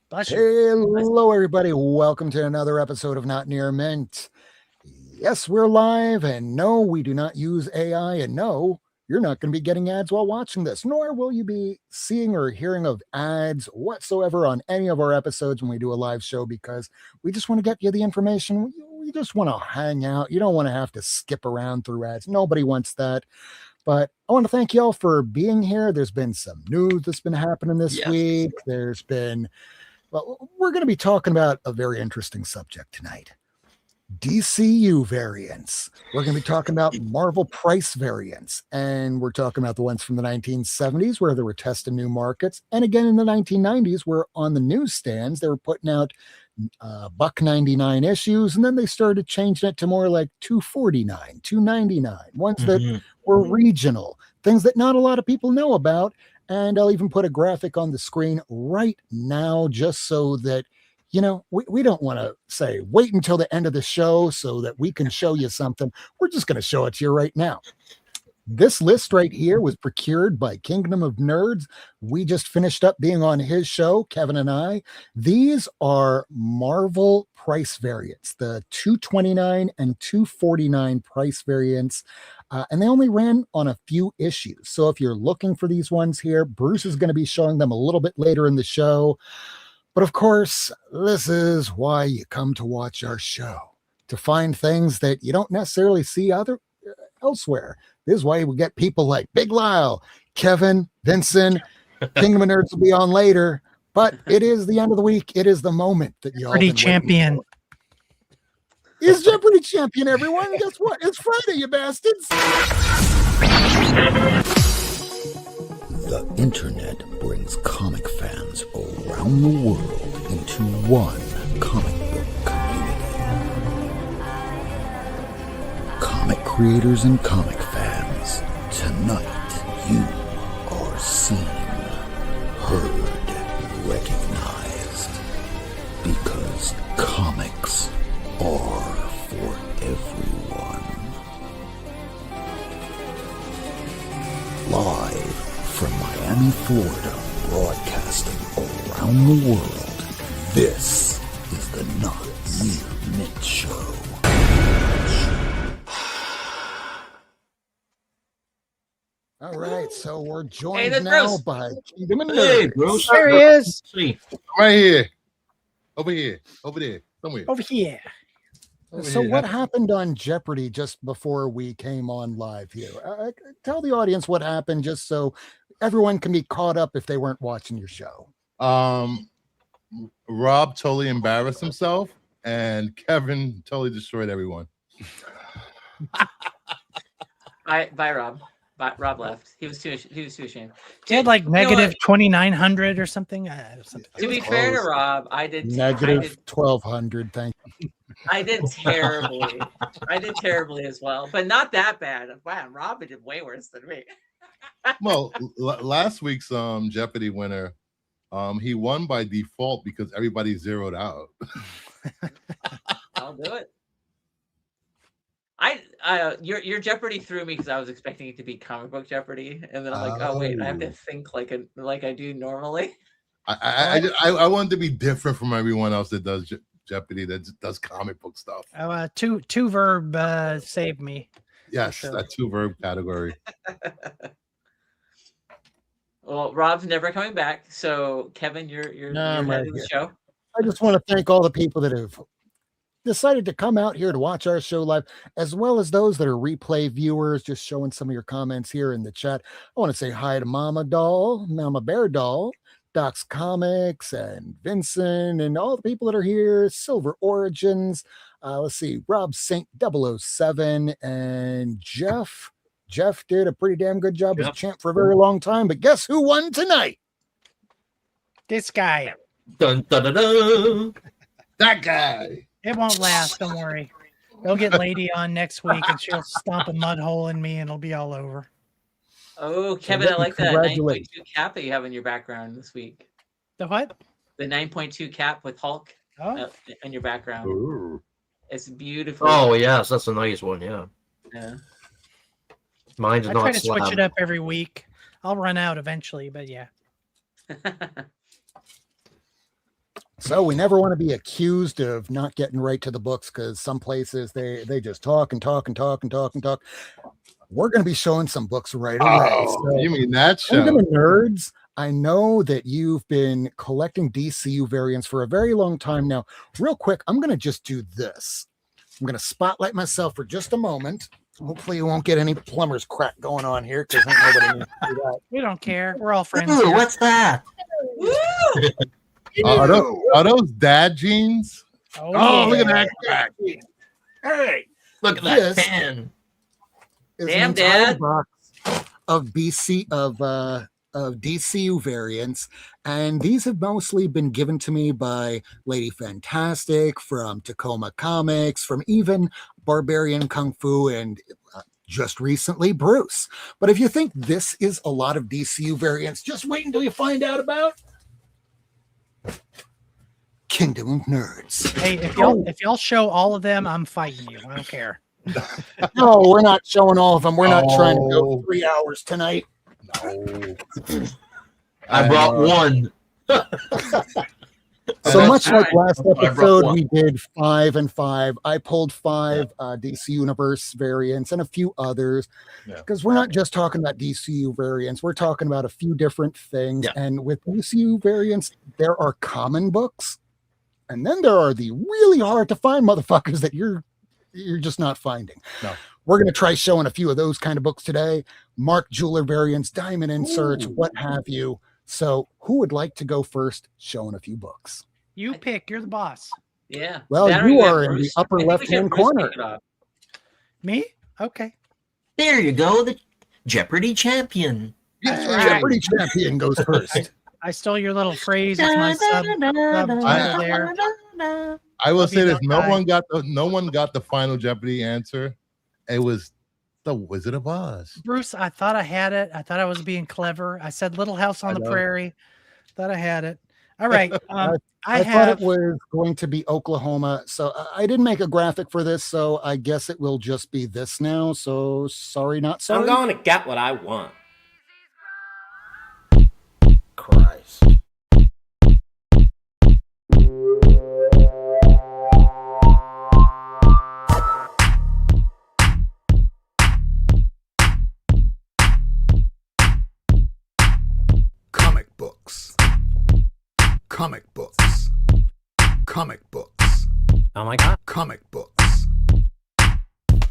Bless you. Hello, everybody. Welcome to another episode of Not Near Mint. Yes, we're live, and no, we do not use AI, and no, you're not going to be getting ads while watching this, nor will you be seeing or hearing of ads whatsoever on any of our episodes when we do a live show, because we just want to get you the information. We just want to hang out. You don't want to have to skip around through ads. Nobody wants that. But I want to thank y'all for being here. There's been some news that's been happening this week. There's been... Well, we're going to be talking about a very interesting subject tonight. DCU variants. We're going to be talking about Marvel price variants. And we're talking about the ones from the 1970s where they were testing new markets. And again, in the 1990s, where on the newsstands, they were putting out $1.99 issues. And then they started changing it to more like $2.49, $2.99. Ones that were regional, things that not a lot of people know about. And I'll even put a graphic on the screen right now just so that, you know, we don't want to say, wait until the end of the show so that we can show you something. We're just going to show it to you right now. This list right here was procured by Kingdom of Nerds. We just finished up being on his show, Kevin and I. These are Marvel price variants, the $2.29 and $2.49 price variants. And they only ran on a few issues. So if you're looking for these ones here, Bruce is going to be showing them a little bit later in the show. But of course, this is why you come to watch our show, to find things that you don't necessarily see elsewhere. This is why we get people like Big Lyle, Kevin, Vinson. Kingdom of Nerds will be on later. But it is the end of the week. It is the moment that you all Pretty champion. Is Jeopardy champion, everyone? Guess what? It's Friday, you bastards. The internet brings comic fans around the world into one comic book community. Comic creators and comic fans, tonight you are seen, heard, recognized. Because comics are for everyone. Live from Miami, Florida, broadcasting around the world, this is the Not Near Mint Show. All right, so we're joined now by Kingdom of Nerds. Hey, Bruce. There he is. Right here. Over here. Over there. Somewhere. Over here. So what happened on Jeopardy just before we came on live here? Tell the audience what happened just so everyone can be caught up if they weren't watching your show. Rob totally embarrassed himself, and Kevin totally destroyed everyone. Bye, Rob. Rob left. He was too ashamed. He had like negative 2,900 or something. To be fair to Rob, I did negative 1,200. Thank you. I did terribly. I did terribly as well, but not that bad. Wow, Rob did way worse than me. Well, last week's Jeopardy winner, he won by default because everybody zeroed out. I'll do it. Your Jeopardy threw me because I was expecting it to be comic book Jeopardy, and then I'm like, oh wait, I have to think like I do normally. I wanted to be different from everyone else that does Jeopardy, that does comic book stuff. Oh, two verb saved me. Yes, sure. that two verb category. Well, Rob's never coming back, so Kevin, you're head of the show. I just want to thank all the people that have decided to come out here to watch our show live, as well as those that are replay viewers, just showing some of your comments here in the chat. I want to say hi to Mama Bear Doll, Doc's Comics, and Vincent, and all the people that are here, Silver Origins. Let's see, Rob St. 007, and Jeff. Jeff did a pretty damn good job as a champ for a very long time, but guess who won tonight? This guy. Dun, dun, dun, dun. That guy. It won't last. Don't worry. They'll get Lady on next week, and she'll stomp a mud hole in me, and it'll be all over. Oh, Kevin, I like that 9.2 cap that you have in your background this week. The what? The 9.2 cap with Hulk in your background. Ooh. It's beautiful. Oh, yes, that's a nice one, yeah. Yeah. Mine's I not try to slab. switch it up every week. I'll run out eventually, but yeah. So we never want to be accused of not getting right to the books, because some places they just talk and talk and talk and talk and talk. We're going to be showing some books right away. Oh, So, you mean that show? Kingdom of Nerds, I know that you've been collecting DCU variants for a very long time now. Real quick, I'm going to just do this. I'm going to spotlight myself for just a moment. Hopefully you won't get any plumber's crack going on here, because nobody needs to do that. We don't care. We're all friends. Ooh, here. what's that? Are those dad jeans? Oh, Look at yeah. that crack. Hey, Look at Yes. that pen. is Damn, an entire Dad. box of DCU variants, and these have mostly been given to me by Lady Fantastic, from Tacoma Comics, from even Barbarian Kung Fu, and just recently Bruce. But if you think this is a lot of DCU variants, just wait until you find out about Kingdom of Nerds. Hey, if y'all show all of them, I'm fighting you. I don't care. No, we're not showing all of them. We're not trying to go Oh. 3 hours tonight. No. I brought one. So That's much like last brought episode, one. we did 5 and 5. I pulled 5 DC Universe variants and a few others, Yeah. because we're not just talking about DCU variants. We're talking about a few different things. Yeah. And with DCU variants, there are common books, and then there are the really hard to find motherfuckers that you're just not finding. No. We're going to try showing a few of those kind of books today. Mark Jeweler variants, diamond inserts, Ooh. what have you. So who would like to go first showing a few books? You pick. You're the boss. Yeah. Well, That or you have are in the Bruce. upper I think we should left-hand have Bruce corner. pick it up. Me? Okay. There you go, the Jeopardy champion. That's Jeopardy champion goes first. I stole your little phrase. It's my subtitle there. I will Love say you, this: Doc no Guy. one got the final Jeopardy answer. It was the Wizard of Oz. Bruce, I thought I had it. I thought I was being clever. I said Little House on I the know. Prairie. Thought I had it. All right. I I thought have it was going to be Oklahoma. So I didn't make a graphic for this. So I guess it will just be this now. So sorry, not sorry. I'm going to get what I want. Christ. Comic books. Comic books. Comic books. Oh my god. Comic books.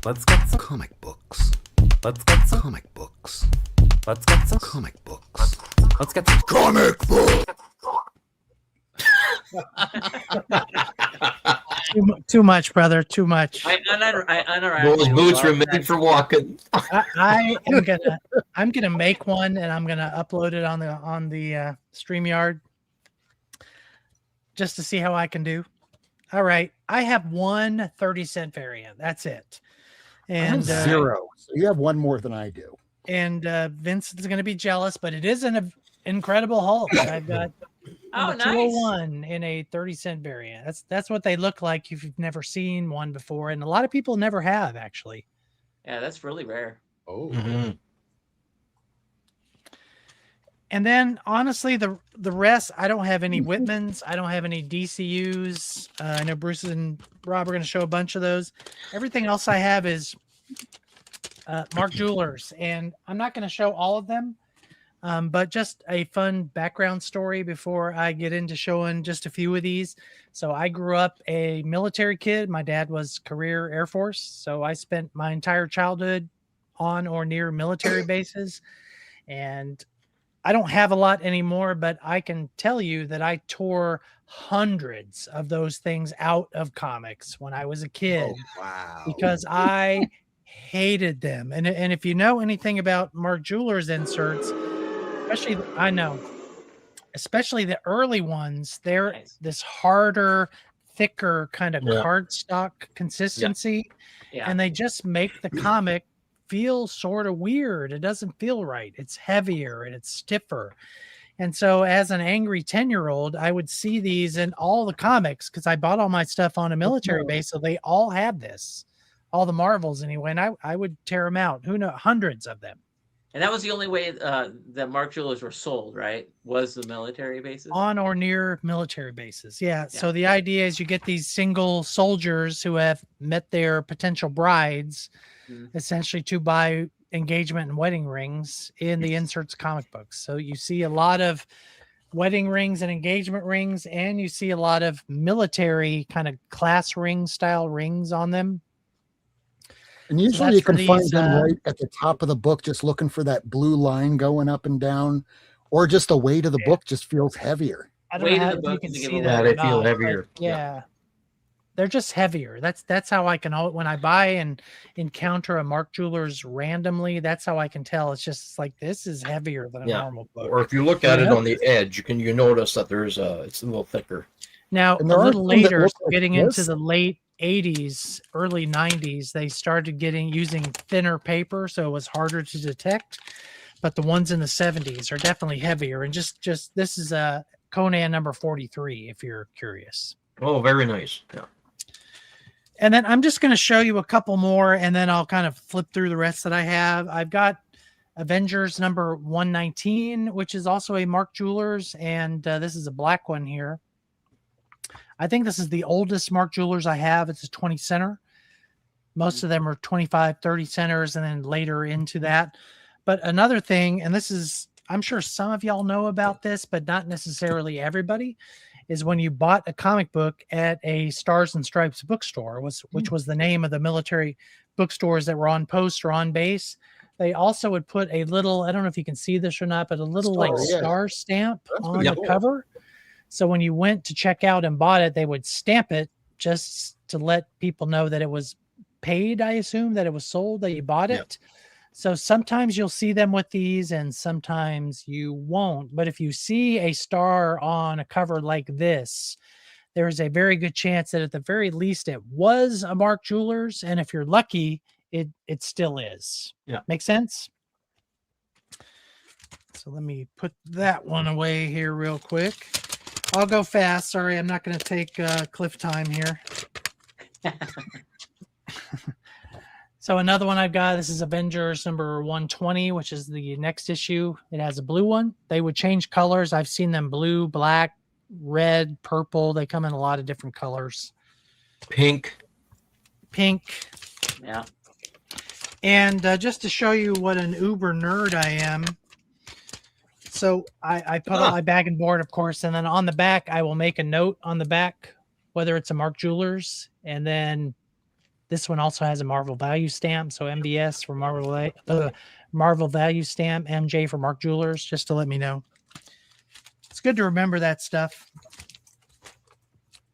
Let's get some. Comic books. Let's get some. Comic books. Let's get some. Comic books. Let's get some. Comic books. too much, brother. Too much. I Those boots were love made that. for walking. I'm gonna make one, and I'm gonna upload it on the StreamYard just to see how I can do. All right, I have one 30-cent variant. That's it. I have And 0. So you have one more than I do. and Vincent's gonna be jealous, but it is an Incredible Hulk. I've got Oh, number nice. 201 in a 30-cent variant. That's what they look like if you've never seen one before, and a lot of people never have actually. Yeah, that's really rare. Oh, Mhm. And then honestly, the rest, I don't have any Whitmans. I don't have any DCUs. I know Bruce and Rob are going to show a bunch of those. Everything else I have is Mark Jewelers, and I'm not going to show all of them, but just a fun background story before I get into showing just a few of these. So I grew up a military kid. My dad was career Air Force, so I spent my entire childhood on or near military bases, and I don't have a lot anymore, but I can tell you that I tore hundreds of those things out of comics when I was a kid Wow. because I hated them. And if you know anything about Mark Jewelers inserts, especially the early ones, they're Nice. this harder, thicker kind of Yeah. cardstock consistency, Yeah. and they just make the comic feel sort of weird. It doesn't feel right. It's heavier and it's stiffer. And so as an angry 10-year-old, I would see these in all the comics because I bought all my stuff on a military base. So they all have this, all the Marvels anyway. And I would tear them out. Who knows? Hundreds of them. And that was the only way that Mark Jewelers were sold, right? Was the military bases? On or near military bases. Yeah. So the idea is you get these single soldiers who have met their potential brides, essentially to buy engagement and wedding rings in the inserts comic books. So you see a lot of wedding rings and engagement rings, and you see a lot of military kind of class ring style rings on them. And usually you can find them right at the top of the book, just looking for that blue line going up and down, or just the weight of the book just feels heavier. I don't know how you can see that. They feel heavier. Yeah. They're just heavier. That's how I can, when I buy and encounter a Mark Jewelers randomly, that's how I can tell. It's just like, this is heavier than a normal book. Or if you look at it on the edge, you notice that it's a little thicker. Now, a little later, getting into the late 80s, early 90s, they started using thinner paper, so it was harder to detect. But the ones in the 70s are definitely heavier. And just this is a Conan number 43, if you're curious. Oh, very nice. Yeah. And then I'm just going to show you a couple more, and then I'll kind of flip through the rest that I have. I've got Avengers number 119, which is also a Mark Jewelers, and this is a black one here. I think this is the oldest Mark Jewelers I have. It's a 20 center. Most of them are 25, 30 centers, and then later into that. But another thing, and this is, I'm sure some of y'all know about this, but not necessarily everybody, is when you bought a comic book at a Stars and Stripes bookstore, which was the name of the military bookstores that were on post or on base. They also would put a little, I don't know if you can see this or not, but a little star stamp on the cover. So when you went to check out and bought it, they would stamp it just to let people know that it was paid, I assume, that it was sold, that you bought it. So sometimes you'll see them with these and sometimes you won't. But if you see a star on a cover like this, there is a very good chance that at the very least it was a Mark Jewelers. And if you're lucky, it still is. Yeah. Make sense? So let me put that one away here real quick. I'll go fast. Sorry, I'm not going to take cliff time here. So another one I've got, this is Avengers number 120, which is the next issue. It has a blue one. They would change colors. I've seen them blue, black, red, purple. They come in a lot of different colors. Pink. Yeah. And just to show you what an uber nerd I am, so I put on my bag and board, of course, and then on the back, I will make a note on the back, whether it's a Mark Jewelers, and then this one also has a Marvel Value Stamp, so MVS for Marvel Value Stamp, MJ for Mark Jewelers, just to let me know. It's good to remember that stuff.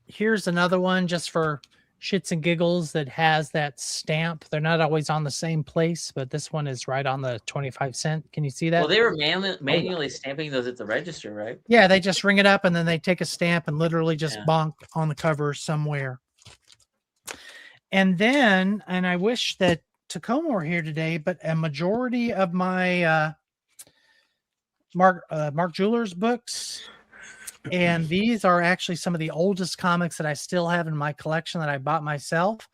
Here's another one just for shits and giggles that has that stamp. They're not always on the same place, but this one is right on the 25-cent. Can you see that? Well, they were manually stamping those at the register, right? Yeah, they just ring it up and then they take a stamp and literally just bonk on the cover somewhere. And then, and I wish that Tacoma were here today, but a majority of my Mark Jewelers books, and these are actually some of the oldest comics that I still have in my collection that I bought myself.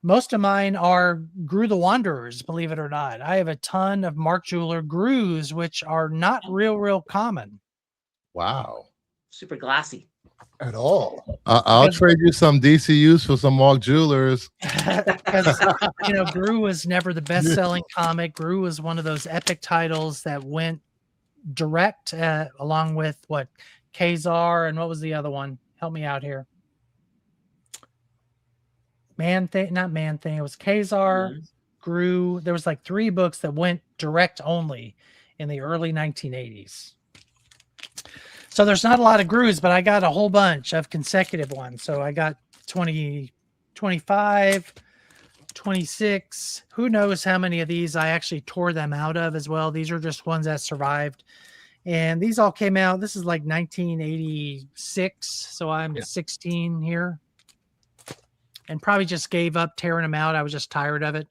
Most of mine are Gru the Wanderers, believe it or not. I have a ton of Mark Jeweler Grus, which are not real common. Wow. Super glassy. At all. I'll trade you some DCUs for some Mark Jewelers. Because, you know, Gru was never the best-selling comic. Gru was one of those epic titles that went direct, along with what, Kazar, and what was the other one? Help me out here. Not Man Thing. It was Kazar, Gru. There was like 3 books that went direct only in the early 1980s. So there's not a lot of Grus, but I got a whole bunch of consecutive ones. So I got 20, 25, 26. Who knows how many of these I actually tore them out of as well. These are just ones that survived. And these all came out. This is like 1986. So I'm 16 here. And probably just gave up tearing them out. I was just tired of it.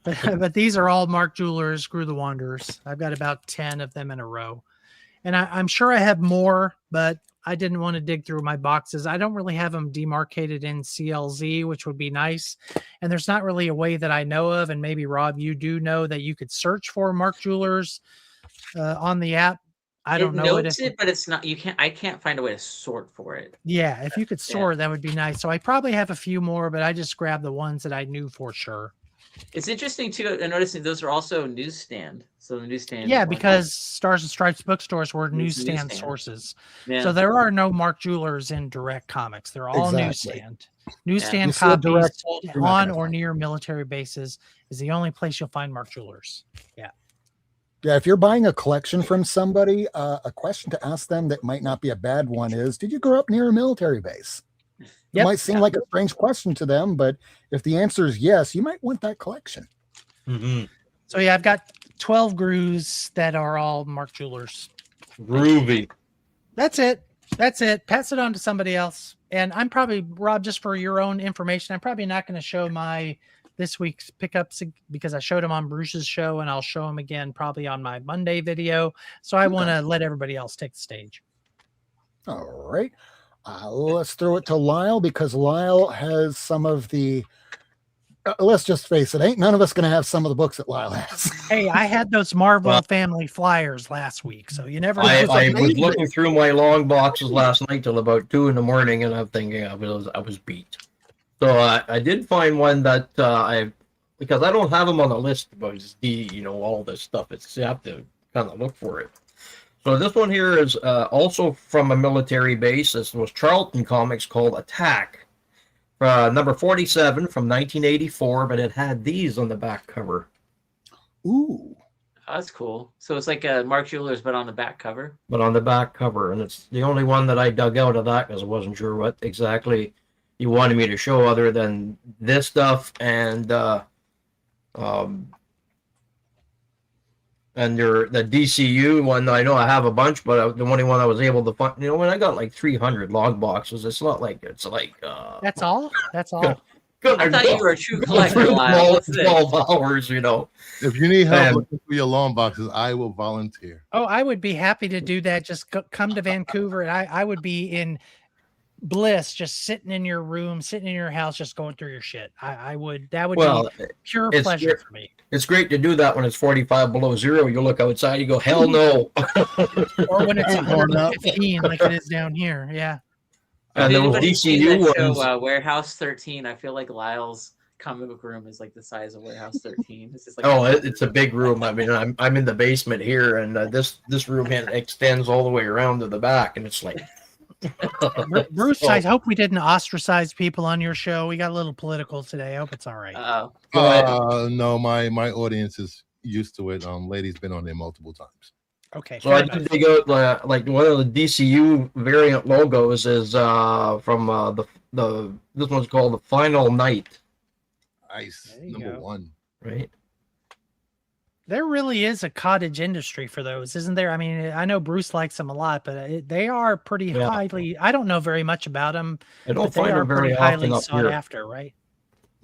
But these are all Mark Jewelers, Gru the Wanderers. I've got about 10 of them in a row. And I'm sure I have more, but I didn't want to dig through my boxes. I don't really have them demarcated in CLZ, which would be nice. And there's not really a way that I know of. And maybe Rob, you do know that you could search for Mark Jewelers on the app. I don't know notes it, but it's not. You can't. I can't find a way to sort for it. Yeah, if you could sort, that would be nice. So I probably have a few more, but I just grabbed the ones that I knew for sure. It's interesting too. I'm noticing those are also newsstand. So the newsstand. Yeah, because Stars and Stripes bookstores were newsstand sources. Yeah. So there are no Mark Jewelers in direct comics. They're all newsstand. Newsstand copies sold on or near military bases is the only place you'll find Mark Jewelers. Yeah. Yeah, if you're buying a collection from somebody, a question to ask them that might not be a bad one is, did you grow up near a military base? It might seem like a strange question to them, but if the answer is yes, you might want that collection. Mm-hmm. So yeah, I've got 12 Grews that are all Mark Jewelers. Groovy. That's it. That's it. Pass it on to somebody else. And I'm probably, Rob, just for your own information, I'm probably not going to show my this week's pickups because I showed them on Bruce's show, and I'll show them again probably on my Monday video. So I want to let everybody else take the stage. All right. Let's throw it to Lyle because Lyle has some of the, let's just face it, ain't none of us going to have some of the books that Lyle has. Hey, I had those Marvel family flyers last week, so you never know. I was looking through my long boxes last night till about 2 in the morning, and I'm thinking I was beat. So I did find one that because I don't have them on the list, but all this stuff. It's you have to kind of look for it. So this one here is also from a military base. This was Charlton Comics called Attack, number 47 from 1984, but it had these on the back cover. Ooh. Oh, that's cool. So it's like a Mark Jewelers, but on the back cover. But on the back cover, and it's the only one that I dug out of that because I wasn't sure what exactly you wanted me to show other than this stuff and the DCU one. I know I have a bunch, but the only one I was able to find, when I got like 300 log boxes, it's not like it's like that's all. That's all. I thought you were a true collector. 12 hours, If you need help looking for your long boxes, I will volunteer. Oh, I would be happy to do that. Just come to Vancouver, and I would be in bliss just sitting in your room, sitting in your house, just going through your shit. That would be pure pleasure for me. It's great to do that when it's 45 below zero. You look outside, you go, hell no. Or when it's 115 like it is down here. Yeah. And there was DCU ones. Warehouse 13. I feel like Lyle's comic book room is like the size of Warehouse 13. It's just like it's a big room. I mean, I'm in the basement here, and this room extends all the way around to the back, and it's like. Bruce, I hope we didn't ostracize people on your show. We got a little political today. I hope it's all right. No, my audience is used to it. Lady's been on there multiple times. Okay. So I did dig out like one of the DCU variant logos is from this one's called The Final Night. Nice. Number 1. Right. There really is a cottage industry for those, isn't there? I mean, I know Bruce likes them a lot, but they are pretty highly. I don't know very much about them. I don't find them very often up here. After, right?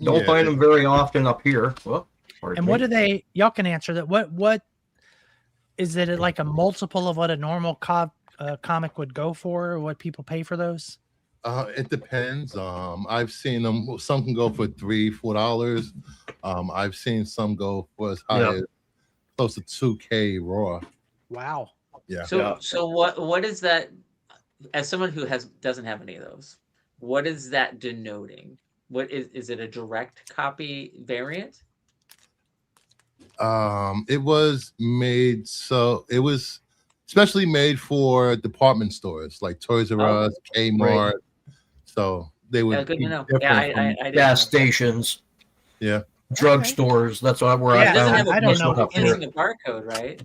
Don't find them very often up here. Well, and what do they? Y'all can answer that. What is it like a multiple of what a normal comic would go for, or what people pay for those? It depends. I've seen them. Some can go for $3-4. I've seen some go for as high as close to $2K raw. Wow. Yeah. So what is that? As someone who doesn't have any of those, what is that denoting? What is it a direct copy variant? It was made it was especially made for department stores like Toys R Us, Kmart. Right. So they would good to know. Yeah, I gas stations. Yeah. Drugstores. That's where I found. I don't know. It's using a barcode, right?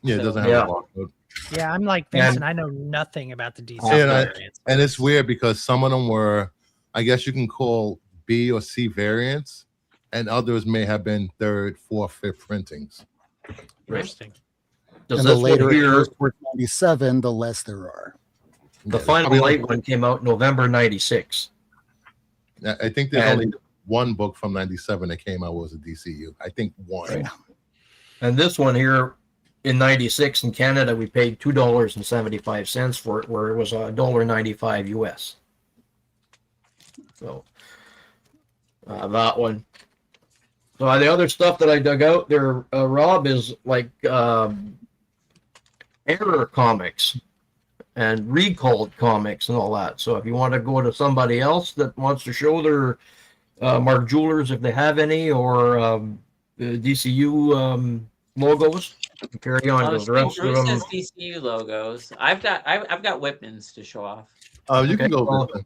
Yeah, it doesn't have a barcode. Yeah, I'm like Vinson. I know nothing about the DC. And it's weird because some of them were, I guess you can call B or C variants, and others may have been 3rd, 4th, 5th printings. Interesting. And the later it goes towards 97, the less there are. The Final Light one came out November 96. I think there's only one book from 97 that came out was a DCU. I think one. Right. And this one here in '96 in Canada, we paid $2.75 for it, where it was $1.95 US. So that one. So the other stuff that I dug out there, Rob, is like error comics and recalled comics and all that. So if you want to go to somebody else that wants to show their Mark Jewelers, if they have any, or DCU logos, carry on. The rest of Bruce them, has DCU logos. I've got Whitman's to show off. You Okay, can go well, with them.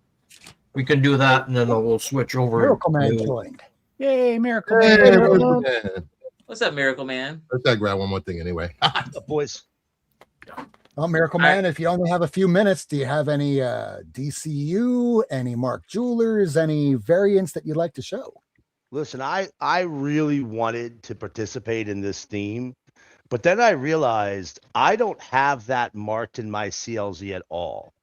we can do that, and then we'll switch over. Miracleman to- joined. Yay, Miracle Hey, Man. Miracle Man. What's up, Miracle Man? Let's grab one more thing anyway. Boys. Well, Miracle Man, if you only have a few minutes, do you have any DCU, any Mark Jewelers, any variants that you'd like to show? Listen, I really wanted to participate in this theme, but then I realized I don't have that marked in my CLZ at all.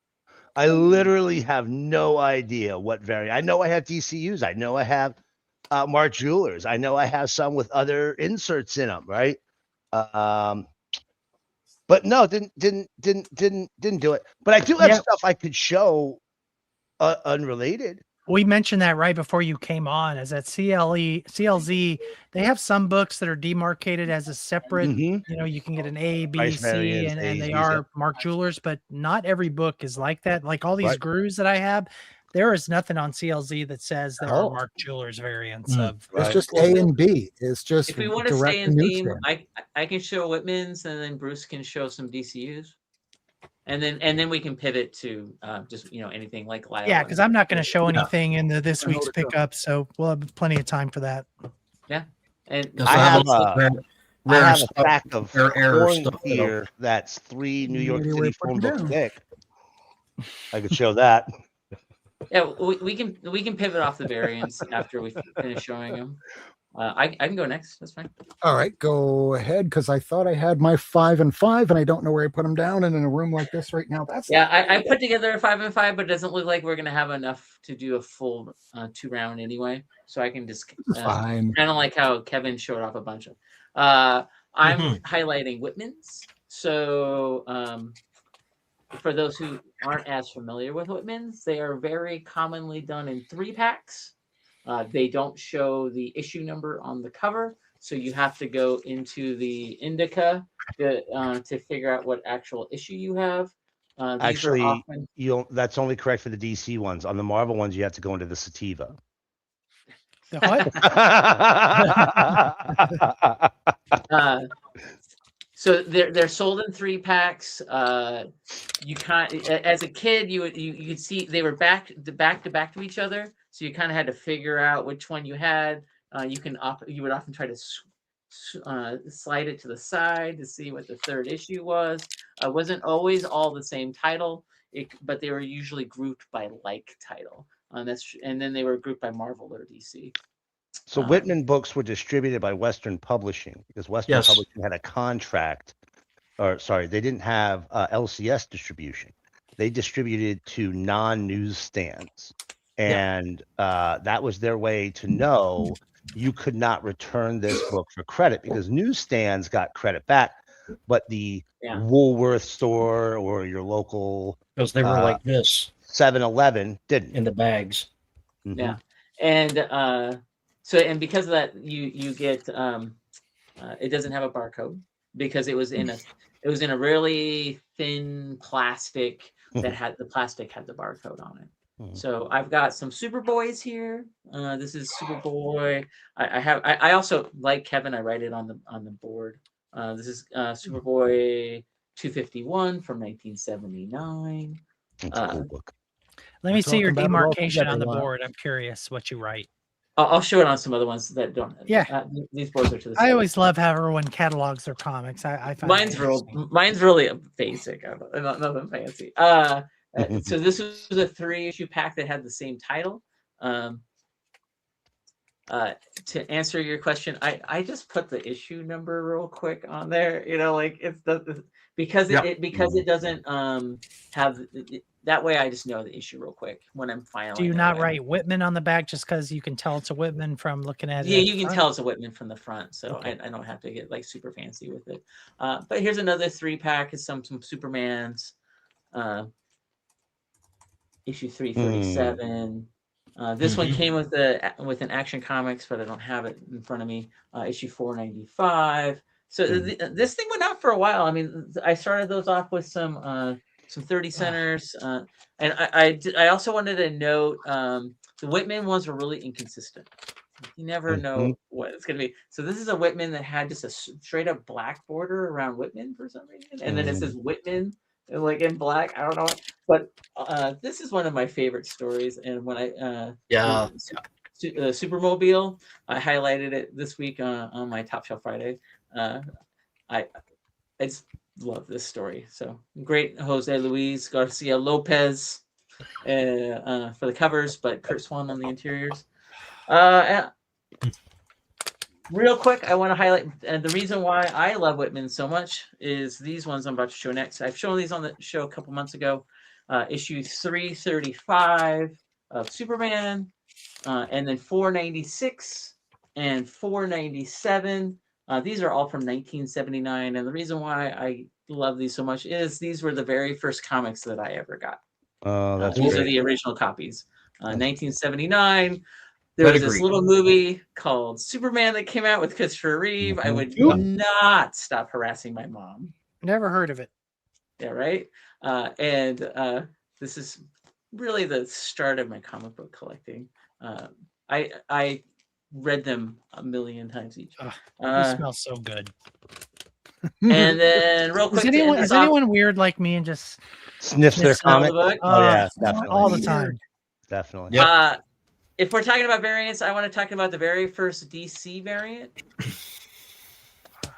I literally have no idea what variant. I know I have DCUs. I know I have Mark Jewelers. I know I have some with other inserts in them, right? But no, didn't do it. But I do have stuff I could show unrelated. We mentioned that right before you came on, is that CLZ, they have some books that are demarcated as a separate, you know, you can get an A, B, Price C, variants, and A's, they B's, are yeah. Mark Jewelers, but not every book is like that. Like all these Right. grooves that I have, there is nothing on CLZ that says there are Mark Jewelers variants of. It's just A and B. It's just If we want to direct stay in theme, newsstand. I can show Whitman's, and then Bruce can show some DCUs, and then we can pivot to just anything like Lyle. Yeah, because I'm not going to show anything in this week's pickup, so we'll have plenty of time for that. Yeah, and I have rare a stuff, stack of rare coin stuff here that's 3 New York Maybe we City put phone it books down. thick. I could show that. yeah, we can pivot off the variants after we finish showing them. I can go next. That's fine. All right, go ahead, because I thought I had my 5 and 5, and I don't know where I put them down. And in a room like this right now, that's Yeah, I put together a 5 and 5, but it doesn't look like we're gonna have enough to do a full 2-round anyway. So I can just fine. kind of like how Kevin showed off a bunch of. I'm highlighting Whitman's. So for those who aren't as familiar with Whitman's, they are very commonly done in 3-packs. They don't show the issue number on the cover, so you have to go into the indica to figure out what actual issue you have. Actually, often... that's only correct for the DC ones. On the Marvel ones, you have to go into the sativa. The what? So they're sold in 3-packs. You as a kid, you'd see they were back to back to each other, so you kind of had to figure out which one you had. You would often try to slide it to the side to see what the third issue was. It wasn't always all the same title, but they were usually grouped by like title. And then they were grouped by Marvel or DC. So Whitman books were distributed by Western Publishing because Western Publishing had a contract, or sorry, they didn't have LCS distribution. They distributed to non-newsstands, and that was their way to know you could not return this book for credit because newsstands got credit back, but the Woolworth store or your local, because they were like this, 7-Eleven didn't in the bags. Mm-hmm. Yeah, and and because of that, you get it doesn't have a barcode because it was in a really thin plastic that had the barcode on it. So I've got some Superboys here. This is Superboy. I also, like Kevin, I write it on the board. This is Superboy 251 from 1979. Cool book. Let me see your demarcation on the board. I'm curious what you write. I'll show it on some other ones that don't. Yeah, these boards are to the side. I always love how everyone catalogs their comics. I find mine's really basic. Nothing fancy. So this was a 3-issue pack that had the same title. To answer your question, I just put the issue number real quick on there. Like it's because it doesn't have that way I just know the issue real quick when I'm filing. Do you it not away. write Whitman on the back just because you can tell it's a Whitman from looking at it? Yeah, at you the can front? tell it's a Whitman from the front, so Okay. I don't have to get like super fancy with it. But here's another 3-pack. Is some Supermans. Issue 337. This one came with an Action Comics, but I don't have it in front of me. Issue 495. So this thing went out for a while. I mean, I started those off with some 30 centers, and I also wanted to note the Whitman ones were really inconsistent. You never know what it's going to be. So this is a Whitman that had just a straight up black border around Whitman for some reason, and then it says Whitman like in black. I don't know, but this is one of my favorite stories. And when I Supermobile, I highlighted it this week on my Top Shelf Friday. I just love this story. So great, Jose Luis Garcia Lopez for the covers, but Kurt Swan on the interiors. Real quick, I want to highlight, and the reason why I love Whitman so much is these ones I'm about to show next. I've shown these on the show a couple months ago. Issue 335 of Superman, and then 496 and 497. These are all from 1979, and the reason why I love these so much is these were the very first comics that I ever got. Oh, that's these great. are the original copies. 1979. There was this little movie called Superman that came out with Christopher Reeve. I would not stop harassing my mom. Never heard of it. Yeah, right. And this is really the start of my comic book collecting. I read them a million times each. They smell so good. And then real quick, is anyone weird like me and just sniffs their comic? The Oh yeah, definitely. all the time. Definitely. If we're talking about variants, I want to talk about the very first DC variant.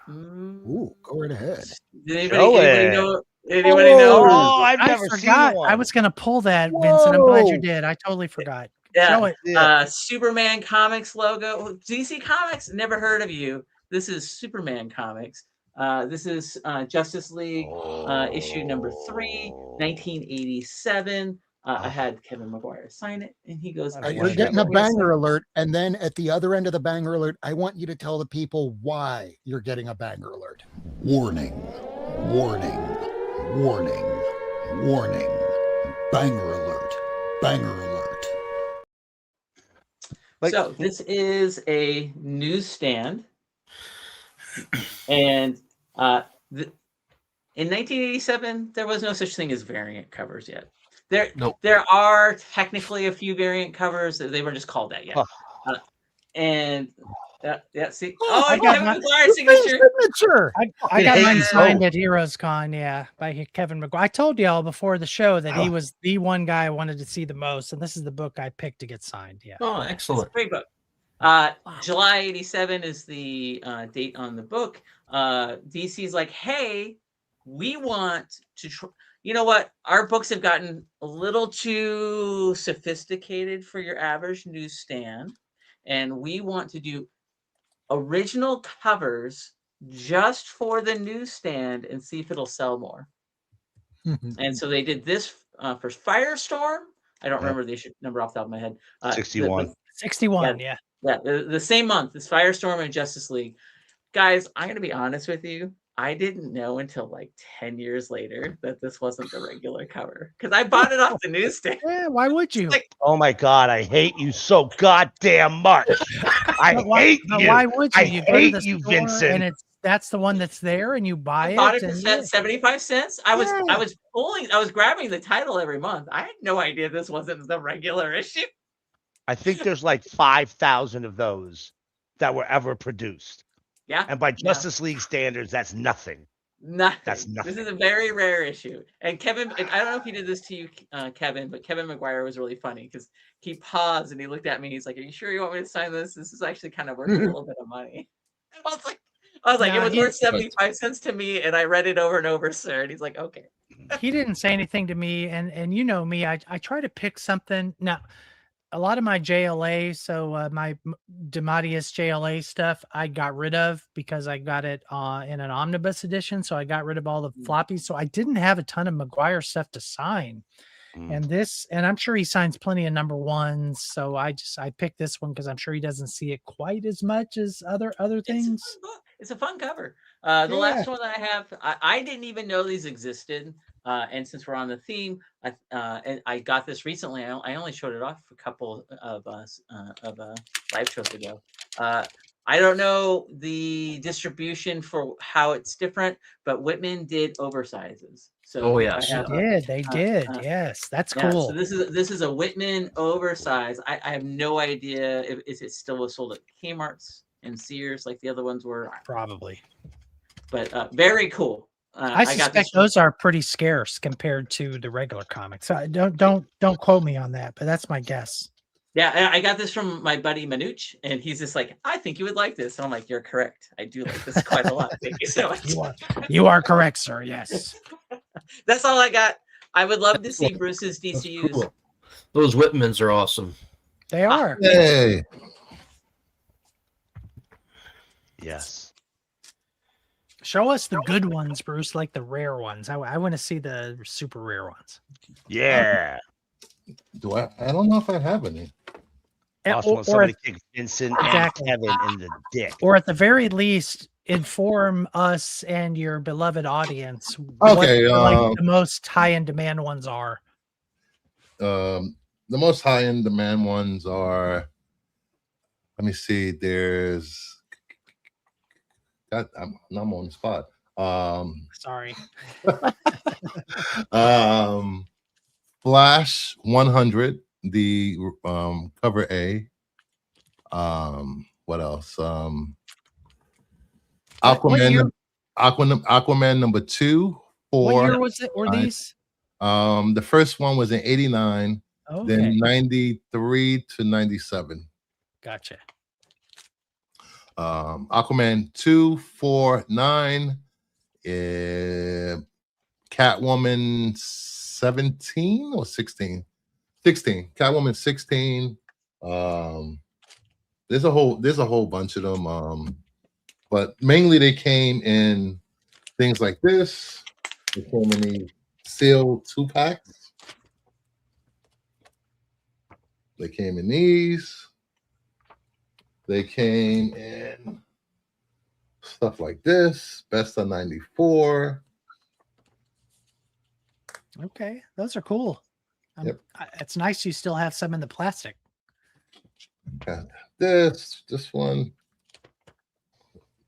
Ooh, go right ahead. Did anybody know? Anybody know? Oh, I've I never forgot. seen one. I was going to pull that, Vincent. I'm glad you did. I totally forgot. Yeah. Show it. Superman Comics logo. DC Comics, never heard of you. This is Superman Comics. This is Justice League issue number 3, 1987. I had Kevin McGuire sign it, and he goes, You're getting a banger alert. And then at the other end of the banger alert, I want you to tell the people why you're getting a banger alert. Warning, warning, warning, warning. Banger alert, banger alert. So this is a newsstand, and in 1987, there was no such thing as variant covers yet. There are technically a few variant covers. They were just called that yet. See. I got Kevin McGuire's signature. I got mine signed at Heroes Con, by Kevin McGuire. I told y'all before the show that he was the one guy I wanted to see the most, and this is the book I picked to get signed. Yeah. Oh, excellent. It's a great book. July 87 is the date on the book. DC's like, hey, we want to you know what? Our books have gotten a little too sophisticated for your average newsstand, and we want to do original covers just for the newsstand and see if it'll sell more. And so they did this for Firestorm. I don't remember the issue number off the top of my head. 61. 61, yeah. The same month is Firestorm and Justice League. Guys, I'm going to be honest with you. I didn't know until like 10 years later that this wasn't the regular cover because I bought it off the newsstand. Yeah, why would you? Oh my God, I hate you so goddamn much. I hate you. Why would you? I You go hate to the you, store Vincent. And that's the one that's there, and you buy it. Bought it for 75 cents. I was grabbing the title every month. I had no idea this wasn't the regular issue. I think there's like 5,000 of those that were ever produced. Yeah. And by Justice League standards, that's nothing. Nothing. That's nothing. This is a very rare issue. And Kevin, I don't know if he did this to you, Kevin, but Kevin McGuire was really funny because he paused and he looked at me. He's like, "Are you sure you want me to sign this? This is actually kind of worth a little bit of money." I was like, it was worth 75 cents to me, and I read it over and over, sir. And he's like, "Okay." He didn't say anything to me, and you know me, I try to pick something. Now, a lot of my JLA, so my DeMatteis JLA stuff, I got rid of because I got it in an omnibus edition. So I got rid of all the floppies. So I didn't have a ton of McGuire stuff to sign. And I'm sure he signs plenty of number ones. So I picked this one because I'm sure he doesn't see it quite as much as other things. It's a fun cover. The last one that I have, I didn't even know these existed. And since we're on the theme, and I got this recently. I only showed it off a couple of live shows ago. I don't know the distribution for how it's different, but Whitman did oversizes. So they did. Yes, that's cool. So this is a Whitman oversize. I have no idea if it still was sold at Kmart's and Sears like the other ones were. Probably. But very cool. I suspect those are pretty scarce compared to the regular comics. So don't quote me on that, but that's my guess. Yeah, I got this from my buddy Manuch, and he's just like, I think you would like this. And I'm like, you're correct. I do like this quite a lot. Thank you so much. You are correct, sir. Yes. That's all I got. I would love to see Bruce's DCUs. Cool. Those Whitmans are awesome. They are. Hey. Yes. Show us the good ones, Bruce, like the rare ones. I want to see the super rare ones. Yeah. I don't know if I have any. Also, somebody kicked Vincent and Kevin in the dick. Or at the very least, inform us and your beloved audience Okay, what the most high in demand ones are. The most high in demand ones are. Let me see. There's. I'm on the spot. Sorry. Flash 100, the cover A. What else? Aquaman number 2, 4. What year was it? Were these? The first one was in 89, Okay. then 93 to 97. Gotcha. Aquaman 2, 4, 9. Catwoman 17 or 16? 16. Catwoman 16. There's a whole bunch of them. But mainly they came in things like this. They came in the sealed 2-packs. They came in these. They came in stuff like this. Best of 94. Okay, those are cool. Yep. It's nice you still have some in the plastic. Got this one.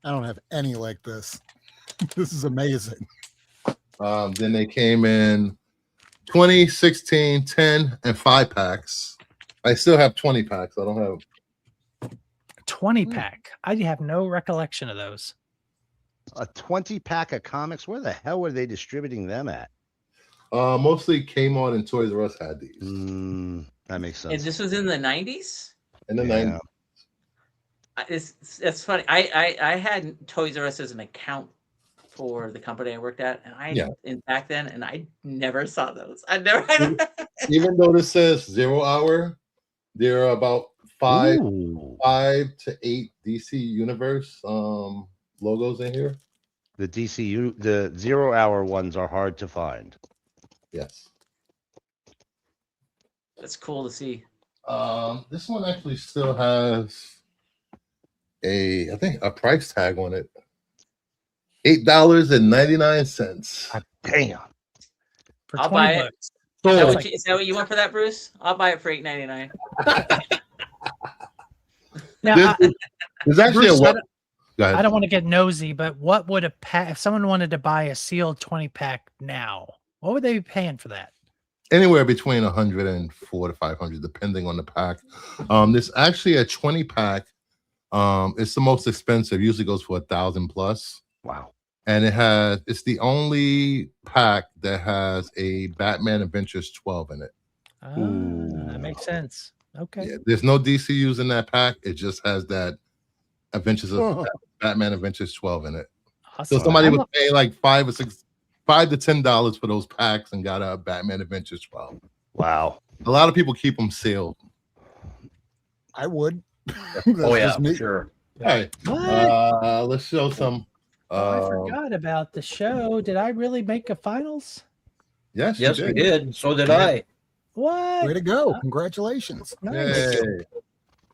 I don't have any like this. This is amazing. Then they came in 20, 16, 10, and 5-packs. I still have 20 packs. I don't have 20-pack. I have no recollection of those. A 20-pack of comics? Where the hell were they distributing them at? Mostly Kmart and Toys R Us had these. That makes sense. And this was in the 90s? In the 90s. It's funny. I had Toys R Us as an account for the company I worked at, and back then, and I never saw those. I never. Even though this says 0 hour, there are about 5 to 8 DC Universe logos in here. The DCU, the 0 hour ones are hard to find. Yes. That's cool to see. This one actually still has I think a price tag on it. $8.99. Damn. For I'll buy it. So, Is that what you want for that, Bruce? I'll buy it for $8.99. Now, there's actually Bruce, I don't want to get nosy, but what would a pack, if someone wanted to buy a sealed 20-pack now, what would they be paying for that? Anywhere between 104 to 500, depending on the pack. There's actually a 20-pack. It's the most expensive. Usually goes for $1,000+. Wow. And it's the only pack that has a Batman Adventures 12 in it. That makes sense. Okay. Yeah, there's no DCUs in that pack. It just has that Batman Adventures 12 in it. Awesome. So somebody would pay like $5 to $10 for those packs and got a Batman Adventures 12. Wow. A lot of people keep them sealed. I would. oh yeah, sure. All right. Let's show some. I forgot about the show. Did I really make a finals? Yes, we did. So did I. What? Way to go. Congratulations. Nice. Yay.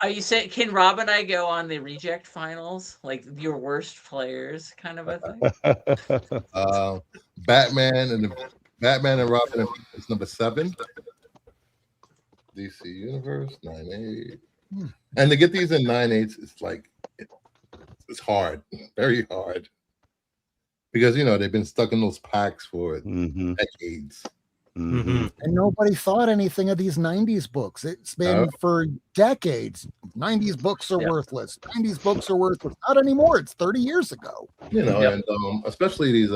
Are you saying can Rob and I go on the reject finals, like your worst players, kind of a thing? Batman and Robin is number 7. DC Universe 9/8. And to get these in 9/8, it's like it's hard, very hard, because they've been stuck in those packs for decades. And nobody thought anything of these 90s books. It's been for decades. 90s books are worthless. 90s books are worthless. Not anymore. It's 30 years ago. And especially these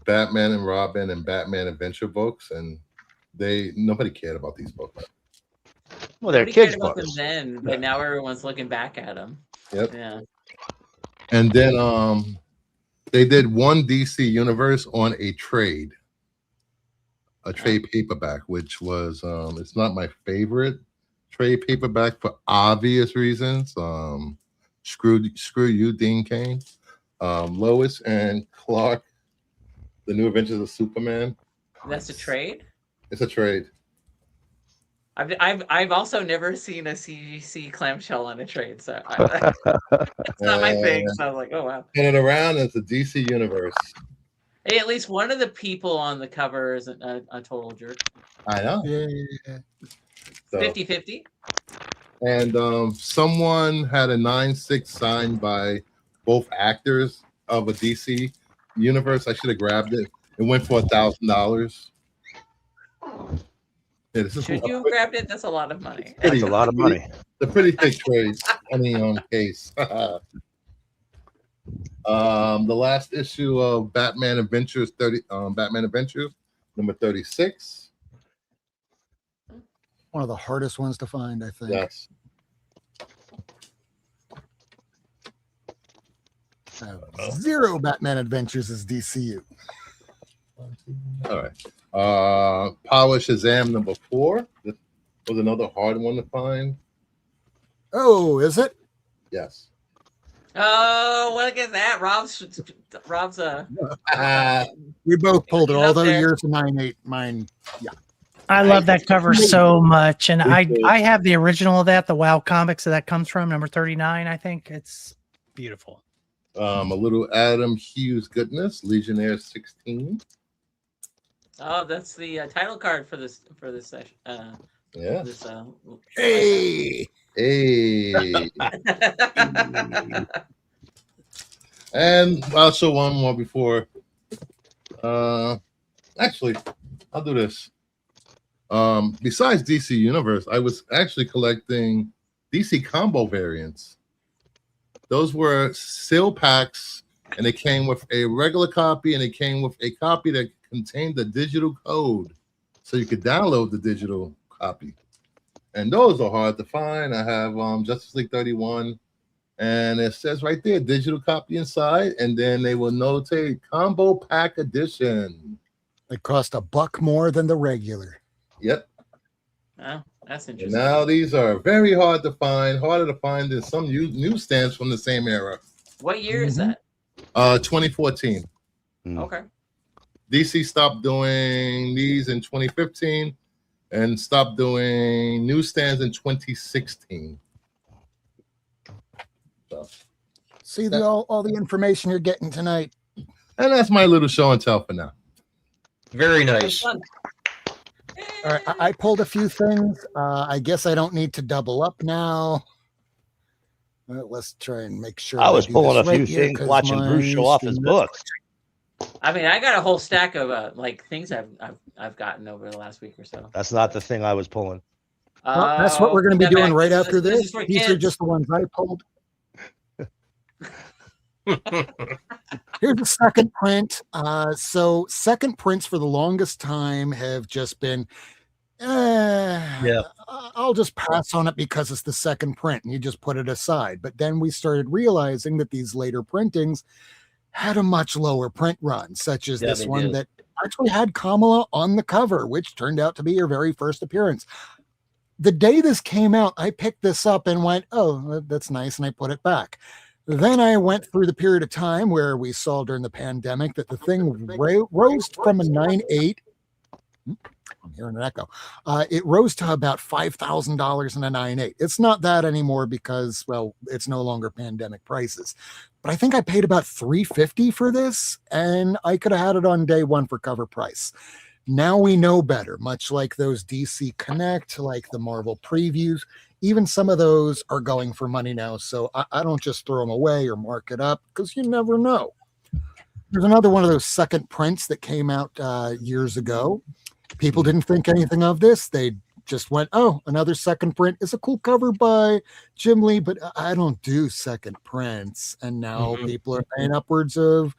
Batman and Robin and Batman adventure books, and nobody cared about these books. Well, they're Nobody kids' cared about books. them then, but now everyone's looking back at them. Yep. Yeah. And then they did one DC Universe on a trade paperback, which was it's not my favorite trade paperback for obvious reasons. Screw you, Dean Cain. Lois and Clark, The New Adventures of Superman. That's a trade. It's a trade. I've also never seen a CGC clamshell on a trade, so it's not my thing. So I was like, oh wow. And it around as the DC Universe. Hey, at least one of the people on the cover isn't a total jerk. I know. Yeah. So, 50-50. and someone had a 9/6 signed by both actors of a DC Universe. I should have grabbed it. It went for $1,000. Yeah, this is Should you have grabbed it? That's a lot of money. That's a lot of money. The pretty thick trades. Case. The last issue of Batman Adventures Batman Adventures, number 36. One of the hardest ones to find, I think. Yes. Zero Batman Adventures is DCU. All right. Power Shazam number 4. This was another hard one to find. Oh, is it? Yes. Oh, look at that. Rob's We both pulled it. Up Although there. yours are 9/8, mine, yeah. I love that cover so much, and I have the original of that, the WoW comics that comes from, number 39. I think it's beautiful. A little Adam Hughes goodness, Legionnaire 16. Oh, that's the title card for this session. Yeah. This, Hey. And I'll show one more before. Actually, I'll do this. Besides DC Universe, I was actually collecting DC combo variants. Those were seal packs, and they came with a regular copy, and it came with a copy that contained the digital code, so you could download the digital copy. And those are hard to find. I have Justice League 31, and it says right there, digital copy inside, and then they will notate combo pack edition. It cost $1 more than the regular. Yep. Oh, that's And interesting. now these are very hard to find, harder to find than some newsstands from the same era. What year is that? 2014. Okay. DC stopped doing these in 2015 and stopped doing newsstands in 2016. So, See all the information you're getting tonight. and that's my little show and tell for now. Very That's nice. fun. All right, I pulled a few things. I guess I don't need to double up now. Let's try and make sure. I was do pulling a this few right here, things 'cause watching Bruce my show off his stream- books. I mean, I got a whole stack of like things I've gotten over the last week or so. That's not the thing I was pulling. Well, that's what we're going to be step doing back. right This after is this. for These are kids. just the ones I pulled. Here's the second print. So second prints for the longest time have just been, I'll just pass on it because it's the second print and you just put it aside. But then we started realizing that these later printings had a much lower print run, such as this they one do. that actually had Kamala on the cover, which turned out to be her very first appearance. The day this came out, I picked this up and went, oh, that's nice. And I put it back. Then I went through the period of time where we saw during the pandemic that the thing rose from a 9/8. hearing an echo. It rose to about $5,000 in a 9.8. It's not that anymore because, well, it's no longer pandemic prices. But I think I paid about $350 for this, and I could have had it on day one for cover price. Now we know better, much like those DC Connect, like the Marvel previews. Even some of those are going for money now, so I don't just throw them away or mark it up because you never know. There's another one of those second prints that came out years ago. People didn't think anything of this. They just went, oh, another second print is a cool cover by Jim Lee, but I don't do second prints. And now people are paying upwards of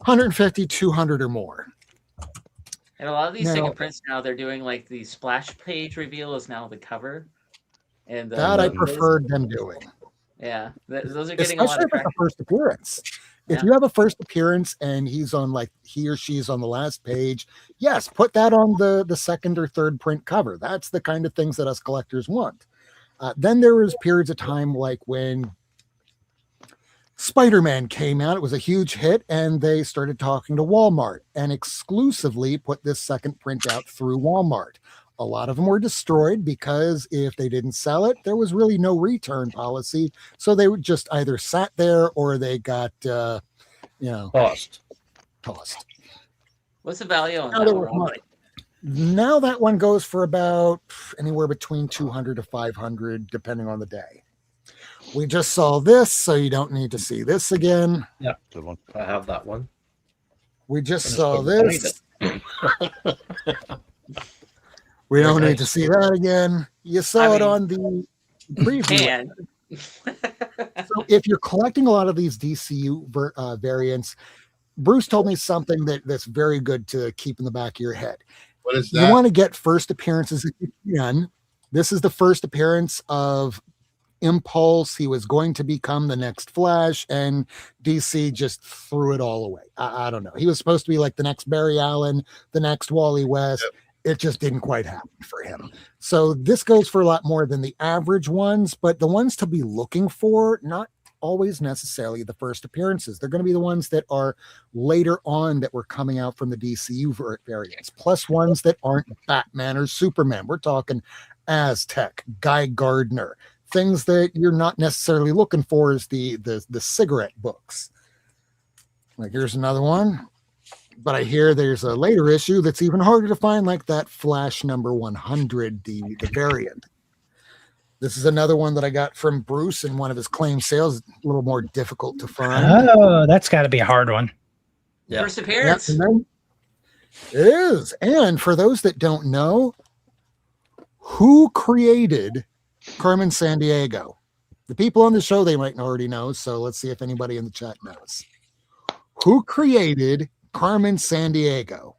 150, 200 or more. And a lot of these Now- second prints now, they're doing like the splash page reveal is now the cover. And That I those- preferred them doing. Yeah, those are getting a lot Especially of if it's a traction. first appearance. If Yeah. you have a first appearance and he or she's on the last page, yes, put that on the second or third print cover. That's the kind of things that us collectors want. Then there was periods of time like when Spider-Man came out. It was a huge hit, and they started talking to Walmart and exclusively put this second print out through Walmart. A lot of them were destroyed because if they didn't sell it, there was really no return policy. So they would just either sat there or they got, Tossed. What's the value on Now that they're one? worth money. Now that one goes for about anywhere between 200 to 500, depending on the day. We just saw this, so you don't need to see this again. Good one. I have that one. We just Just saw couldn't this. find We don't Very need to nice. see that again. You saw I it mean, on the preview. Can. So if you're collecting a lot of these DCU variants, Bruce told me something that's very good to keep in the back of your head. What is You that? want to get first appearances if you can. This is the first appearance of Impulse. He was going to become the next Flash, and DC just threw it all away. I don't know. He was supposed to be like the next Barry Allen, the next Wally West. It just didn't quite happen for him. So this goes for a lot more than the average ones, but the ones to be looking for, not always necessarily the first appearances. They're going to be the ones that are later on that were coming out from the DCU variants, plus ones that aren't Batman or Superman. We're talking Aztec, Guy Gardner, things that you're not necessarily looking for is the cigarette books. Like here's another one. But I hear there's a later issue that's even harder to find, like that Flash number 100, the variant. This is another one that I got from Bruce in one of his claim sales. A little more difficult to find. Oh, that's got to be a hard one. Yeah. First Yeah, appearance. and then- it is. And for those that don't know, who created Carmen Sandiego? The people on the show, they might already know. So let's see if anybody in the chat knows. Who created Carmen Sandiego?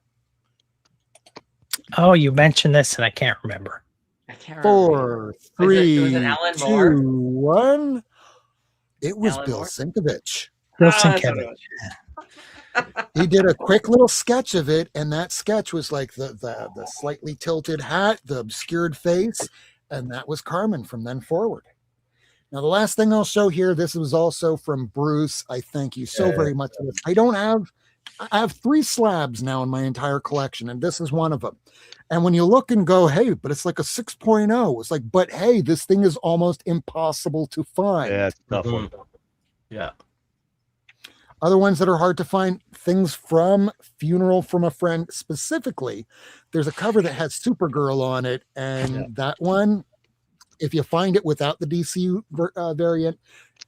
Oh, you mentioned this and I can't remember. I can't remember. 4, Was it 3, Alan Moore? 2, 1. It was Alan Bill Moore? Sinkovich. Bill Ah, that's what Sienkiewicz. it was. He did a quick little sketch of it, and that sketch was like the slightly tilted hat, the obscured face, and that was Carmen from then forward. Now, the last thing I'll show here, this was also from Bruce. I thank you so very much for this. I have 3 slabs now in my entire collection, and this is one of them. And when you look and go, hey, but it's like a 6.0, it's like, but hey, this thing is almost impossible to find. Yeah, it's a tough one. Yeah. Other ones that are hard to find, things from Funeral from a Friend specifically. There's a cover that has Supergirl on it, and that one, if you find it without the DCU variant,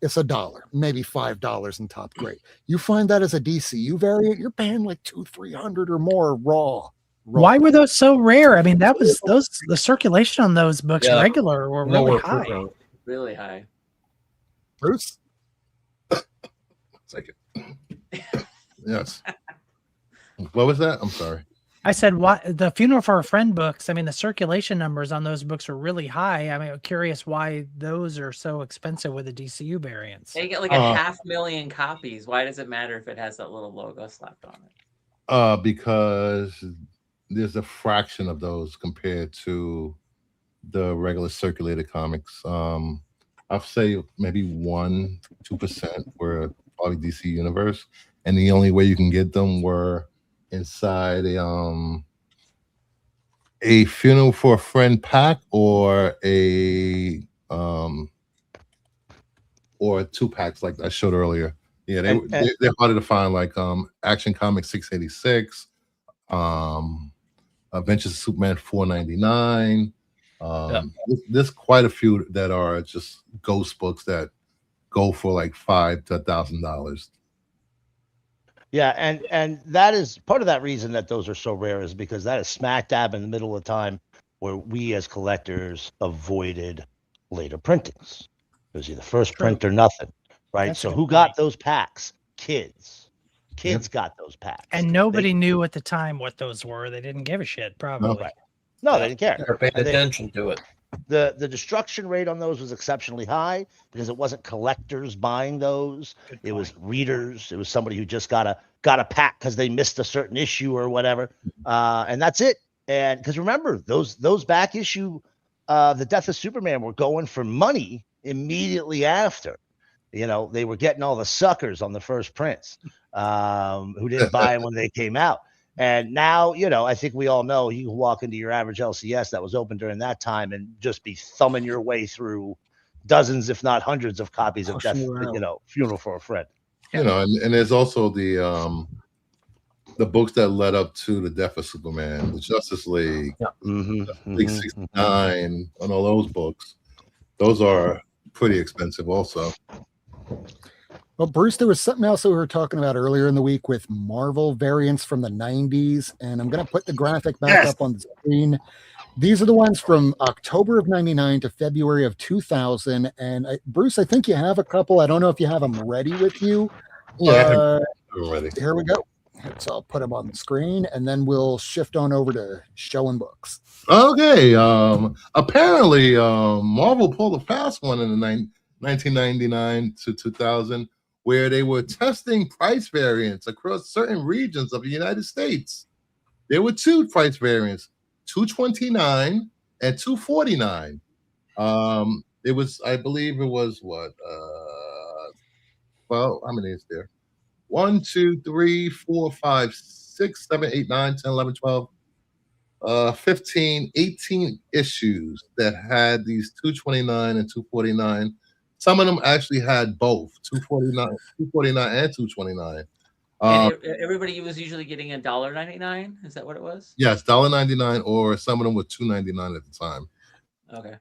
it's $1, maybe $5 in top grade. You find that as a DCU variant, you're paying like $200-300 or more raw. Why were those so rare? I mean, that was the circulation on those books regular were really Lower high. print. Really high. Bruce? Take it. Yes. What was that? I'm sorry. I said, why the Funeral for a Friend books? I mean, the circulation numbers on those books are really high. I mean, I'm curious why those are so expensive with the DCU variants. They get like a 500,000 copies. Why does it matter if it has that little logo slapped on it? Because there's a fraction of those compared to the regular circulated comics. I'd say maybe 1-2% were probably DC Universe, and the only way you can get them were inside a a Funeral for a Friend pack or a 2-packs like I showed earlier. Yeah, they're harder to find, like Action Comics 686, Adventures of Superman 499. There's quite a few that are just ghost books that go for like $500 to $1,000. Yeah, and that is part of that reason that those are so rare is because that is smack dab in the middle of the time where we as collectors avoided later printings. It was either first print or nothing, right? That's a so good who got those packs? Kids. Kids got those packs. And nobody knew at the time what those were. They didn't give a shit, probably. No, they didn't care. Never paid attention to it. The destruction rate on those was exceptionally high because it wasn't collectors buying those. It was readers. It was somebody who just got a pack because they missed a certain issue or whatever, and that's it. And because remember, those back issue, the Death of Superman, were going for money immediately after. You know, they were getting all the suckers on the first prints who didn't buy them when they came out. And now, you know, I think we all know you can walk into your average LCS that was open during that time and just be thumbing your way through dozens, if not hundreds, of copies of Funeral for a Friend. You know, and there's also the books that led up to the Death of Superman, the Justice League, League 69, and all those books. Those are pretty expensive also. Well, Bruce, there was something else that we were talking about earlier in the week with Marvel variants from the 90s, and I'm going to put the graphic back up on the screen. These are the ones from October of 99 to February of 2000, and Bruce, I think you have a couple. I don't know if you have them ready with you. Yeah, I'm ready. Here we go. So I'll put them on the screen, and then we'll shift on over to showing books. Okay. Apparently, Marvel pulled a fast one in the 1999 to 2000, where they were testing price variants across certain regions of the United States. There were 2 price variants, $229 and $249. It was, I believe it was what? Well, how many is there? 1, 2, 3, 4, 5, 6, 7, 8, 9, 10, 11, 12, 15, 18 issues that had these $229 and $249. Some of them actually had both $249 and $229. And everybody was usually getting $1.99. Is that what it was? Yes, $1.99, or some of them were $2.99 at the time. Okay.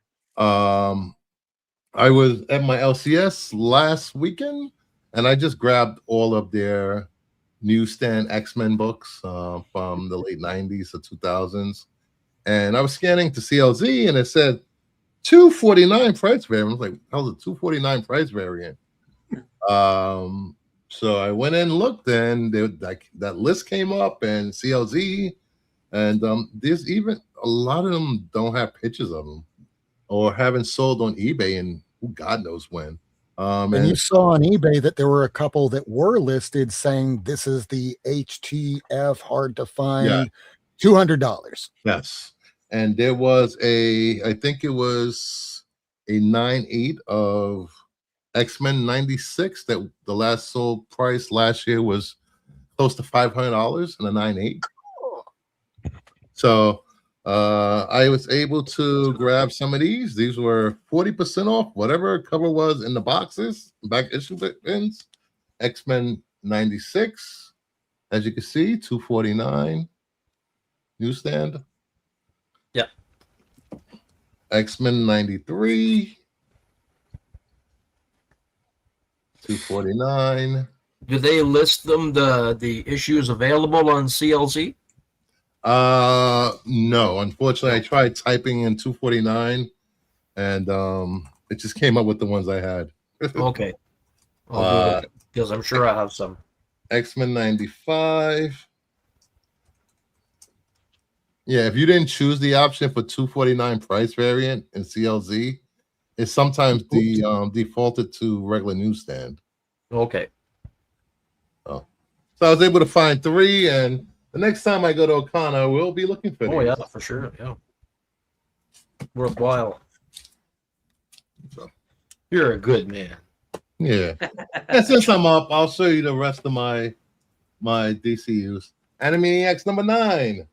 I was at my LCS last weekend, and I just grabbed all of their newsstand X-Men books from the late 90s to 2000s, and I was scanning to CLZ, and it said $249 price variant. I was like, how's a $249 price variant? So I went in and looked, and that list came up, and CLZ, and there's even a lot of them don't have pictures of them or haven't sold on eBay, and God knows when. And you saw on eBay that there were a couple that were listed saying this is the HTF, hard to find, $200. Yes. And there was I think it was a 9.8 of X-Men 96 that the last sold price last year was close to $500 and a 9.8. So I was able to grab some of these. These were 40% off, whatever cover was in the boxes, back issue bins. X-Men 96, as you can see, $249 newsstand. Yeah. X-Men 93, $249. Do they list them the issues available on CLZ? No, unfortunately, I tried typing in $249, and it just came up with the ones I had. Okay, because I'm sure I have some. X-Men 95. Yeah, if you didn't choose the option for $249 price variant in CLZ, it's sometimes defaulted to regular newsstand. Okay. So I was able to find 3, and the next time I go to O'Connor, we'll be looking for these. Oh yeah, for sure. Yeah, worthwhile. So. You're a good man. Yeah. And since I'm up, I'll show you the rest of my DCUs. Animaniacs number 9.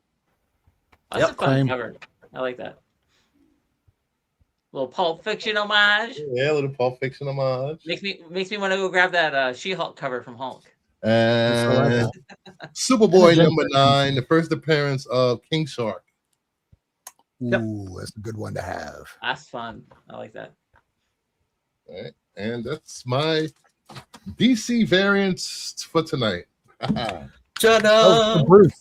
That's a fun Same. cover. I like that. Little Pulp Fiction homage. Yeah, a little Pulp Fiction homage. Makes me want to go grab that She-Hulk cover from Hulk. And Superboy #9, the first appearance of King Shark. Ooh, that's a good one to have. That's fun. I like that. All right, and that's my DC variants for tonight. Ta-da! Oh, Bruce,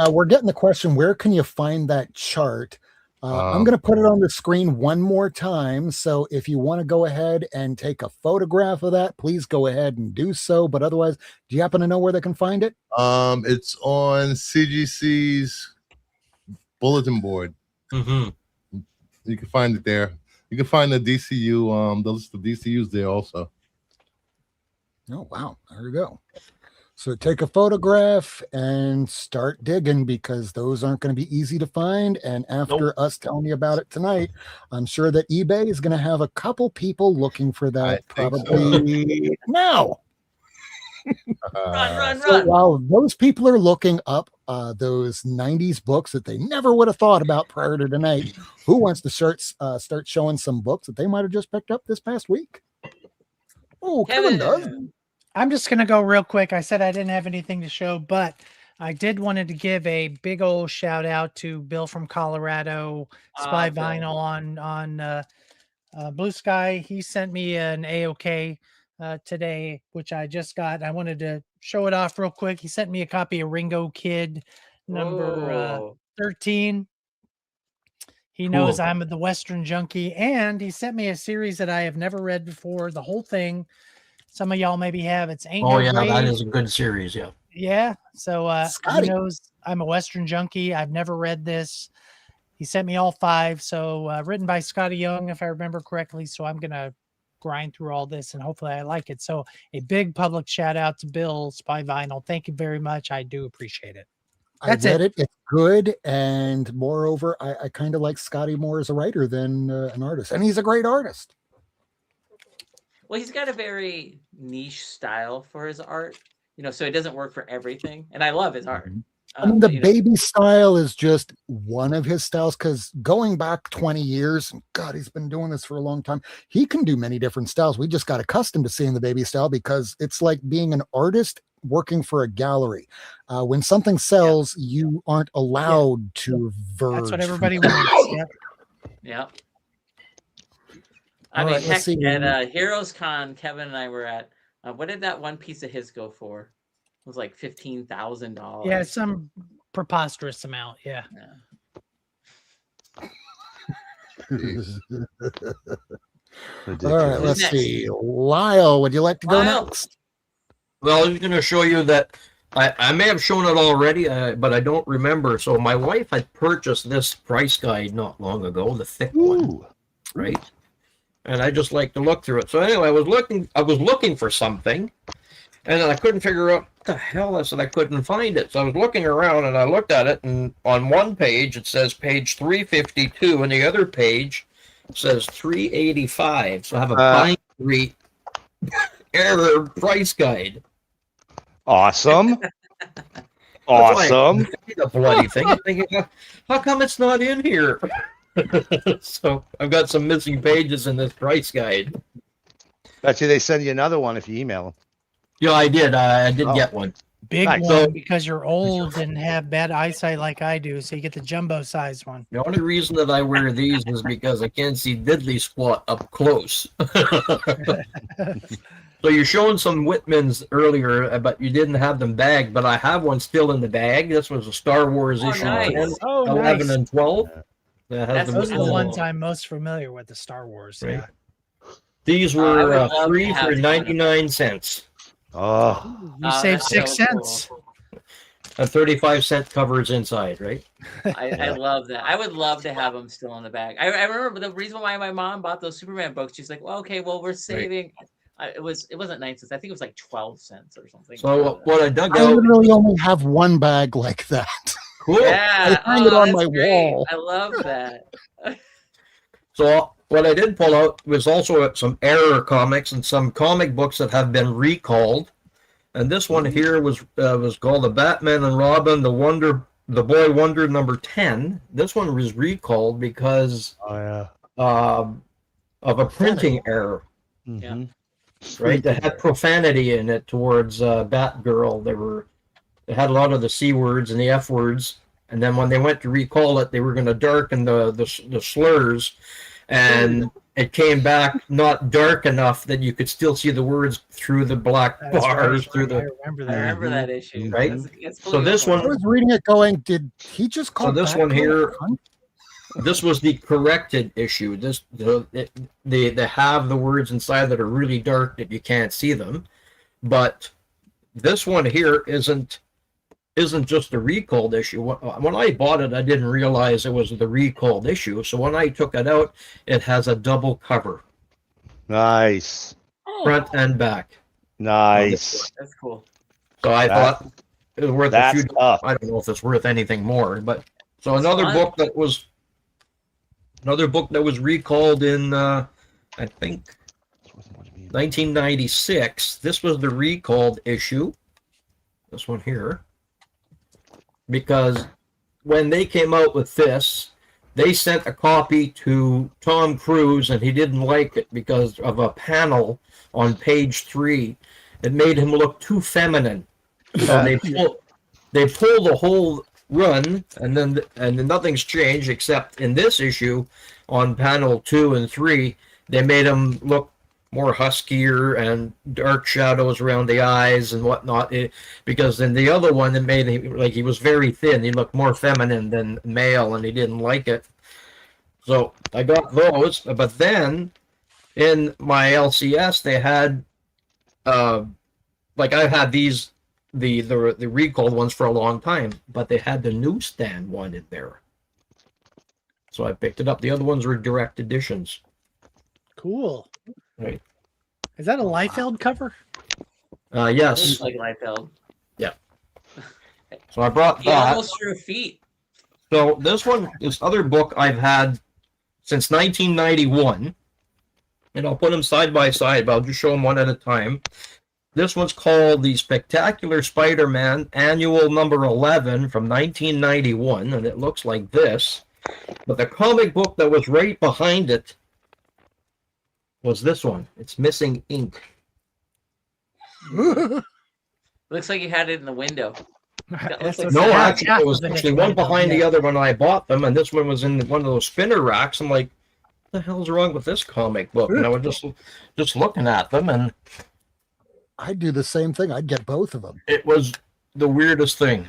we're getting the question, where can you find that chart? I'm going to put it on the screen one more time. So if you want to go ahead and take a photograph of that, please go ahead and do so. But otherwise, do you happen to know where they can find it? It's on CGC's bulletin board. Mm-hmm. You can find it there. You can find the DCU, the list of DCUs there also. Oh, wow. There you go. So take a photograph and start digging, because those aren't going to be easy to find. And after us telling you about it tonight, I'm sure that eBay is going to have a couple people looking for that probably now. Run. So while those people are looking up those 90s books that they never would have thought about prior to tonight, who wants to start showing some books that they might have just picked up this past week? Oh, Kevin does. I'm just going to go real quick. I said I didn't have anything to show, but I did wanted to give a big old shout out to Bill from Colorado, Spy Vinyl on Blue Sky. He sent me an AOK today, which I just got. I wanted to show it off real quick. He sent me a copy of Ringo Kid number 13. He knows I'm the Western junkie, and he sent me a series that I have never read before, the whole thing. Some of y'all maybe have. It's Ain't No yeah, Grave. that is a good series. Yeah. Yeah. So he knows I'm a Western junkie. I've never read this. He sent me all 5. So written by Scotty Young, if I remember correctly. So I'm going to grind through all this and hopefully I like it. So a big public shout out to Bill, Spy Vinyl. Thank you very much. I do appreciate it. That's I read it. It's good. And moreover, I kind of like Scotty more as a writer than an artist. And he's a great artist. Well, he's got a very niche style for his art, so it doesn't work for everything. And I love his art. I mean, the baby style is just one of his styles, because going back 20 years, God, he's been doing this for a long time. He can do many different styles. We just got accustomed to seeing the baby style because it's like being an artist working for a gallery. When something sells, you aren't allowed to verge. That's what everybody wants. Yeah. I mean, heck, at Heroes Con, Kevin and I were at, what did that one piece of his go for? It was like $15,000. Yeah, some preposterous amount. Yeah. All right, let's see. Lyle, would you like to go next? Well, I was going to show you that I may have shown it already, but I don't remember. So my wife had purchased this price guide not long ago, the thick one, right? And I just like to look through it. So anyway, I was looking for something, and I couldn't figure out what the hell I said. I couldn't find it. So I was looking around, and I looked at it, and on one page it says page 352, and the other page says 385. So I have a binary error price guide. Awesome. Awesome. The bloody thing. I'm thinking, how come it's not in here? So I've got some missing pages in this price guide. Bet you they send you another one if you email them. Yeah, I did. I did get one. Big one, because you're old and have bad eyesight like I do, so you get the jumbo size one. The only reason that I wear these is because I can't see diddly squat up close. So you're showing some Whitmans earlier, but you didn't have them bagged, but I have one still in the bag. This was a Star Wars issue 10, 11, and 12. Those are the ones I'm most familiar with, the Star Wars. Right. Yeah. These were free for 99 cents. Oh, you saved 6 cents. Cool. A 35-cent cover is inside, right? I love that. I would love to have them still in the bag. I remember the reason why my mom bought those Superman books. She's like, well, okay, well, we're saving. Right. It wasn't 9 cents. I think it was like 12 cents or something. So what I dug out. I literally only have one bag like that. Cool. Yeah. I hang it on my wall. I love that. So what I did pull out was also some error comics and some comic books that have been recalled. And this one here was called the Batman and Robin, the Wonder The Boy Wonder number 10. This one was recalled because of a printing error. Mhm. Right, they had profanity in it towards Batgirl. They had a lot of the C words and the F words, and then when they went to recall it, they were going to darken the slurs, and it came back not dark enough that you could still see the words through the black bars. I remember I that. remember that issue. Right? That's So this I one, was reading it going, did he just call this Batgirl one here- a cunt? this was the corrected issue. They have the words inside that are really dark that you can't see them, but this one here isn't just a recalled issue. When I bought it, I didn't realize it was the recalled issue. So when I took it out, it has a double cover, Nice. front and back. Nice. That's cool. So I That- thought it was worth a That's few. tough. I don't know if it's worth anything more, but so It's another fun. book that was recalled in I think 1996. This was the recalled issue. This one here. Because when they came out with this, they sent a copy to Tom Cruise and he didn't like it because of a panel on page 3. It made him look too feminine. So they pulled the whole run, and then nothing's changed except in this issue on panel 2 and 3, they made him look more huskier and dark shadows around the eyes and whatnot. Because in the other one, it made him like he was very thin. He looked more feminine than male, and he didn't like it. So I got those, but then in my LCS they had, like I've had these the recalled ones for a long time, but they had the newsstand one in there, so I picked it up. The other ones were direct editions. Cool. Right. Is that a Liefeld cover? Yes. Looks like Liefeld. Yeah. So I brought He that. almost drew feet. So this other book I've had since 1991, and I'll put them side by side, but I'll just show them one at a time. This one's called The Spectacular Spider-Man Annual Number 11 from 1991, and it looks like this. But the comic book that was right behind it was this one. It's missing ink. Looks like you had it in the window. That looks like No, something- actually, it was actually one behind the other when I bought them, and this one was in one of those spinner racks. I'm like, what the hell's wrong with this comic book? And I was just looking at them, and I'd do the same thing. I'd get both of them. it was the weirdest thing.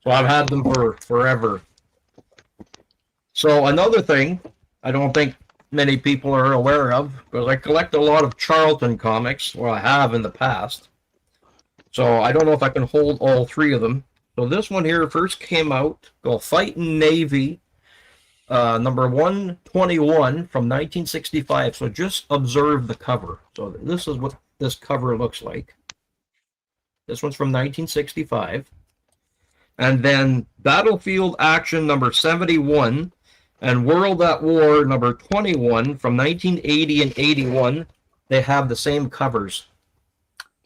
So I've had them for forever. So another thing I don't think many people are aware of, because I collect a lot of Charlton comics, or I have in the past. So I don't know if I can hold all 3 of them. So this one here first came out, called Fightin' Navy, number 121 from 1965. So just observe the cover. So this is what this cover looks like. This one's from 1965. And then Battlefield Action number 71 and World at War number 21 from 1980 and 81. They have the same covers.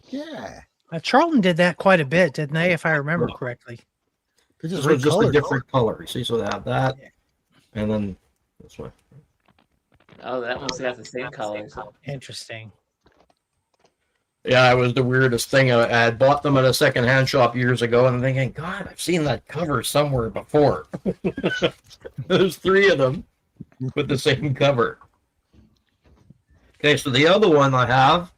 Yeah. Charlton did that quite a bit, didn't they? If I remember correctly. They This just was just a recolored different color. See, so they have that. And then this one. Oh, that one's got the same colors. Interesting. Yeah, it was the weirdest thing. I had bought them at a secondhand shop years ago, and I'm thinking, God, I've seen that cover somewhere before. There's 3 of them with the same cover. Okay, so the other one I have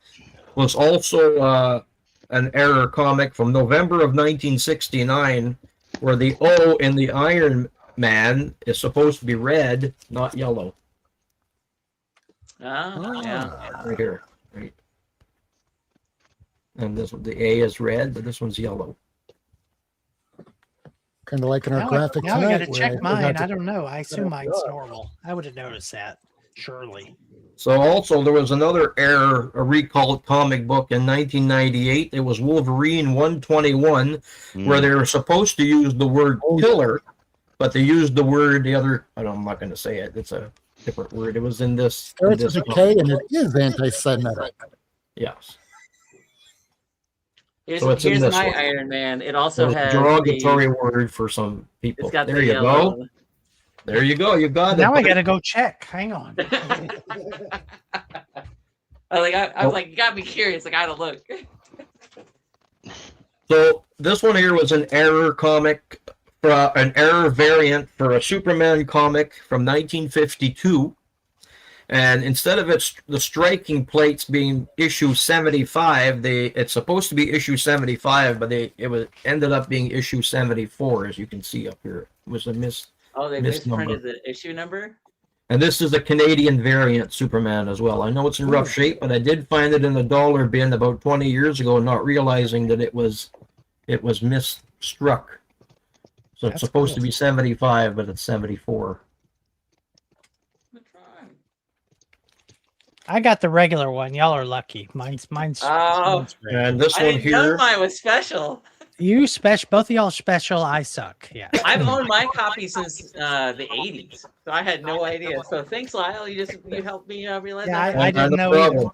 was also an error comic from November of 1969, where the O in the Iron Man is supposed to be red, not yellow. Yeah. Right here. Right. And this the A is red, but this one's yellow. Kind of like in our Now, graphic now I got tonight. to where check forgot mine. to- I don't know. I assume mine's normal. I would have noticed that, surely. So also there was another error, a recalled comic book in 1998. It was Wolverine 121, where they were supposed to use the word killer, but they used the word I'm not going to say it. It's a different word. It was in this. Starts with a K and it is anti-Semitic. Yes. So it's in here's this my one. Iron Man. It also There's a has derogatory word for some It's people. got There the you yellow. go. There you go. You got Now it. I got to go check. Hang on. I was like, you got me curious. I gotta look. So this one here was an error comic, an error variant for a Superman comic from 1952. And instead of the striking plates being issue 75, it's supposed to be issue 75, but it ended up being issue 74, as you can see up here. It was a Oh, they missed number. misprinted the issue number? And this is a Canadian variant Superman as well. I know it's in rough shape, but I did find it in the dollar bin about 20 years ago, not realizing that it was misstruck. So it's supposed to be 75, but it's 74. I got the regular one. Y'all are lucky. Mine's Oh, and this I one didn't know here. mine was special. You special, both of y'all special. I suck. Yeah. I've owned my copy since the 80s, so I had no idea. So thanks, Lyle. You helped me realize Yeah, that. I didn't know problem. either.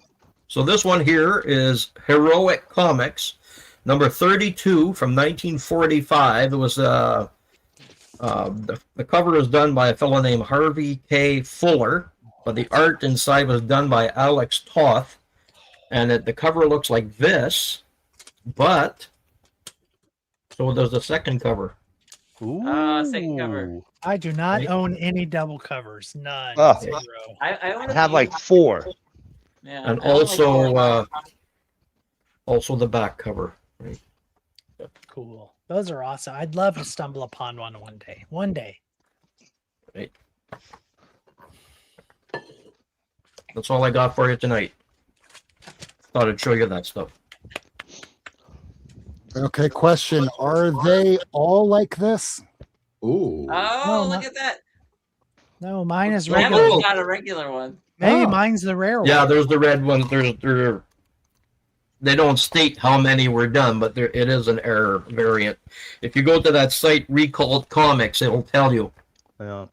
So this one here is Heroic Comics, number 32 from 1945. It was the cover was done by a fellow named Harvey K. Fuller, but the art inside was done by Alex Toth, and the cover looks like this, but so does the second cover. Ooh. Second cover. I do not own any double covers. None. Oh. Zero. I own I have like 4. Yeah, And I own like also the back cover. Right? Cool. Those are awesome. I'd love to stumble upon one day. One day. Right. That's all I got for you tonight. Thought I'd show you that stuff. Okay, question. Are they all like this? Ooh. Oh, look at that. No, mine is Evan's regular. got a regular one. Maybe Oh. mine's the rare one. Yeah, there's the red one. They don't state how many were done, but it is an error variant. If you go to that site, Recalled Comics, it'll tell you Yeah.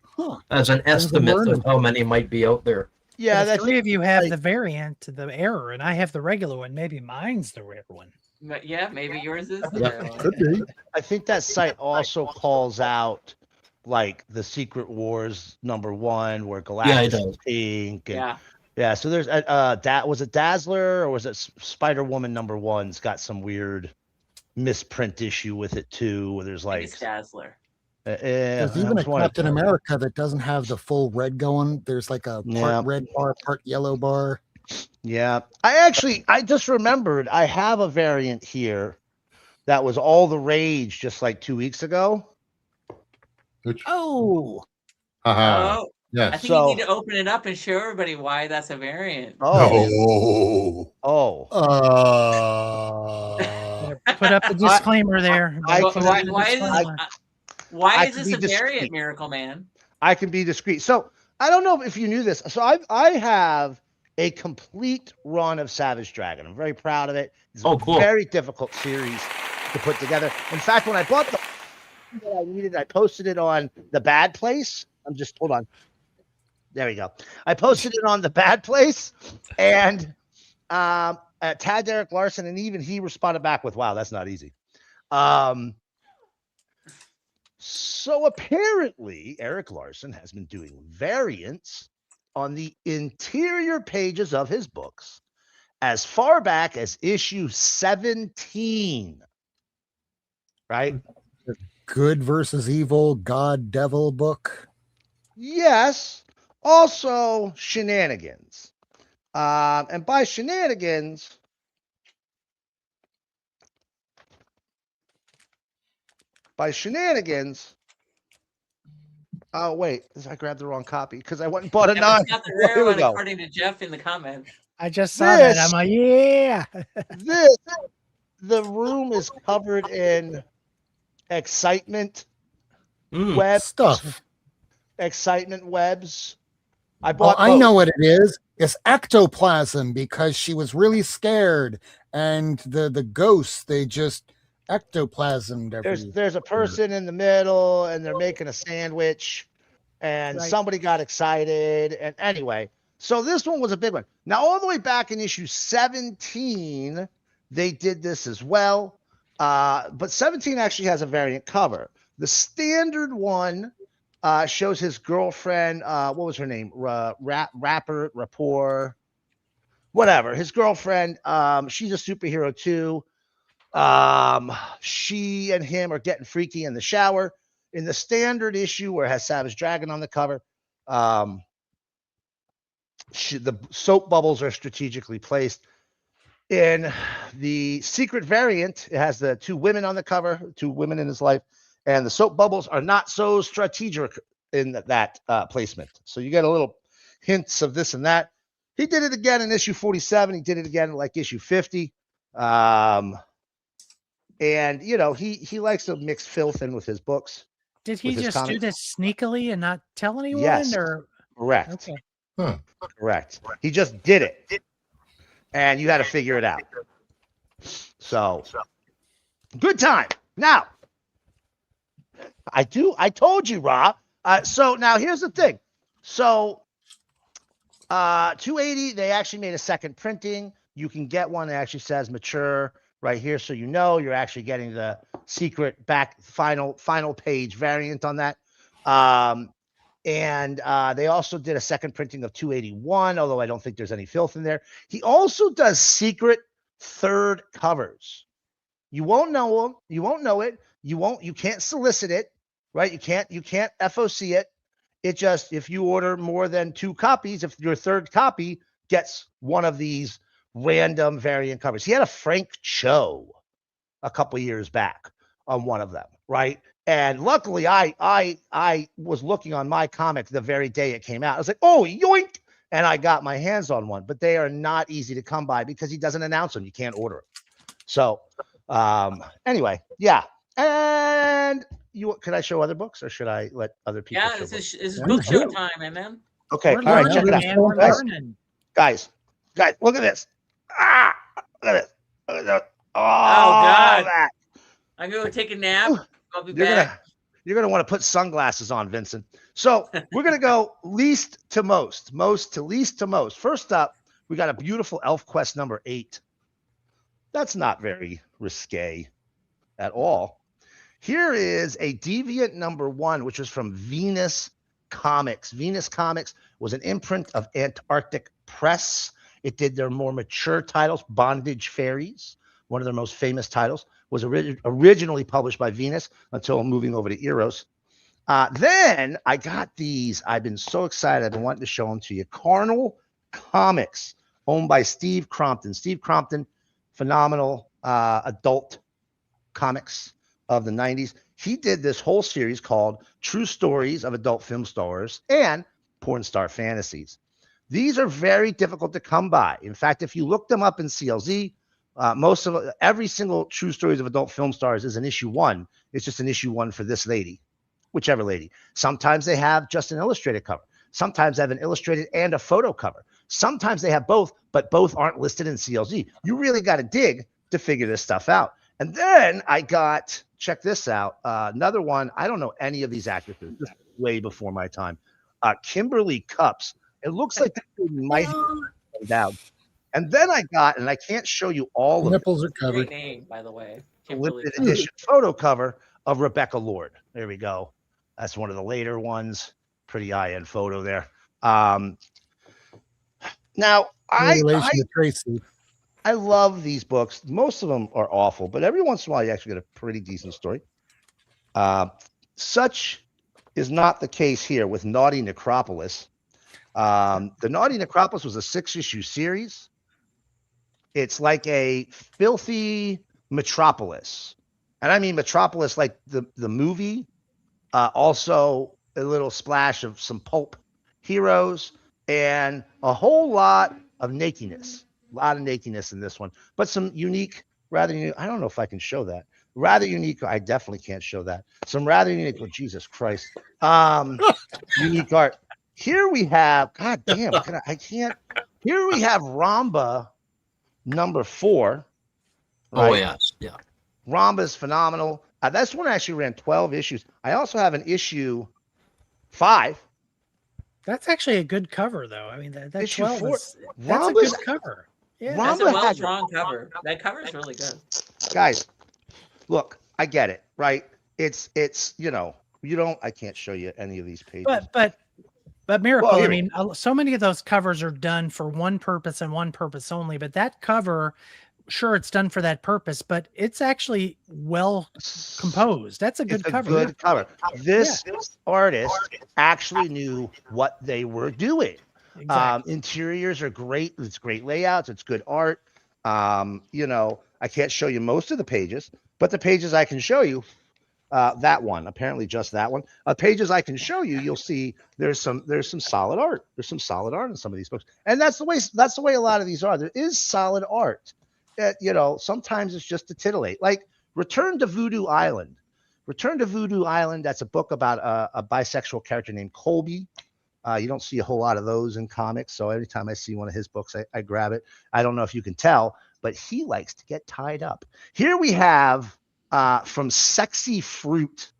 as an estimate of how many might be out there. Yeah, If that's three of you have like- the variant, the error, and I have the regular one. Maybe mine's the rare one. But yeah, maybe yours is the Yeah. rare one. Could be. I think that site also calls out like the Secret Wars #1 where Galactus Yeah, it does. is pink. And, Yeah. yeah, so there's was it Dazzler or was it Spider Woman #1's got some weird misprint issue with it too, where there's I think like it's Dazzler. There's even a Captain America that doesn't have the full red going. There's like a part red bar, part yellow bar. Yeah, I just remembered I have a variant here that was all the rage just like 2 weeks ago. Which, Oh, haha. Oh, Yes. I think So- you need to open it up and show everybody why that's a variant. Oh, Oh. put up the disclaimer there. I Put can- up the Why is disclaimer. why I is can this be a variant, discreet. Miracle Man? I can be discreet. So I don't know if you knew this. So I have a complete run of Savage Dragon. I'm very proud of it. It's Oh, a cool. very difficult series to put together. In fact, when I bought the that I needed, I posted it on the Bad Place. Hold on. There we go. I posted it on the Bad Place, and tagged Eric Larson, and even he responded back with, "Wow, that's not easy." So apparently, Eric Larson has been doing variants on the interior pages of his books as far back as issue 17. Right? Good versus evil, God devil book. Yes. Also, shenanigans. And by shenanigans, oh, wait. I grabbed the wrong copy because I went and bought a Yeah, nine. it's not the Here rare we one, go. according to Jeff in the comments. I just saw that. This- I'm like, yeah. The room is covered in excitement Mm. web Stuff. excitement webs. I Oh, bought. I both. know what it is. It's ectoplasm because she was really scared, and the ghosts they just ectoplasmed every. There's a person in the middle, and they're making a sandwich, and Right. somebody got excited. And anyway, so this one was a big one. Now, all the way back in issue 17, they did this as well. But 17 actually has a variant cover. The standard one shows his girlfriend. What was her name? Rapport, whatever. His girlfriend. She's a superhero too. She and him are getting freaky in the shower. In the standard issue, where it has Savage Dragon on the cover, the soap bubbles are strategically placed. In the secret variant, it has the 2 women on the cover, 2 women in his life, and the soap bubbles are not so strategic in that placement. So you get a little hints of this and that. He did it again in issue 47. He did it again like issue 50. And you know, he likes to mix filth in with his books. Did he just do this sneakily and not tell anyone? Yes. Or Correct. okay. Huh. Correct. He just did it. And you had to figure it out. So good time. Now, I told you, Rob. So now here's the thing. So 280, they actually made a second printing. You can get one that actually says mature right here, so you know you're actually getting the secret back final page variant on that. And they also did a second printing of 281, although I don't think there's any filth in there. He also does secret third covers. You won't know them. You won't know it. You can't solicit it, right? You can't FOC it. It just, if you order more than 2 copies, if your third copy gets one of these random variant covers. He had a Frank Cho a couple years back on one of them, right? And luckily, I was looking on my comic the very day it came out. I was like, oh, yoink! And I got my hands on one. But they are not easy to come by because he doesn't announce them. You can't order them. So anyway, yeah. And could I show other books, or should I let other people? Yeah, this is book show time, man. Okay, We're all right, check it learning, out, man. We're learning. guys. Look at this. Look at this. Look at this. Oh, God. that. I'm gonna go take a nap. I'll be back. You're gonna want to put sunglasses on, Vincent. So we're gonna go least to most to least to most. First up, we got a beautiful ElfQuest number 8. That's not very risque at all. Here is a Deviant number 1, which was from Venus Comics. Venus Comics was an imprint of Antarctic Press. It did their more mature titles. Bondage Fairies, one of their most famous titles, was originally published by Venus until moving over to Eros. Then I got these. I've been so excited. I've been wanting to show them to you. Carnal Comics, owned by Steve Crompton. Steve Crompton, phenomenal adult comics of the 90s. He did this whole series called True Stories of Adult Film Stars and Porn Star Fantasies. These are very difficult to come by. In fact, if you look them up in CLZ, every single True Stories of Adult Film Stars is an issue 1. It's just an issue 1 for this lady, whichever lady. Sometimes they have just an illustrated cover. Sometimes they have an illustrated and a photo cover. Sometimes they have both, but both aren't listed in CLZ. You really got to dig to figure this stuff out. And then I got, check this out, another one. I don't know any of these actresses. This is way before my time. Kimberly Cups. It looks like they might have been down. And then I got, and I can't show you all of Nipples are Great covered. name, by the way. the limited edition photo cover of Rebecca Lord. There we go. That's one of the later ones. Pretty high-end photo there. Now, I love these books. Most of them are awful, but every once in a while you actually get a pretty decent story. Such is not the case here with Naughty Necropolis. The Naughty Necropolis was a 6-issue series. It's like a filthy Metropolis. And I mean Metropolis like the movie. Also a little splash of some pulp heroes and a whole lot of nakedness. A lot of nakedness in this one. But some unique, rather unique. I don't know if I can show that. Rather unique. I definitely can't show that. Some rather unique. Oh, Jesus Christ. Unique art. Here we have, God damn, I can't. Here we have Ramba number 4. Right? Oh, yes. Yeah. Ramba's phenomenal. This one actually ran 12 issues. I also have an issue 5. That's actually a good cover, though. I mean, that Issue 12 4. that's a good cover. Yeah. That's a Rama well had drawn cover. That cover is really good. guys. Look, I get it, right? It's you know, I can't show you any of these pages. But Miracle, Well, I here- mean, so many of those covers are done for one purpose and one purpose only. But that cover, sure, it's done for that purpose, but it's actually well composed. That's a good It's a cover. good cover. This artist actually knew what they were doing. Exactly. Interiors are great. It's great layouts. It's good art. You know, I can't show you most of the pages, but the pages I can show you, that one, apparently just that one. Pages I can show you, you'll see there's some solid art. There's some solid art in some of these books, and that's the way a lot of these are. There is solid art. You know, sometimes it's just to titillate. Like Return to Voodoo Island. Return to Voodoo Island. That's a book about a bisexual character named Colby. You don't see a whole lot of those in comics, so every time I see one of his books, I grab it. I don't know if you can tell, but he likes to get tied up. Here we have from Sexy Fruit,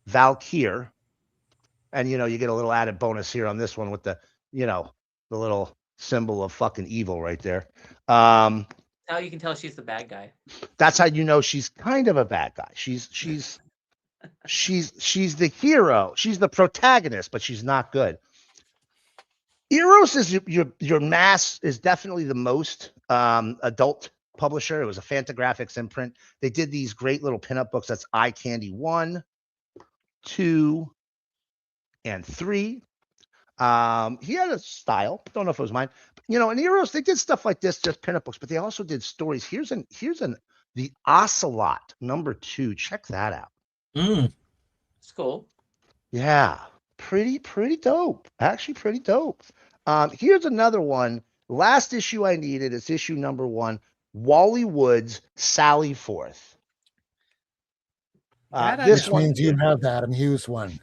Valkyr, and you know, you get a little added bonus here on this one with the, you know, the little symbol of fucking evil right there. Now you can tell she's the bad guy. That's how you know she's kind of a bad guy. She's the hero. She's the protagonist, but she's not good. Eros is your mass is definitely the most adult publisher. It was a Fantagraphics imprint. They did these great little pinup books. That's Eye Candy 1, 2, and 3. He had a style. Don't know if it was mine. But, you know, in Eros, they did stuff like this, just pinup books, but they also did stories. Here's the Ocelot #2. Check that out. It's cool. Yeah, pretty dope. Actually, pretty dope. Here's another one. Last issue I needed is issue #1, Wally Wood's Sally Forth. This Which one means you have the Adam Hughes one.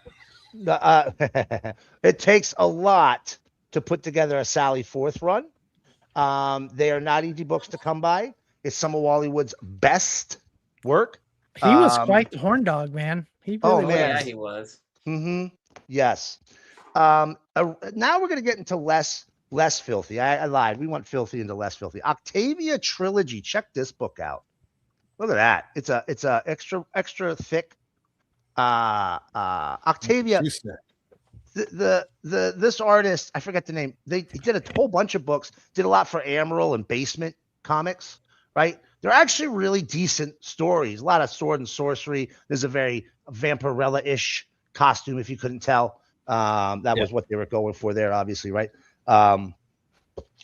it takes a lot to put together a Sally Forth run. They are not easy books to come by. It's some of Wally Wood's best work. He was quite the horn dog, man. He really man. was. Yeah, he was. Yes. Now we're gonna get into less filthy. I lied. We went filthy into less filthy. Octavia Trilogy. Check this book out. Look at that. It's a extra thick. Octavia. This artist, I forget the name. He did a whole bunch of books. Did a lot for Amaral and Basement Comics. Right? They're actually really decent stories. A lot of sword and sorcery. There's a very Vampirella-ish costume, if you couldn't tell. That was what they were going for there, obviously, right?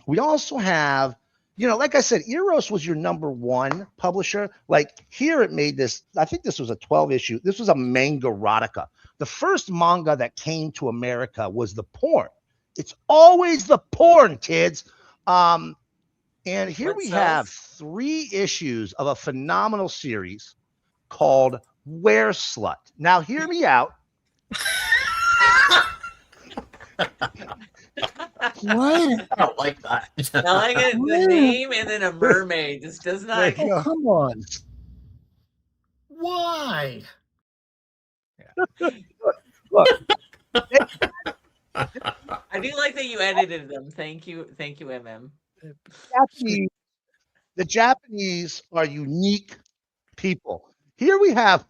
We also have, you know, like I said, Eros was your #1 publisher. Like here it made this, I think this was a 12 issue. This was a manga erotica. The first manga that came to America was the porn. It's always the porn, kids. And here we have 3 issues of a phenomenal series called Were Slut. Now, hear me out. What? I don't like that. I like it. The name and then a mermaid. This does not. Oh, come on. Why? Look, I do like that you edited them. Thank you, MM. the Japanese are unique people. Here we have,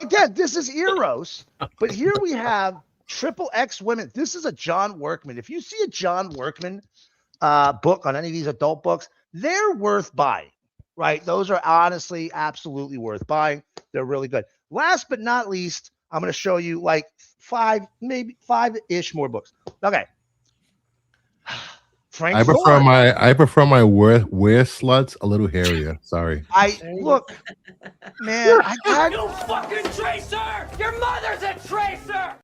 again, this is Eros, but here we have XXX women. This is a John Workman. If you see a John Workman book on any of these adult books, they're worth buying, right? Those are honestly absolutely worth buying. They're really good. Last but not least, I'm going to show you like 5-ish more books. Okay. Frank I prefer my wear sluts a little hairier. Sorry. Look, man, You fucking tracer! Your mother's a tracer!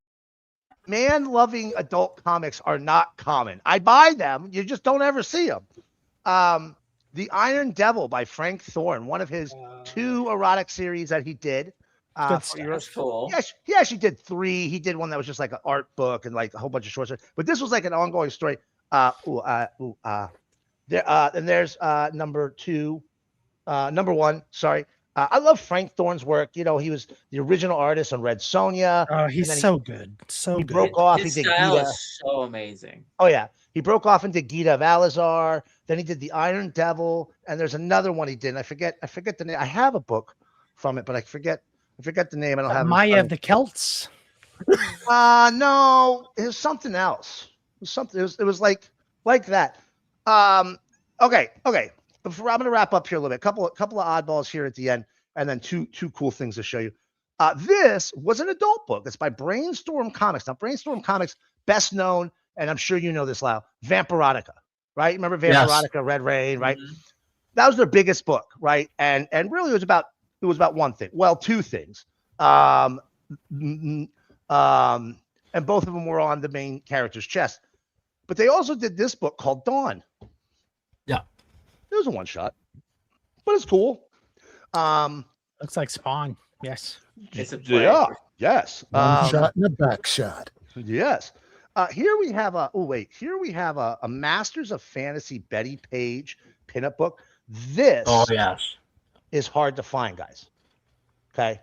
man-loving adult comics are not common. I buy them. You just don't ever see them. The Iron Devil by Frank Thorne, one of his 2 erotic series that he did. That's cool. Yes, he actually did 3. He did one that was just like an art book and like a whole bunch of short stories. But this was like an ongoing story. And there's #1. Sorry. I love Frank Thorne's work. You know, he was the original artist on Red Sonja. Oh, he's so good. So he good. broke off. His He did style Gita. is so amazing. Oh yeah, He broke off into Gita of Alizar. Then he did the Iron Devil, and there's another one he did. And I forget the name. I have a book from it, but I forget the name. I don't have it. Maya of the Celts. No, it was something else. It was like that. Okay. Before, I'm gonna wrap up here a little bit. Couple of oddballs here at the end, and then two cool things to show you. This was an adult book. It's by Brainstorm Comics. Now, Brainstorm Comics, best known, and I'm sure you know this, Lyle, Vampirotica, right? Remember Vampirotica, yes. Red Rain, right? Mm-hmm. That was their biggest book, right? And really it was about one thing. Well, two things. And both of them were on the main character's chest. But they also did this book called Dawn. Yeah. It was a one shot, but it's cool. Looks like Spawn. Yes. It's a play. Yeah. Yes. One shot and a back shot. Yes. Here we have a Masters of Fantasy Betty Page pinup book. This is hard to find, guys. Okay.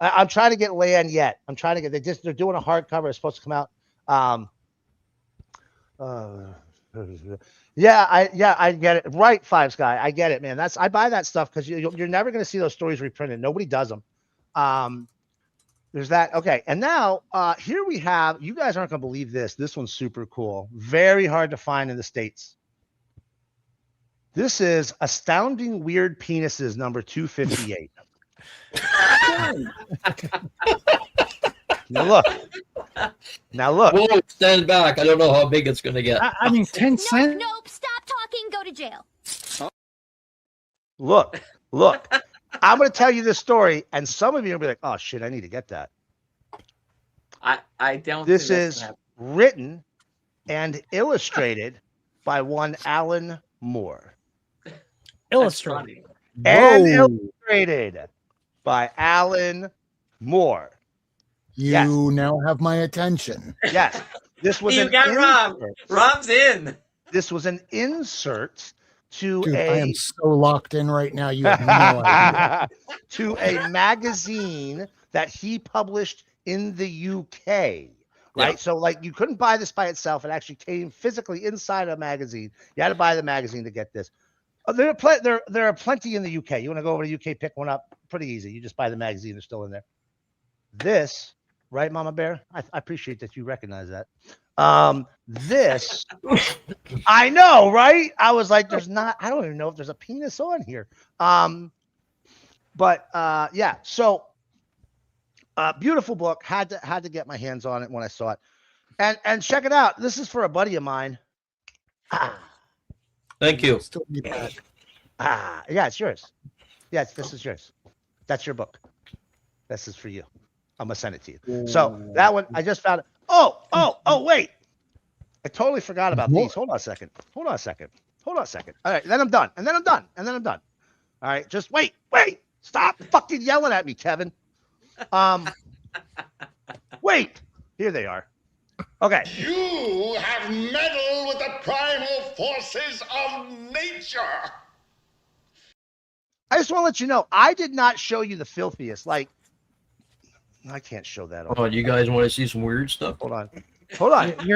I'm trying to get Lan yet. They're doing a hardcover. It's supposed to come out. I get it. Right, Fives guy. I get it, man. I buy that stuff because you're never going to see those stories reprinted. Nobody does them. There's that. Okay. And now here we have, you guys aren't going to believe this. This one's super cool. Very hard to find in the States. This is Astounding Weird Penises number 258. Now look. Whoa, stand back. I don't know how big it's going to get. I mean, 10 cents. Nope. Stop talking. Go to jail. Look. I'm going to tell you this story, and some of you will be like, "Oh shit, I need to get that." I don't. This is written and illustrated by one Alan Moore. Illustrated and illustrated by Alan Moore. You now have my attention. Yes, this was. You got Rob. Rob's in. This was an insert to Dude, I am so locked in right now. You have no idea. To a magazine that he published in the UK, right? Yeah. So like you couldn't buy this by itself. It actually came physically inside a magazine. You had to buy the magazine to get this. There are plenty in the UK. You want to go over to the UK, pick one up, pretty easy. You just buy the magazine. They're still in there. This, right, Mama Bear? I appreciate that you recognize that. This, I know, right? I was like, I don't even know if there's a penis on here. Yeah. So, beautiful book. Had to get my hands on it when I saw it, and check it out. This is for a buddy of mine. Thank you. Yeah, it's yours. Yes, this is yours. That's your book. This is for you. I'm gonna send it to you. So that one, I just found it. Oh, wait. I totally forgot about these. Hold on a second. All right, then I'm done. All right, just wait. Stop fucking yelling at me, Kevin. Wait. Here they are. Okay. You have meddled with the primal forces of nature. I just want to let you know, I did not show you the filthiest. Like, I can't show that. Oh, you guys want to see some weird stuff? Hold on. All right, wait,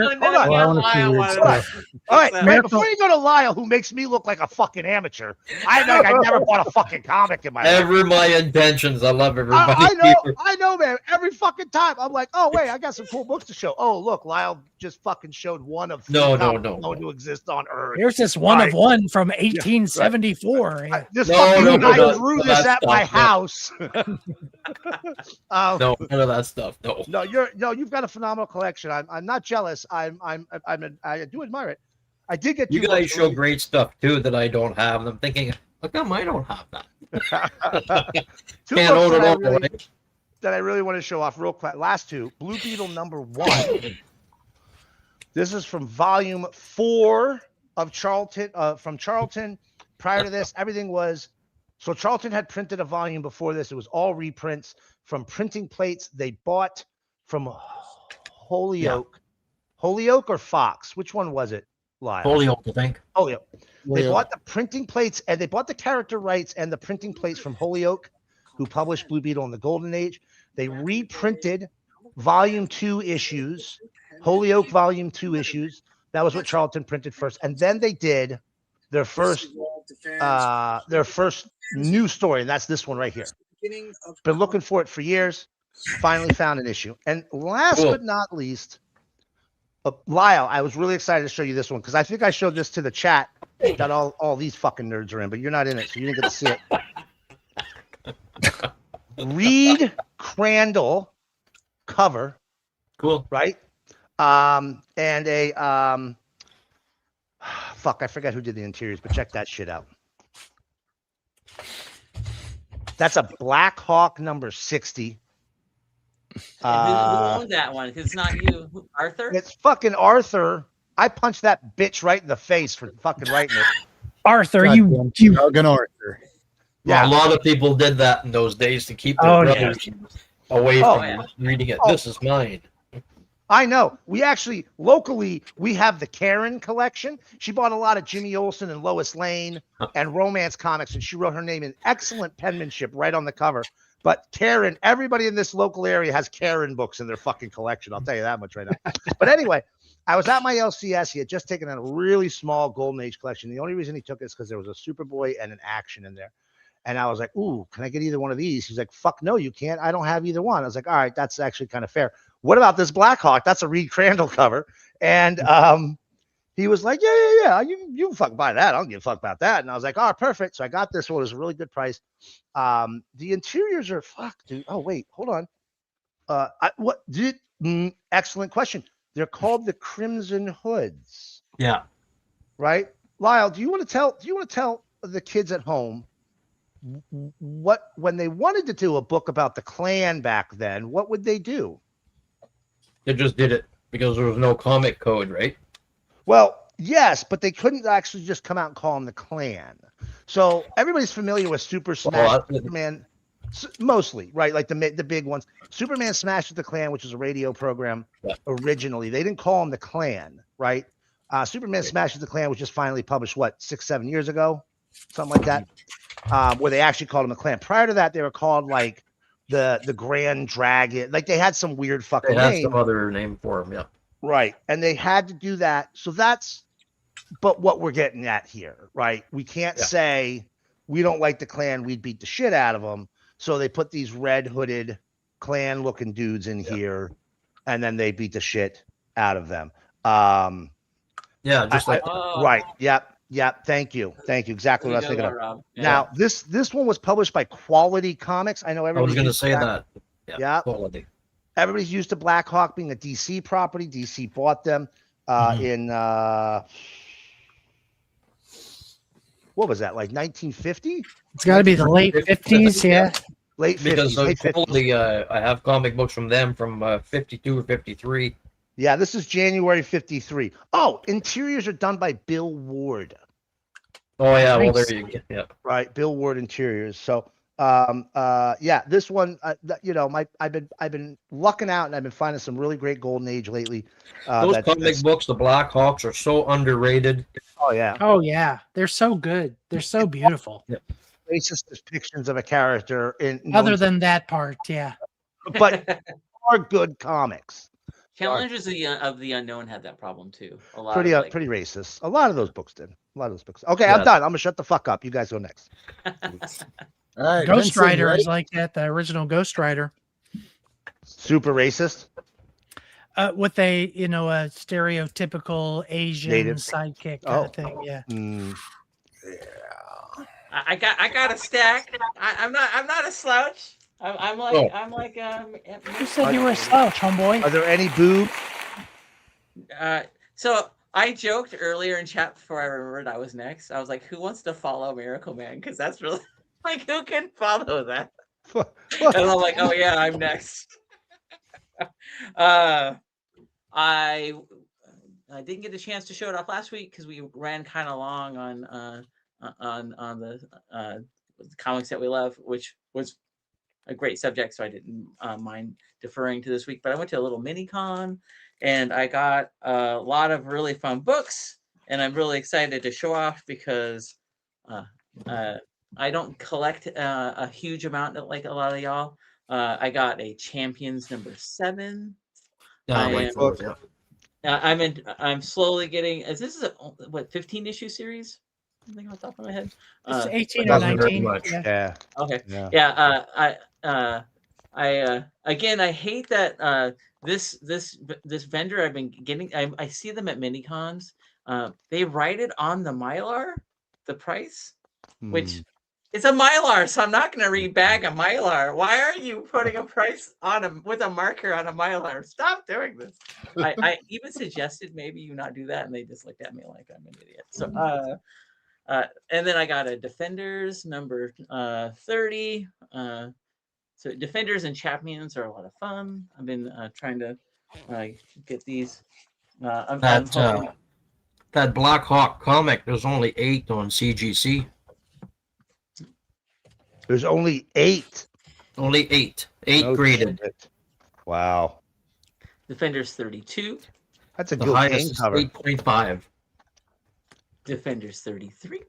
before you go to Lyle, who makes me look like a fucking amateur, I never bought a fucking comic in my life. Ever my intentions. I love everybody. I know, man. Every fucking time, I'm like, oh wait, I got some cool books to show. Oh look, Lyle just fucking showed one of no to exist on Earth. Here's this one of one from 1874. This fucking guy drew this at my house. No, none of that stuff. No, you've got a phenomenal collection. I'm not jealous. I do admire it. I did get you guys show great stuff too that I don't have. And I'm thinking, how come I don't have that? Can't own it all, right? That I really want to show off real quick. Last two, Blue Beetle number 1. This is from volume 4 of Charlton. From Charlton. Prior to this, everything was so Charlton had printed a volume before this. It was all reprints from printing plates they bought from Holyoke. Holyoke or Fox? Which one was it? Lyle? Holyoke, I think. Holyoke. They bought the printing plates and they bought the character rights and the printing plates from Holyoke, who published Blue Beetle in the Golden Age. They reprinted volume 2 issues, Holyoke volume 2 issues That was what Charlton printed first, and then they did their first new story, and that's this one right here. Been looking for it for years. Finally found an issue. And last but not least, Lyle, I was really excited to show you this one because I think I showed this to the chat that all these fucking nerds are in, but you're not in it, so you didn't get to see it. Reed Crandall cover. Cool. Right? And a fuck, I forgot who did the interiors, but check that shit out. That's a Black Hawk number 60. Who owned that one? It's not you, Arthur. It's fucking Arthur. I punched that bitch right in the face for fucking writing it. Arthur, God you Doggone Arthur. Yeah, a lot of people did that in those days to keep their brothers away from reading it. This is mine. I know. We actually, locally, we have the Karen collection. She bought a lot of Jimmy Olsen and Lois Lane and romance comics, and she wrote her name in excellent penmanship right on the cover. But Karen, everybody in this local area has Karen books in their fucking collection. I'll tell you that much right now. But anyway, I was at my LCS. He had just taken a really small Golden Age collection. The only reason he took it is because there was a Superboy and an Action in there. And I was like, ooh, can I get either one of these? He's like, fuck no, you can't. I don't have either one. I was like, all right, that's actually kind of fair. What about this Black Hawk? That's a Reed Crandall cover. And he was like, yeah. You fuck buy that. I don't give a fuck about that. And I was like, oh, perfect. So I got this one. It was a really good price. The interiors are fuck, dude. Oh, wait, hold on. Excellent question. They're called the Crimson Hoods. Yeah. Right? Lyle, do you want to tell the kids at home when they wanted to do a book about the Klan back then, what would they do? They just did it because there was no comic code, right? Well, yes, but they couldn't actually just come out and call them the Klan. So everybody's familiar with Super Smash Superman, mostly, right? Like the big ones. Superman Smash the Klan, which was a radio program originally. They didn't call them the Klan, right? Superman Smashes the Klan was just finally published, 6-7 years ago? Something like that. Where they actually called them the Klan. Prior to that, they were called like the Grand Dragon. Like they had some weird fucking name. They had some other name for them, yeah. Right. And they had to do that. So but what we're getting at here, right? We can't say we don't like the Klan, we'd beat the shit out of them. So they put these red hooded Klan looking dudes in here, and then they beat the shit out of them. Right. Yep. Thank you. Exactly what I was thinking of. Yeah. Now, this one was published by Quality Comics. I know everybody. I was going to say that. Yeah. Quality. Everybody's used to Black Hawk being a DC property. DC bought them in what was that, like 1950? It's got to be the late 50s, yeah. Late 50s. Because I have comic books from them from 52 or 53. Yeah, this is January 53. Oh, interiors are done by Bill Ward. Oh yeah, nice. Well there you go. Yeah. Right, Bill Ward Interiors. So this one, I've been lucking out and I've been finding some really great Golden Age lately. Those comic books, the Black Hawks, are so underrated. Oh yeah. Oh yeah, they're so good. They're so beautiful. Yeah. Racist depictions of a character other than that part, yeah. But are good comics. Challengers of the Unknown had that problem too. A lot pretty racist. A lot of those books did. Okay, yeah. I'm done. I'm gonna shut the fuck up. You guys go next. All right, Ghost Rider is like that. The original Ghost Rider. Super racist. With a a stereotypical Asian sidekick kind of thing. Yeah. I got a stack. I'm not a slouch. I'm like Who said you were a slouch, homeboy? Are there any boobs? So I joked earlier in chat before I remembered I was next. I was like, who wants to follow Miracleman? Because that's really like, who can follow that? And I'm like, oh yeah, I'm next. I didn't get the chance to show it off last week because we ran kind of long on the comics that we love, which was a great subject, so I didn't mind deferring to this week. But I went to a little mini con and I got a lot of really fun books, and I'm really excited to show off because I don't collect a huge amount like a lot of y'all. I got a Champions number 7. I'm slowly getting. As this is a what 15 issue series? Something on top of my head. It's 18 or doesn't very 19. much. Yeah. Okay. Yeah. Yeah. Again, I hate that this vendor I've been getting. I see them at mini cons. They write it on the Mylar, the price, which it's a Mylar, so I'm not going to rebag a Mylar. Why are you putting a price on a with a marker on a Mylar? Stop doing this. I even suggested maybe you not do that, and they just looked at me like I'm an idiot. So and then I got a Defenders number 30. So Defenders and Champions are a lot of fun. I've been trying to get these. I'm hoping. That Black Hawk comic, there's only 8 on CGC. There's only 8. Only 8. 8 graded. Shit. Wow. Defenders 32. That's a The good highest game is cover. 8.5. Defenders 33.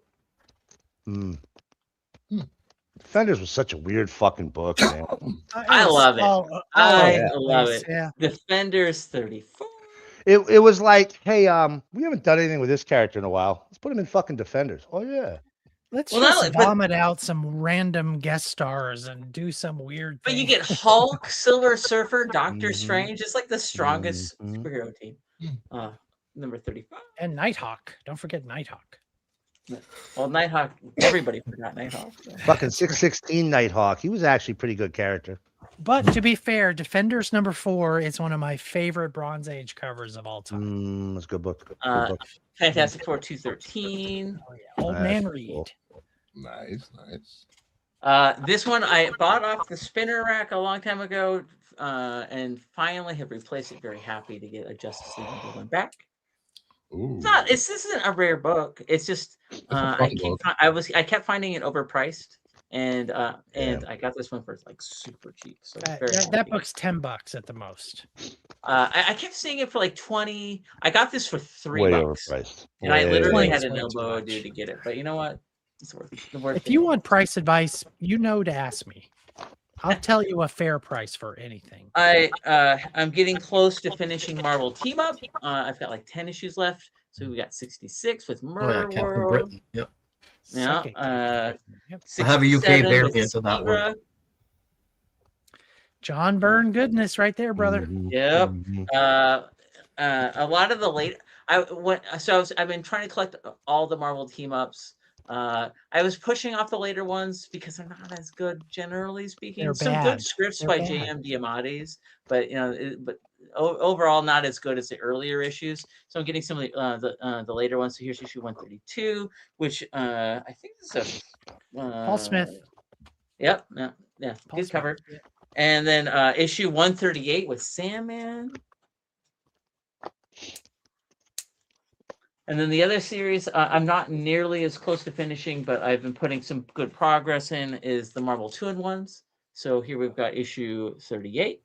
Defenders was such a weird fucking book, man. I love it. I love it. Yeah. Defenders 34. It was like, hey, we haven't done anything with this character in a while. Let's put him in fucking Defenders. Oh yeah. Let's Well, just no, but- vomit out some random guest stars and do some weird But thing. you get Hulk, Silver Surfer, Doctor Strange. It's like the strongest superhero team. Number 35. And Nighthawk. Don't forget Nighthawk. Well, Nighthawk, everybody forgot Nighthawk. So. Fucking 616 Nighthawk. He was actually a pretty good character. But to be fair, Defenders number 4 is one of my favorite Bronze Age covers of all time. That's a good book. Good book. Fantastic Four 213. Old Man Reed. Cool. Nice, nice. This one I bought off the spinner rack a long time ago, and finally have replaced it. Very happy to get a Justice League number 1 back. Ooh. It's not. This isn't a rare book. It's just I kept finding it overpriced, and I got this one for like super cheap. So That book's $10 at the most. I kept seeing it for like 20. I got this for $3, Way overpriced. and I literally had Way an too elbow much. dude to get it. But you know what? It's worth If you want price advice, you know to ask me. I'll tell you a fair price for anything. I'm getting close to finishing Marvel Team Up. I've got like 10 issues left. So we got 66 with Murder Captain World. Britain. Yep. Yeah. I have a UK 67 variant with of that one. Zebra. John Byrne goodness right there, brother. Yep. A lot of the late I've been trying to collect all the Marvel team ups. I was pushing off the later ones because they're not as good, generally speaking. They're Some bad. good scripts They're by bad. J.M. Diamandis, but overall not as good as the earlier issues. So I'm getting some of the later ones. So here's issue 132, which I think is a Paul Smith. Yep. Yeah. Paul Good Smith, cover. yeah. And then issue 138 with Sandman. And then the other series, I'm not nearly as close to finishing, but I've been putting some good progress in, is the Marvel 2-in-1s. So here we've got issue 38.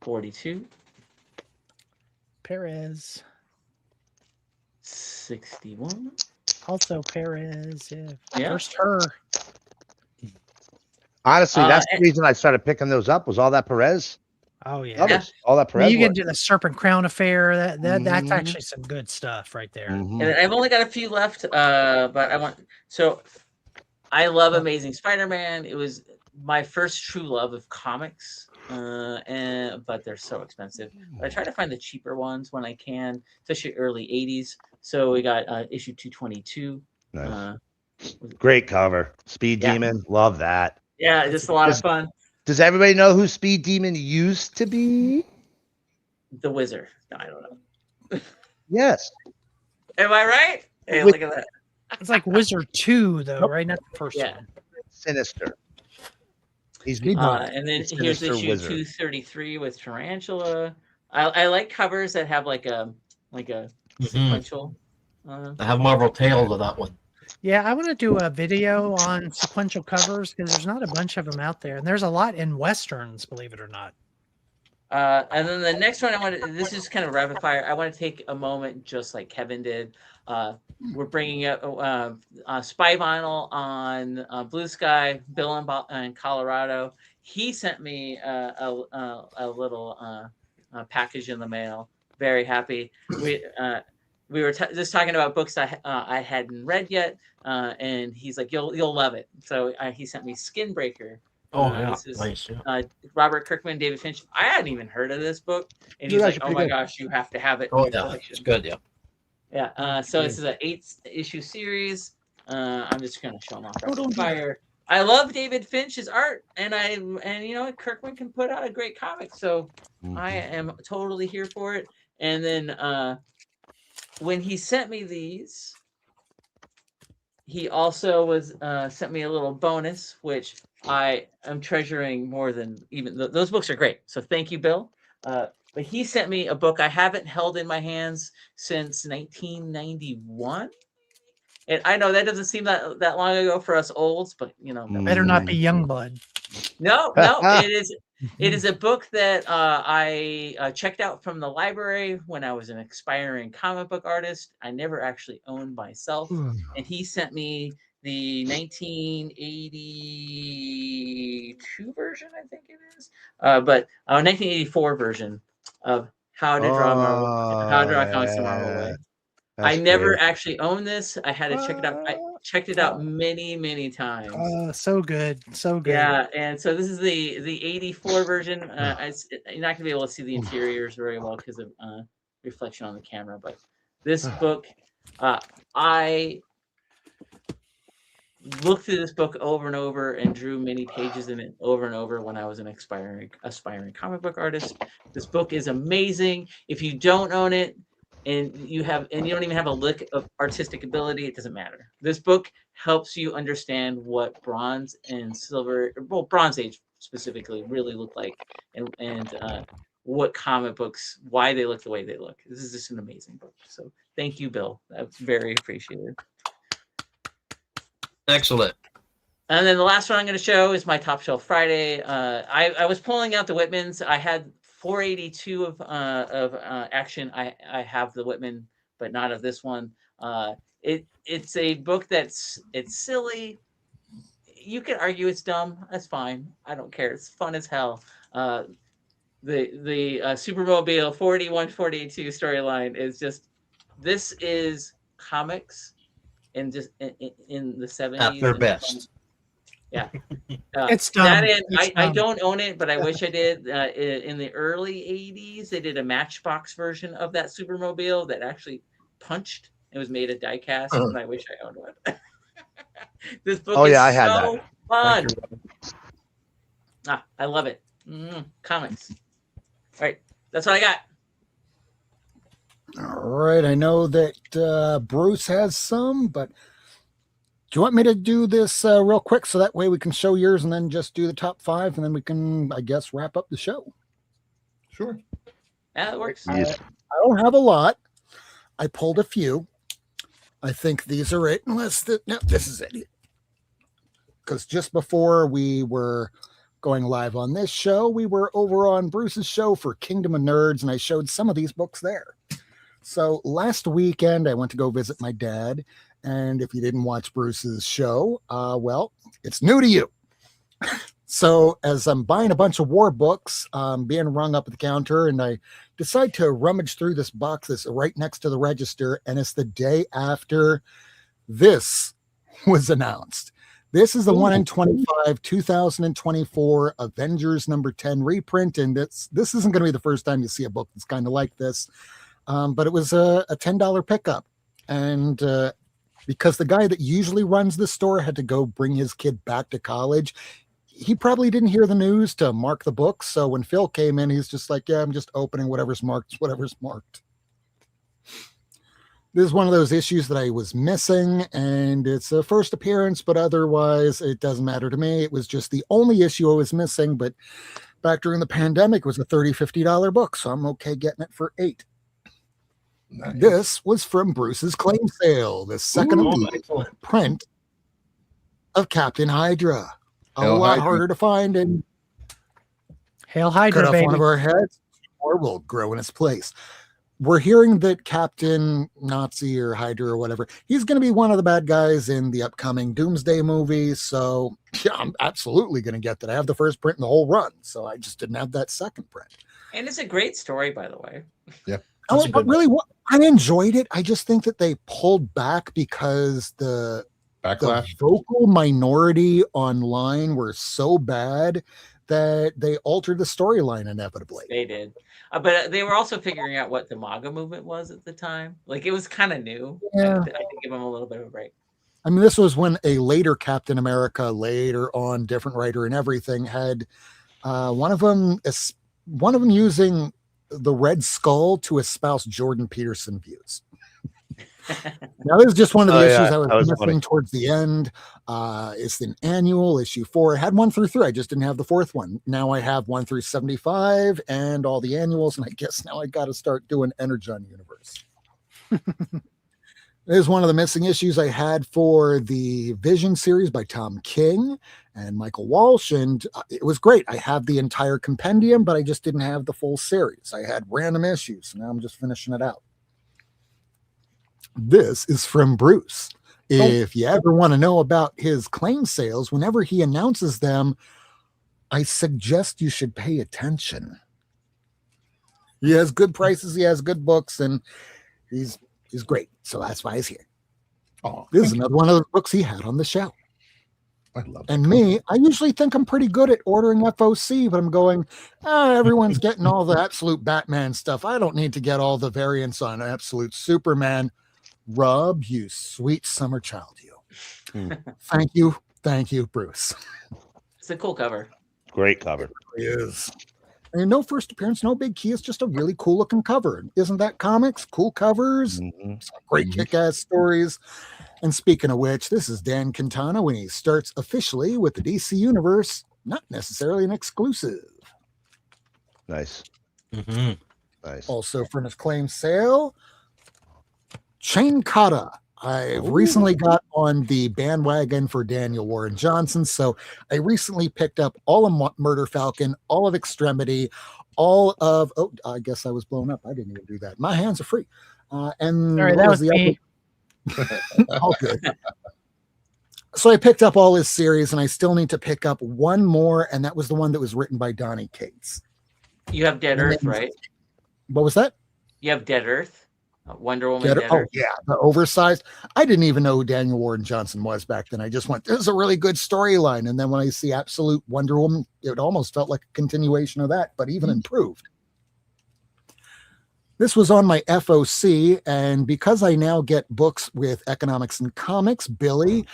42. Perez. 61. Also Perez. Yeah. Yeah. First her. Honestly, that's the reason I started picking those up was all that Perez. Oh yeah. Others, all that When Perez. you get work. into the Serpent Crown affair, that's Mhm. actually some good stuff right there. Mhm. And I've only got a few left, but I love Amazing Spider-Man. It was my first true love of comics, but they're so expensive. But I try to find the cheaper ones when I can, especially early 80s. So we got issue 222. Nice. Great cover. Speed Yeah. Demon. Love that. Yeah, just a lot of fun. Does everybody know who Speed Demon used to be? The Wizard. No, I don't know. Yes. Am I right? Hey, With- look at that. It's like Wizard 2, though, right? Not the first Yeah. one. Sinister. He's And then Sinister here's issue Wizard. 233 with Tarantula. I like covers that have like a sequential. I have Marvel Tales of that one. Yeah, I want to do a video on sequential covers because there's not a bunch of them out there. And there's a lot in Westerns, believe it or not. And then the next one this is kind of rapid fire. I want to take a moment, just like Kevin did. We're bringing up Spy Vinyl on Blue Sky, Bill in Colorado. he sent me a little package in the mail. Very happy. We were just talking about books I hadn't read yet, and he's like, "You'll love it." So he sent me Skinbreaker. This is nice. Yeah. Robert Kirkman, David Finch. I hadn't even heard of this book, and Dude, he's that's like, "Oh pretty my good. gosh, you have to have it Oh in your yeah, collection." it's good. Yeah. Yeah. So this is an 8-issue series. I'm just gonna show them off rapid fire. I love David Finch's art, and you know Kirkman can put out a great comic, so I am totally here for it. And then when he sent me these, he also sent me a little bonus, which I am treasuring more than even those books are great. So thank you, Bill. But he sent me a book I haven't held in my hands since 1991. And I know that doesn't seem that long ago for us olds, but you know, Better not be Youngblood. no, it is a book that I checked out from the library when I was an aspiring comic book artist. I never actually owned myself, and he sent me the 1982 version, I think it is, but 1984 version of How to Draw Comics the Marvel Way. I never actually owned this. I had to check it out. I checked it out many times. So good, so good. Yeah, and so this is the 84 version. You're not gonna be able to see the interiors very well because of reflection on the camera. But this book, I looked through this book over and over and drew many pages in it over and over when I was an aspiring comic book artist. This book is amazing. If you don't own it, and you don't even have a lick of artistic ability, it doesn't matter. This book helps you understand what bronze and silver, well, Bronze Age specifically, really look like, and what comic books, why they look the way they look. This is just an amazing book. So thank you, Bill. That's very appreciated. Excellent. And then the last one I'm going to show is my Top Shelf Friday. I was pulling out the Whitmans. I had 482 of Action. I have the Whitman, but not of this one. It's a book it's silly. You can argue it's dumb. That's fine. I don't care. It's fun as hell. The Supermobile 481-482 storyline is just, this is comics in the 70s. At their best. Yeah, it's dumb. I don't own it, but I wish I did. In the early 80s, they did a Matchbox version of that Supermobile that actually punched. It was made of die-cast, and I wish I owned one. This book is I had so that. fun. I love it. Comics. All right, that's what I got. All right, I know that Bruce has some, but do you want me to do this real quick so that way we can show yours and then just do the top 5 and then we can, I guess, wrap up the show? Sure. Yeah, it works. I don't have a lot. I pulled a few. I think these are it. No, this is it. Because just before we were going live on this show, we were over on Bruce's show for Kingdom of Nerds, and I showed some of these books there. So last weekend, I went to go visit my dad. And if you didn't watch Bruce's show, well, it's new to you. So as I'm buying a bunch of war books, being rung up at the counter, and I decide to rummage through this box that's right next to the register, and it's the day after this was announced. This is the 1 in 25 2024 Avengers number 10 reprint, and this isn't going to be the first time you see a book that's kind of like this, but it was a $10 pickup, and because the guy that usually runs the store had to go bring his kid back to college, he probably didn't hear the news to mark the books. So when Phil came in, he's just like, yeah, I'm just opening whatever's marked, whatever's marked. This is one of those issues that I was missing, and it's a first appearance, but otherwise it doesn't matter to me. It was just the only issue I was missing, but back during the pandemic, it was a $30, $50 book, so I'm okay getting it for $8. Nice. This was from Bruce's claim sale, the second print of Captain Hydra. A lot harder to find, and Hail Hydra, cut off baby. one of our heads, or we'll grow in its place. we're hearing that Captain Nazi or Hydra or whatever, he's going to be one of the bad guys in the upcoming Doomsday movie. So yeah, I'm absolutely going to get that. I have the first print in the whole run, so I just didn't have that second print. And it's a great story, by the way. Yeah. I enjoyed it. I just think that they pulled back because the vocal minority online were so bad that they altered the storyline inevitably. They did. But they were also figuring out what the MAGA movement was at the time. Like, it was kind of new. Yeah. I had to give them a little bit of a break. I mean, this was when a later Captain America, later on, different writer and everything, had one of them using the Red Skull to espouse Jordan Peterson views. Now, this is just one of the issues I was missing funny. Towards the end. It's an annual issue 4. I had 1 through 3. I just didn't have the 4th one. Now I have 1 through 75 and all the annuals. And I guess now I got to start doing Energon Universe. This is one of the missing issues I had for the Vision series by Tom King and Michael Walsh. And it was great. I have the entire compendium, but I just didn't have the full series. I had random issues. Now I'm just finishing it out. This is from Bruce. If you ever want to know about his claim sales, whenever he announces them, I suggest you should pay attention. He has good prices, he has good books, and he's great. So that's why he's here. Oh, this is another one of the books he had on the shelf. I love it. And me, I usually think I'm pretty good at ordering FOC, but I'm going, everyone's getting all the absolute Batman stuff. I don't need to get all the variants on absolute Superman. Rob, you sweet summer child, you. Thank you, Bruce. It's a cool cover. Great cover. It is. And no first appearance, no big key. It's just a really cool looking cover. Isn't that comics? Cool covers, great kick-ass stories. And speaking of which, this is Dan Quintana when he starts officially with the DC Universe, not necessarily an exclusive. Nice. Nice. Also from his claim sale, Chain Kata. I've recently got on the bandwagon for Daniel Warren Johnson, so I recently picked up all of Murder Falcon, all of Extremity, all of... Oh, I guess I was blown up. I didn't even do that. My hands are free. And sorry, that was me. All good. So I picked up all his series, and I still need to pick up one more, and that was the one that was written by Donny Cates. You have Dead Earth, right? What was that? You have Dead Earth? Wonder Woman. Dead Oh, Earth. yeah, the oversized. I didn't even know who Daniel Warren Johnson was back then. I just went, this is a really good storyline. And then when I see Absolute Wonder Woman, it almost felt like a continuation of that, but even improved. This was on my FOC, and because I now get books with Economics and Comics, Billy,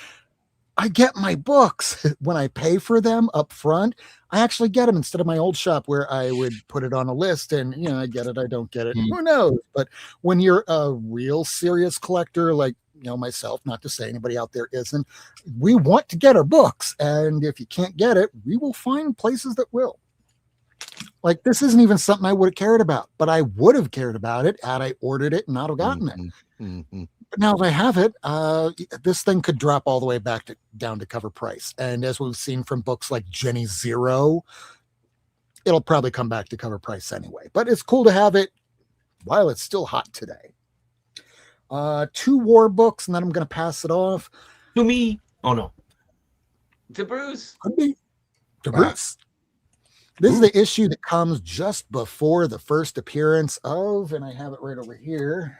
I get my books when I pay for them up front. I actually get them instead of my old shop where I would put it on a list and, I get it, I don't get it. Who knows? But when you're a real serious collector, like, myself, not to say anybody out there isn't, we want to get our books. And if you can't get it, we will find places that will. Like, this isn't even something I would have cared about, but I would have cared about it had I ordered it and not have gotten it. But now that I have it, this thing could drop all the way back down to cover price. And as we've seen from books like Jenny Zero, it'll probably come back to cover price anyway. But it's cool to have it while it's still hot today. 2 war books, and then I'm going to pass it off. To me. Oh, no. To Bruce. Could be. To Bruce. This is the issue that comes just before the first appearance of, and I have it right over here,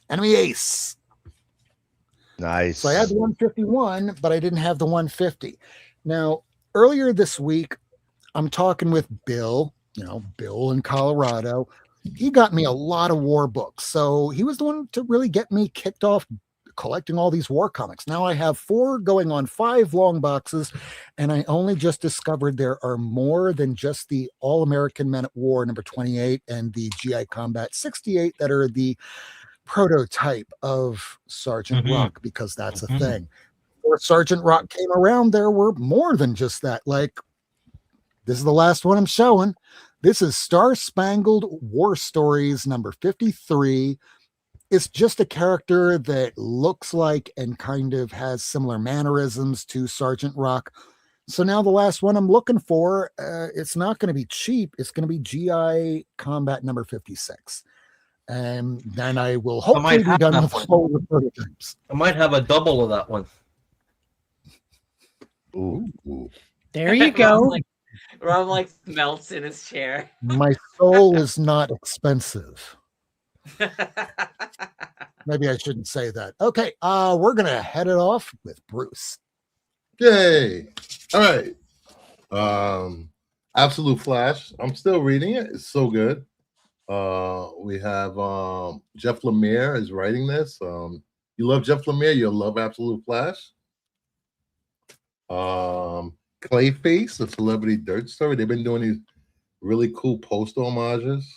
Enemy Ace. Nice. So I had the 151, but I didn't have the 150. Now, earlier this week, I'm talking with Bill, Bill in Colorado. He got me a lot of war books. So he was the one to really get me kicked off collecting all these war comics. Now I have 4 going on 5 long boxes, and I only just discovered there are more than just the All-American Men at War number 28 and the GI Combat 68 that are the prototype of Sergeant Rock, because that's a thing. Before Sergeant Rock came around, there were more than just that. Like, this is the last one I'm showing. This is Star Spangled War Stories number 53. It's just a character that looks like and kind of has similar mannerisms to Sergeant Rock. So now the last one I'm looking for, it's not going to be cheap. It's going to be GI Combat number 56. And then I will hopefully be done with all the prototypes. I might have a double of that one. Ooh. There you go. Rob like melts in his chair. My soul is not expensive. Maybe I shouldn't say that. Okay, we're going to head it off with Bruce. Yay. All right. Absolute Flash. I'm still reading it. It's so good. We have Jeff Lemire is writing this. You love Jeff Lemire, you'll love Absolute Flash. Clayface, a celebrity dirt story. They've been doing these really cool poster homages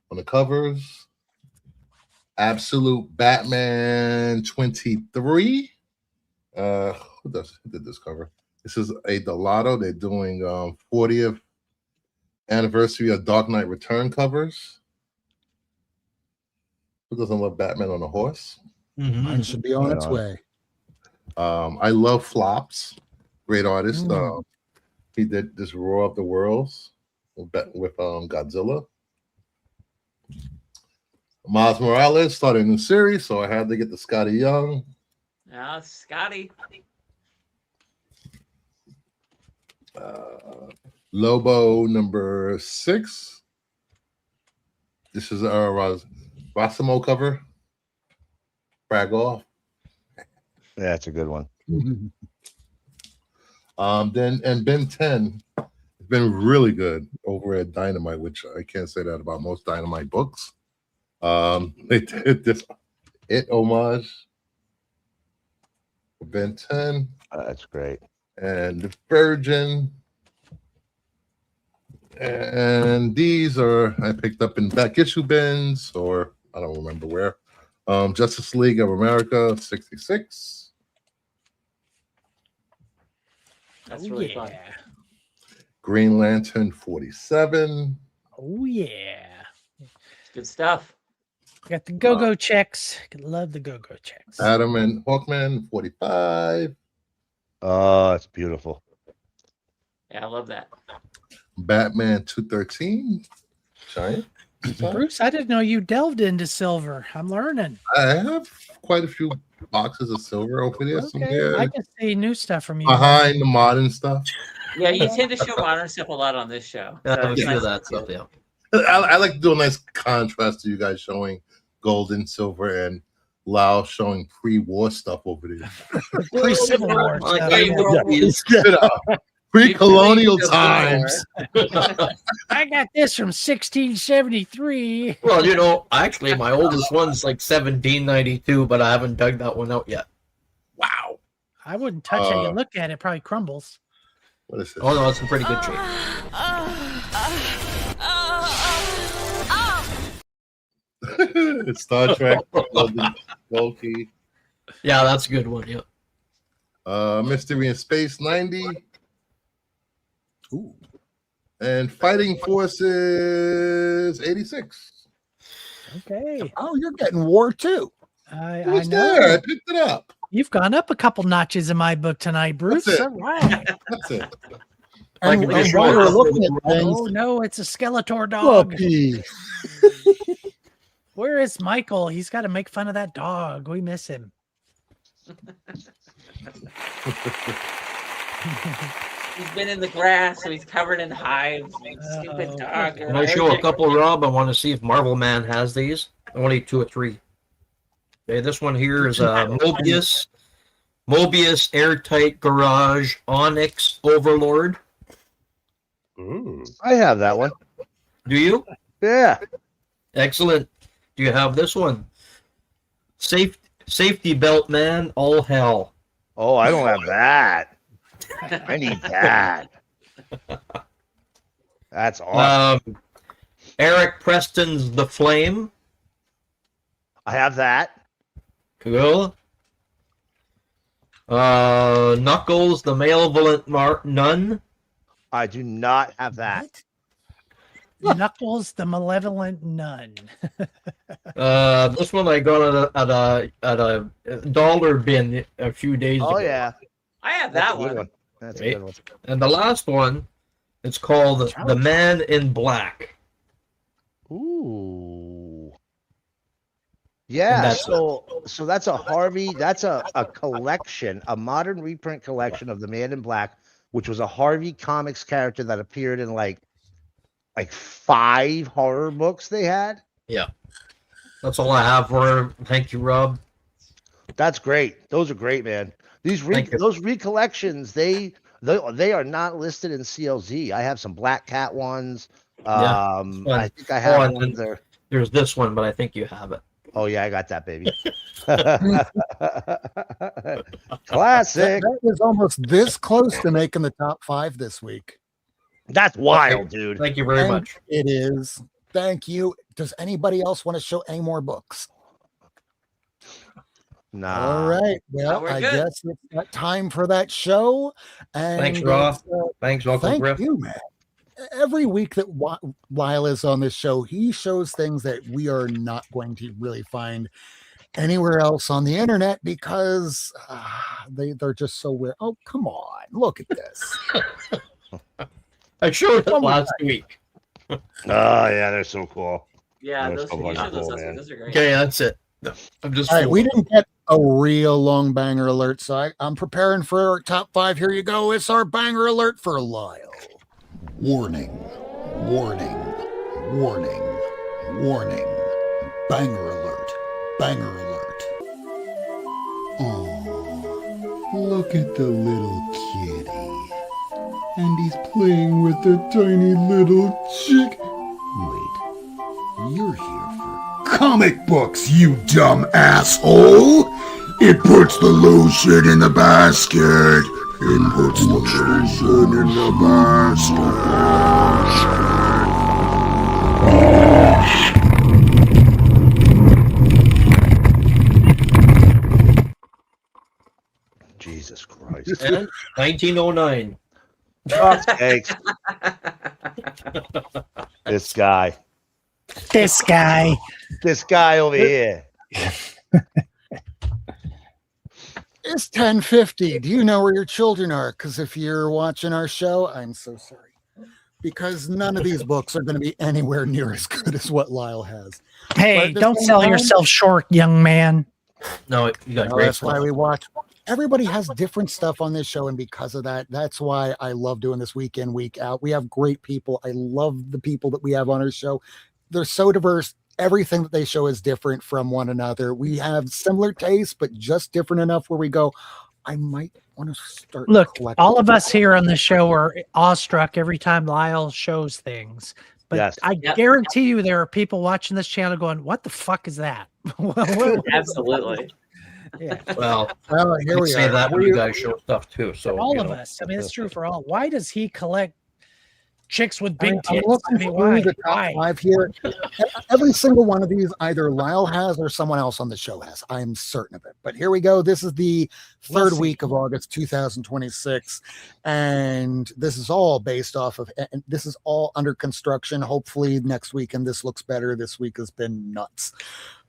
on the covers. Absolute Batman 23. Who did this cover? This is a Delato. They're doing 40th anniversary of Dark Knight Return covers. Who doesn't love Batman on a horse? Mine should be on its way. I love Flops. Great artist. He did this Roar of the Worlds with Godzilla. Miles Morales started a new series, so I had to get the Scotty Young. Scotty. Lobo number 6. This is our Rossimo cover. Brag off. Yeah, that's a good one. Then Ben 10 has been really good over at Dynamite, which I can't say that about most Dynamite books. They did this homage for Ben 10. That's great. And the Virgin. And these are I picked up in back issue bins, or I don't remember where. Justice League of America 66. That's really fun. Green Lantern 47. Oh yeah. Good stuff. Got the go-go checks. Love the go-go checks. Adam and Hawkman 45. Oh, it's beautiful. Yeah, I love that. Batman 213. Giant. Bruce, I didn't know you delved into silver. I'm learning. I have quite a few boxes of silver over there. Okay. I can see new stuff from you. Behind the modern stuff. Yeah, you tend to show modern stuff a lot on this show. I feel that stuff, yeah. I like to do a nice contrast to you guys showing gold and silver and Lyle showing pre-war stuff over there. Pre-Civil War stuff. Pre-colonial times. I got this from 1673. Well, actually, my oldest one's like 1792, but I haven't dug that one out yet. Wow. I wouldn't touch it. You look at it, probably crumbles. What is this? Oh, no, it's in pretty good shape. It's Star Trek. Loki. Yeah, that's a good one. Yeah. Mystery in Space 90. Ooh. And Fighting Forces 86. Okay. Oh, you're getting war too. I know. there? I picked it up. You've gone up a couple notches in my book tonight, Bruce. That's it. All right. That's it. And while we're looking at things, oh no, it's a Skeletor dog. Puppy. Where is Michael? He's got to make fun of that dog. We miss him. He's been in the grass, so he's covered in hives. Stupid dog. Can I show a couple, Rob? I want to see if Marvel Man has these. Only 2 or 3. Okay, this one here is Mobius Airtight Garage Onyx Overlord. Ooh. I have that one. Do you? Yeah. Excellent. Do you have this one? Safety Belt Man, All Hell. Oh, I don't have that. I need that. That's awesome. Eric Preston's The Flame. I have that. Cool. Knuckles, the Malevolent Nun. I do not have that. Knuckles, the Malevolent Nun. This one I got at a dollar bin a few days ago. Oh yeah, I have that one. That's a Right. good one. And the last one, it's called The Man in Black. Ooh. Yeah, that's so that's a Harvey, that's a collection, a modern reprint collection of The Man in Black, which was a Harvey Comics character that appeared in like 5 horror books they had. Yeah. That's all I have for him. Thank you, Rob. That's great. Those are great, man. Those recollections, they are not listed in CLZ. I have some Black Cat ones. I think I have one there. There's this one, but I think you have it. Oh yeah, I got that, baby. Classic. That was almost this close to making the top 5 this week. That's wild, dude. Thank you very much. It is. Thank you. Does anybody else want to show any more books? Nah. All right. Well, I guess it's that time for that show. And Thanks, Rob. Thanks, Uncle thank Griff. you, man. Every week that Lyle is on this show, he shows things that we are not going to really find anywhere else on the internet because they're just so weird. Oh, come on. Look at this. I showed it last week. Oh, yeah, they're so cool. Yeah, Those those are great. Okay, that's it. I'm just. All right, we didn't get a real long banger alert, so I'm preparing for our top 5. Here you go. It's our banger alert for Lyle. Warning, warning, warning, warning. Banger alert, banger alert. Oh, look at the little kitty. And he's playing with the tiny little chick. Wait, you're here for comic books, you dumb asshole! It puts the lotion in the basket. It puts the lotion in the basket. Jesus Christ. And 1909. Oh, thanks. This guy. This guy. This guy over here. It's 10:50. Do you know where your children are? Because if you're watching our show, I'm so sorry. Because none of these books are going to be anywhere near as good as what Lyle has. Hey, don't sell yourself short, young man. No, you got great. That's why we watch. Everybody has different stuff on this show, and because of that, that's why I love doing this week in, week out. We have great people. I love the people that we have on our show. They're so diverse. Everything that they show is different from one another. We have similar tastes, but just different enough where we go, I might want to start. Look, all of us here on the show are awestruck every time Lyle shows things. But Yes. I guarantee you there are people watching this channel going, what the fuck is that? Absolutely. Yeah. Well, here we say are. that when you guys show stuff too. So all you of know. us. I mean, it's true for all. Why does he collect chicks with big I'm tits? looking I mean, through why? the top Why? 5 here. Every single one of these, either Lyle has or someone else on the show has. I'm certain of it. But here we go. This is the 3rd week of August 2026. And this is all based off of, and this is all under construction. Hopefully next week, and this looks better. This week has been nuts.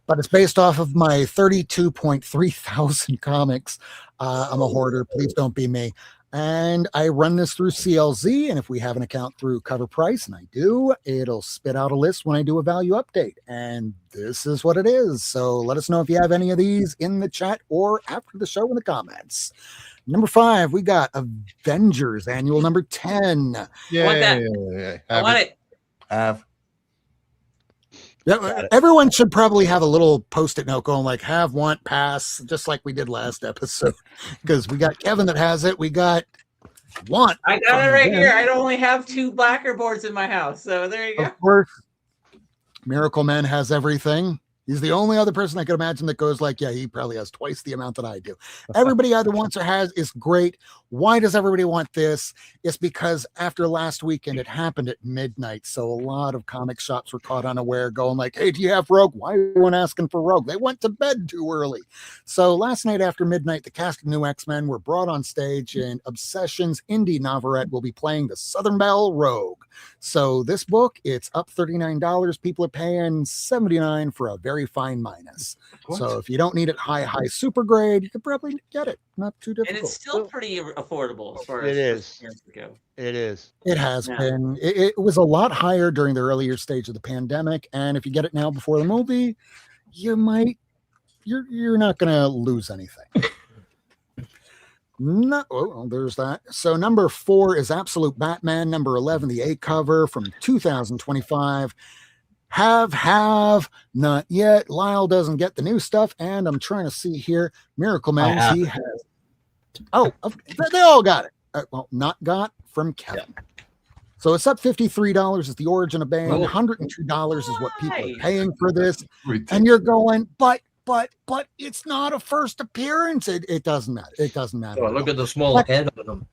But it's based off of my 32.3 thousand comics. I'm a hoarder. Please don't be me. And I run this through CLZ. And if we have an account through CovrPrice, and I do, it'll spit out a list when I do a value update. And this is what it is. So let us know if you have any of these in the chat or after the show in the comments. Number 5, we got Avengers Annual number 10. Yeah, want that. I want it. Yeah, everyone should probably have a little post-it note going like have, want, pass, just like we did last episode. Because we got Kevin that has it. We got want. I got it right here. I only have 2 blacker boards in my house. So there you go. Of course, Miracleman has everything. He's the only other person I could imagine that goes like, yeah, he probably has twice the amount that I do. Everybody either wants or has is great. Why does everybody want this? It's because after last weekend, it happened at midnight. So a lot of comic shops were caught unaware going like, hey, do you have Rogue? Why are everyone asking for Rogue? They went to bed too early. So last night after midnight, the cast of New X-Men were brought on stage and Obsession's Indy Navarrete will be playing the Southern Belle Rogue. So this book, it's up $39. People are paying $79 for a very fine minus. What? So if you don't need it high super grade, you could probably get it. Not too difficult. And it's still pretty affordable as far as It is. appearances go. It is. It has Yeah. been. It was a lot higher during the earlier stage of the pandemic, and if you get it now before the movie, you're not going to lose anything. No, oh, there's that. So number 4 is Absolute Batman. Number 11, the A cover from 2025. Have not yet. Lyle doesn't get the new stuff, and I'm trying to see here. Miracleman, he has. Oh, they all got it. Well, not got from Kevin. So it's up $53 is the origin of Bane. $102 is what people are paying for this. And you're going, but it's not a first appearance. It doesn't matter. It doesn't matter. Oh, look at the small head on them.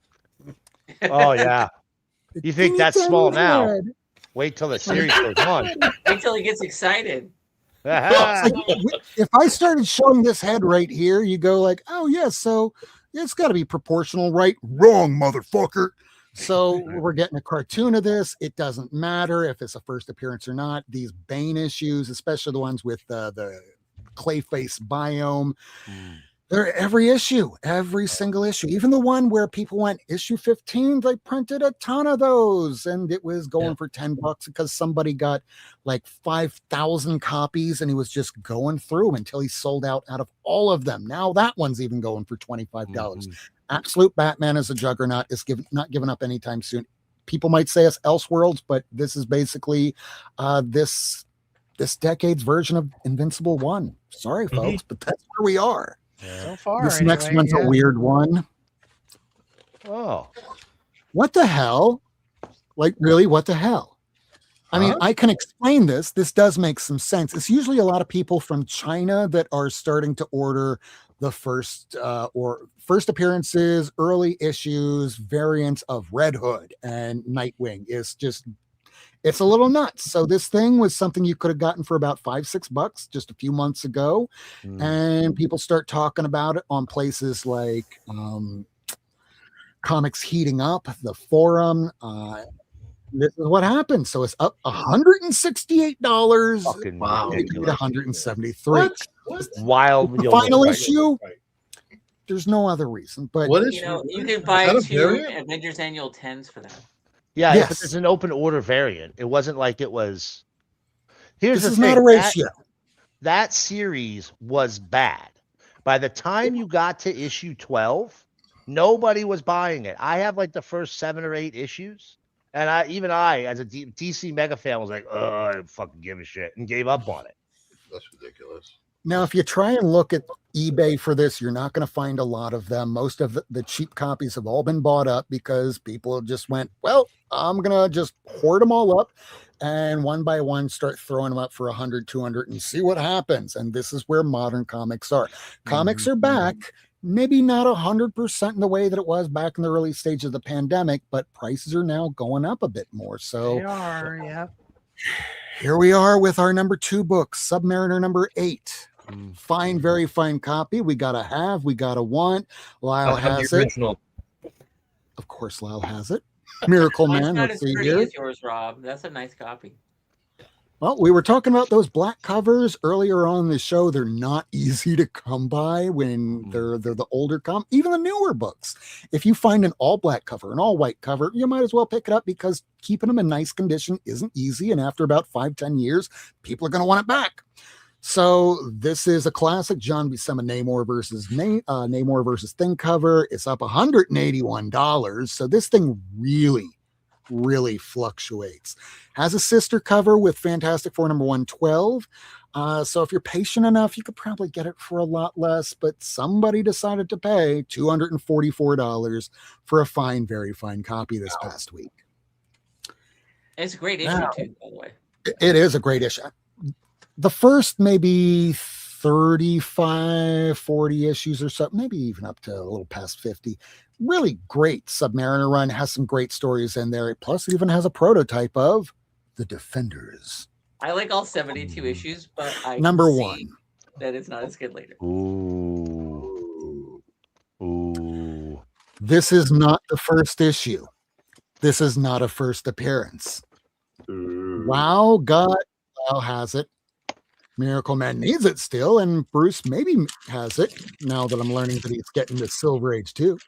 Oh yeah. You think that's small now? Wait till the series goes on. Wait till he gets excited. If I started showing this head right here, you go like, oh yeah, so it's got to be proportional, right? Wrong, motherfucker. So we're getting a cartoon of this. It doesn't matter if it's a first appearance or not. These Bane issues, especially the ones with the Clayface biome, they're every issue, every single issue. Even the one where people went issue 15, they printed a ton of those, and it was going for $10 because somebody got like 5,000 copies, and he was just going through them until he sold out of all of them. Now that one's even going for $25. Absolute Batman is a juggernaut. Is not giving up anytime soon. People might say it's Elseworlds, but this is basically this decade's version of Invincible 1. Sorry, folks, but that's where we are. So far, This next one's a weird one. Oh, what the hell? Like, really, what the hell? I mean, I can explain this. This does make some sense. It's usually a lot of people from China that are starting to order the first appearances, early issues, variants of Red Hood and Nightwing. It's a little nuts. So this thing was something you could have gotten for about $5-6 just a few months ago. And people start talking about it on places like Comics Heating Up, the forum. This is what happened. So it's up $168. wow. $173. Wild. The final issue. There's no other reason, but what is you can buy 2 Avengers Annual 10s for that. Yeah, if it's an open order variant. It wasn't like it was. Here's this the is thing. not a ratio. That series was bad. By the time you got to issue 12, nobody was buying it. I have like the first 7 or 8 issues, and I, as a DC mega fan, was like, oh, I don't fucking give a shit, and gave up on it. That's ridiculous. Now, if you try and look at eBay for this, you're not going to find a lot of them. Most of the cheap copies have all been bought up because people just went, well, I'm going to just hoard them all up and one by one start throwing them up for 100, 200 and see what happens. And this is where modern comics are. Comics are back, maybe not 100% in the way that it was back in the early stage of the pandemic, but prices are now going up a bit more. So They are, yeah. Here we are with our number 2 book, Submariner number 8. Fine, very fine copy. We got to have, we got to want. Lyle has it. Of course, Lyle has it. Miracleman. Not Let's as see pretty here. as yours, Rob. That's a nice copy. Well, we were talking about those black covers earlier on in the show. They're not easy to come by when they're the older even the newer books. If you find an all black cover, an all white cover, you might as well pick it up because keeping them in nice condition isn't easy. And after about 5-10 years, people are going to want it back. So this is a classic John Buscema Namor versus Thing cover. It's up $181. So this thing really fluctuates. Has a sister cover with Fantastic Four number 112. So if you're patient enough, you could probably get it for a lot less, but somebody decided to pay $244 for a fine, very fine copy this past week. It's a great issue too, by the way. It is a great issue. The first maybe 35, 40 issues or something, maybe even up to a little past 50. Really great Submariner run, has some great stories in there. Plus, it even has a prototype of the Defenders. I like all 72 issues, but I number can see 1. that it's not as good later. Ooh. This is not the first issue. This is not a first appearance. Wow, God, Lyle has it. Miracleman needs it still, and Bruce maybe has it now that I'm learning that he's getting the Silver Age too.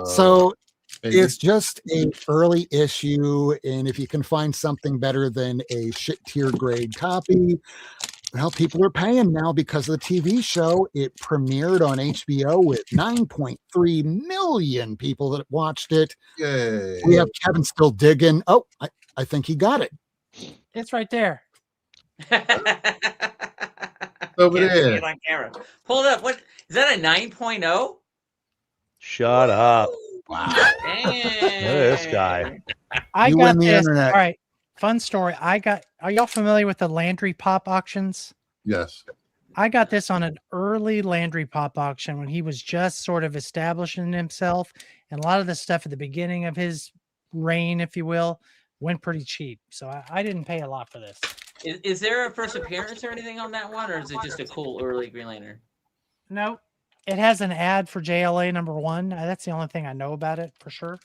So it's just an early issue, and if you can find something better than a shit tier grade copy, well, people are paying now because of the TV show. It premiered on HBO with 9.3 million people that watched it. Yay. We have Kevin still digging. Oh, I think he got it. It's right there. Over Can't see there. it on camera. Hold up. What is that? A 9.0? Shut up. Wow. Dang. Look at this guy. I You got win the this. internet. All right. Fun story. Are y'all familiar with the Landry Pop auctions? Yes. I got this on an early Landry Pop auction when he was just sort of establishing himself. And a lot of the stuff at the beginning of his reign, if you will, went pretty cheap. So I didn't pay a lot for this. Is there a first appearance or anything on that one, or is it just a cool early Green Lantern? No, it has an ad for JLA #1. That's the only thing I know about it for sure.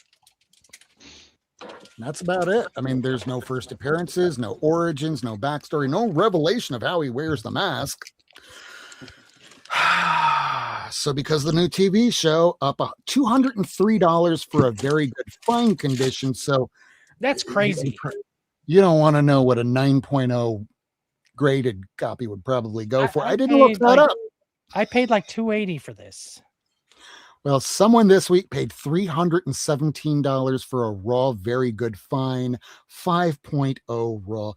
That's about it. I mean, there's no first appearances, no origins, no backstory, no revelation of how he wears the mask. So because the new TV show up $203 for a very good fine condition. So that's crazy. You don't want to know what a 9.0 graded copy would probably go for. I didn't look that up. I paid like $280 for this. Well, someone this week paid $317 for a raw, very good fine 5.0 raw.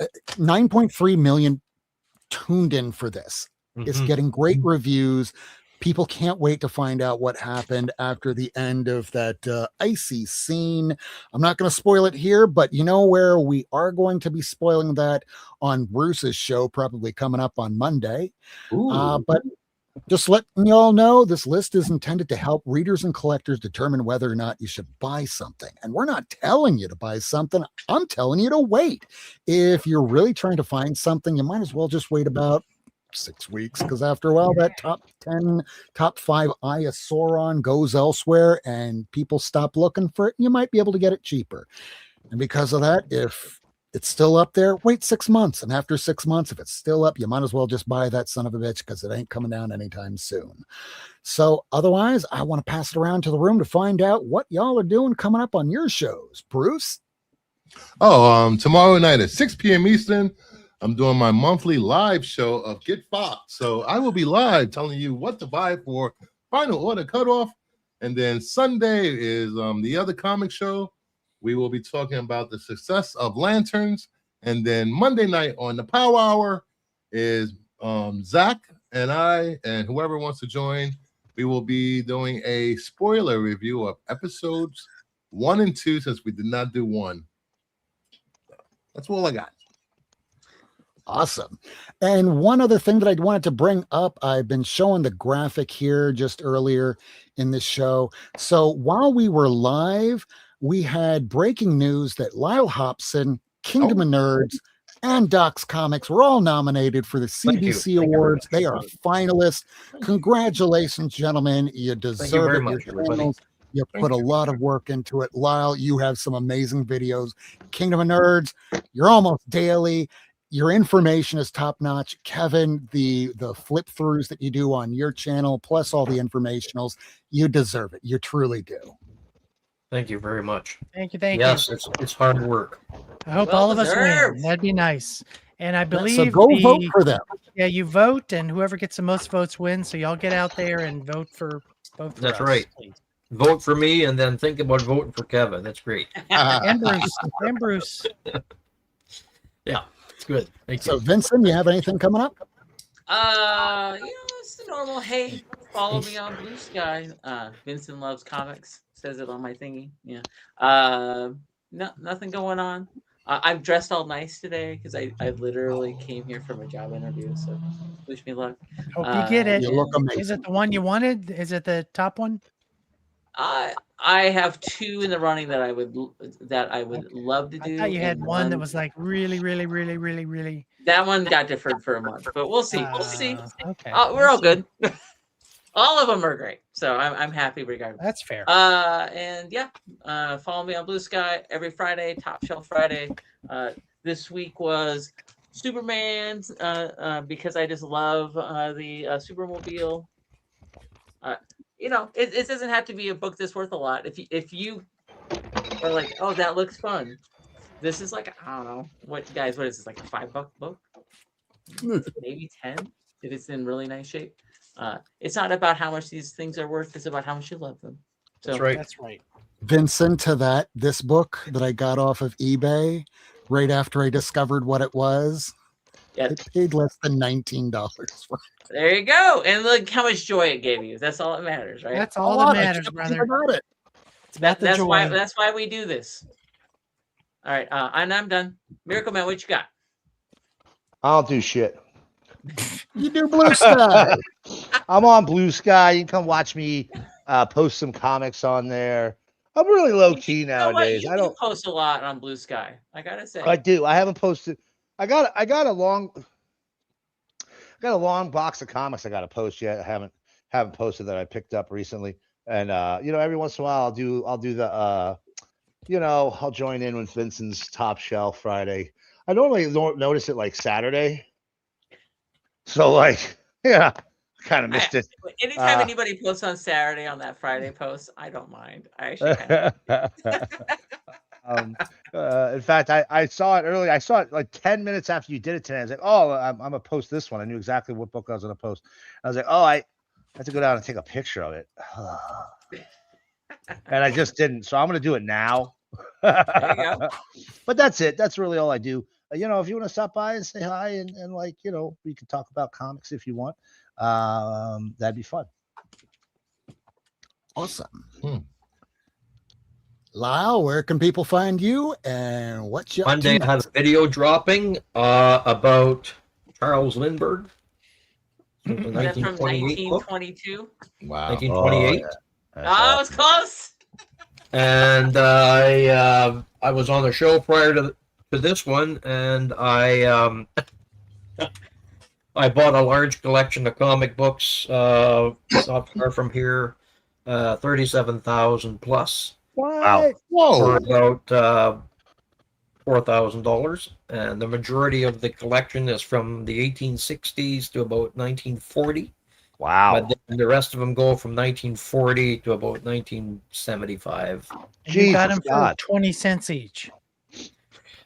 9.3 million tuned in for this. It's getting great reviews. People can't wait to find out what happened after the end of that icy scene. I'm not going to spoil it here, but you know where we are going to be spoiling that on Bruce's show, probably coming up on Monday. But just letting you all know, this list is intended to help readers and collectors determine whether or not you should buy something. And we're not telling you to buy something. I'm telling you to wait. If you're really trying to find something, you might as well just wait about 6 weeks, because after a while that top 10, top 5 Eye of Sauron goes elsewhere and people stop looking for it. You might be able to get it cheaper. And because of that, if it's still up there, wait 6 months. And after 6 months, if it's still up, you might as well just buy that son of a bitch, because it ain't coming down anytime soon. So otherwise, I want to pass it around to the room to find out what y'all are doing coming up on your shows. Bruce? Tomorrow night at 6 p.m. Eastern, I'm doing my monthly live show of Get Fox. So I will be live telling you what to buy for final order cutoff. And then Sunday is the other comic show. We will be talking about the success of Lanterns. And then Monday night on the Power Hour is Zach and I and whoever wants to join. We will be doing a spoiler review of episodes 1 and 2, since we did not do 1. That's all I got. Awesome. And one other thing that I wanted to bring up, I've been showing the graphic here just earlier in the show. So while we were live, we had breaking news that Lyle Hopson, Kingdom of Nerds, and Doc's Comics were all nominated for the CBC Awards. They are finalists. Congratulations, gentlemen. You deserve it. Much, you put a lot of work into it. Lyle, you have some amazing videos. Kingdom of Nerds, you're almost daily. Your information is top notch. Kevin, the flip throughs that you do on your channel, plus all the informationals, you deserve it. You truly do. Thank you very much. Thank you. Thank yes, you. It's hard work. I hope Well all of us deserved. win. That'd be nice. And I believe So go vote for them. Yeah, you vote, and whoever gets the most votes wins. So y'all get out there and vote for both. That's us, right. please. Vote for me, and then think about voting for Kevin. That's great. And Bruce. And Bruce. Yeah, it's good. Thank So you. Vincent, you have anything coming up? It's the normal. Hey, follow me on Blue Sky. Vinson Loves Comics says it on my thingy. Yeah. No, nothing going on. I'm dressed all nice today because I literally came here from a job interview. So wish me luck. Hope you get it. You look amazing. Is it the one you wanted? Is it the top one? I have 2 in the running that I would love to do. I thought you had and one that was like really. That one got deferred for a month, but we'll see. We'll see. Okay. We're all good. All of them are great. So I'm happy regardless. That's fair. And yeah, follow me on Blue Sky every Friday, Top Shelf Friday. This week was Superman's because I just love the Supermobile. You know, it doesn't have to be a book that's worth a lot. If you are like, oh, that looks fun. This is like, I don't know, what is this, like a $5 book? Maybe 10 if it's in really nice shape. It's not about how much these things are worth, it's about how much you love them. So That's right. Vincent, to this book that I got off of eBay right after I discovered what it was, I paid less than $19 for it. There you go. And look how much joy it gave you. That's all that matters, right? That's all that matters, brother. It's about the joy. That's why we do this. All right, and I'm done. Miracleman, what you got? I'll do shit. You do Blue Sky. I'm on Blue Sky. You can come watch me post some comics on there. I'm really low key nowadays. I don't post a lot on Blue Sky. I gotta say. I do. I haven't posted. I got a long box of comics I got to post yet. I haven't posted that I picked up recently. And every once in a while I'll do the I'll join in with Vinson's Top Shelf Friday. I normally don't notice it like Saturday. So kind of missed it. Anytime anybody posts on Saturday on that Friday post, I don't mind. I actually kind of. In fact, I saw it early. I saw it like 10 minutes after you did it today. I was like, oh, I'm gonna post this one. I knew exactly what book I was gonna post. I was like, oh, I have to go down and take a picture of it. And I just didn't. So I'm gonna do it now. There you go. But that's it. That's really all I do. If you want to stop by and say hi and we can talk about comics if you want. That'd be fun. Awesome. Lyle, where can people find you and what's your Monday I have a video dropping about Charles Lindbergh. That's from 1922. Wow. 1928. Oh, it was close. And I was on the show prior to this one, and I bought a large collection of comic books not far from here, 37,000 plus. Wow. For about $4,000, and the majority of the collection is from the 1860s to about 1940. Wow. But then the rest of them go from 1940 to about 1975. You got them for 20 cents each.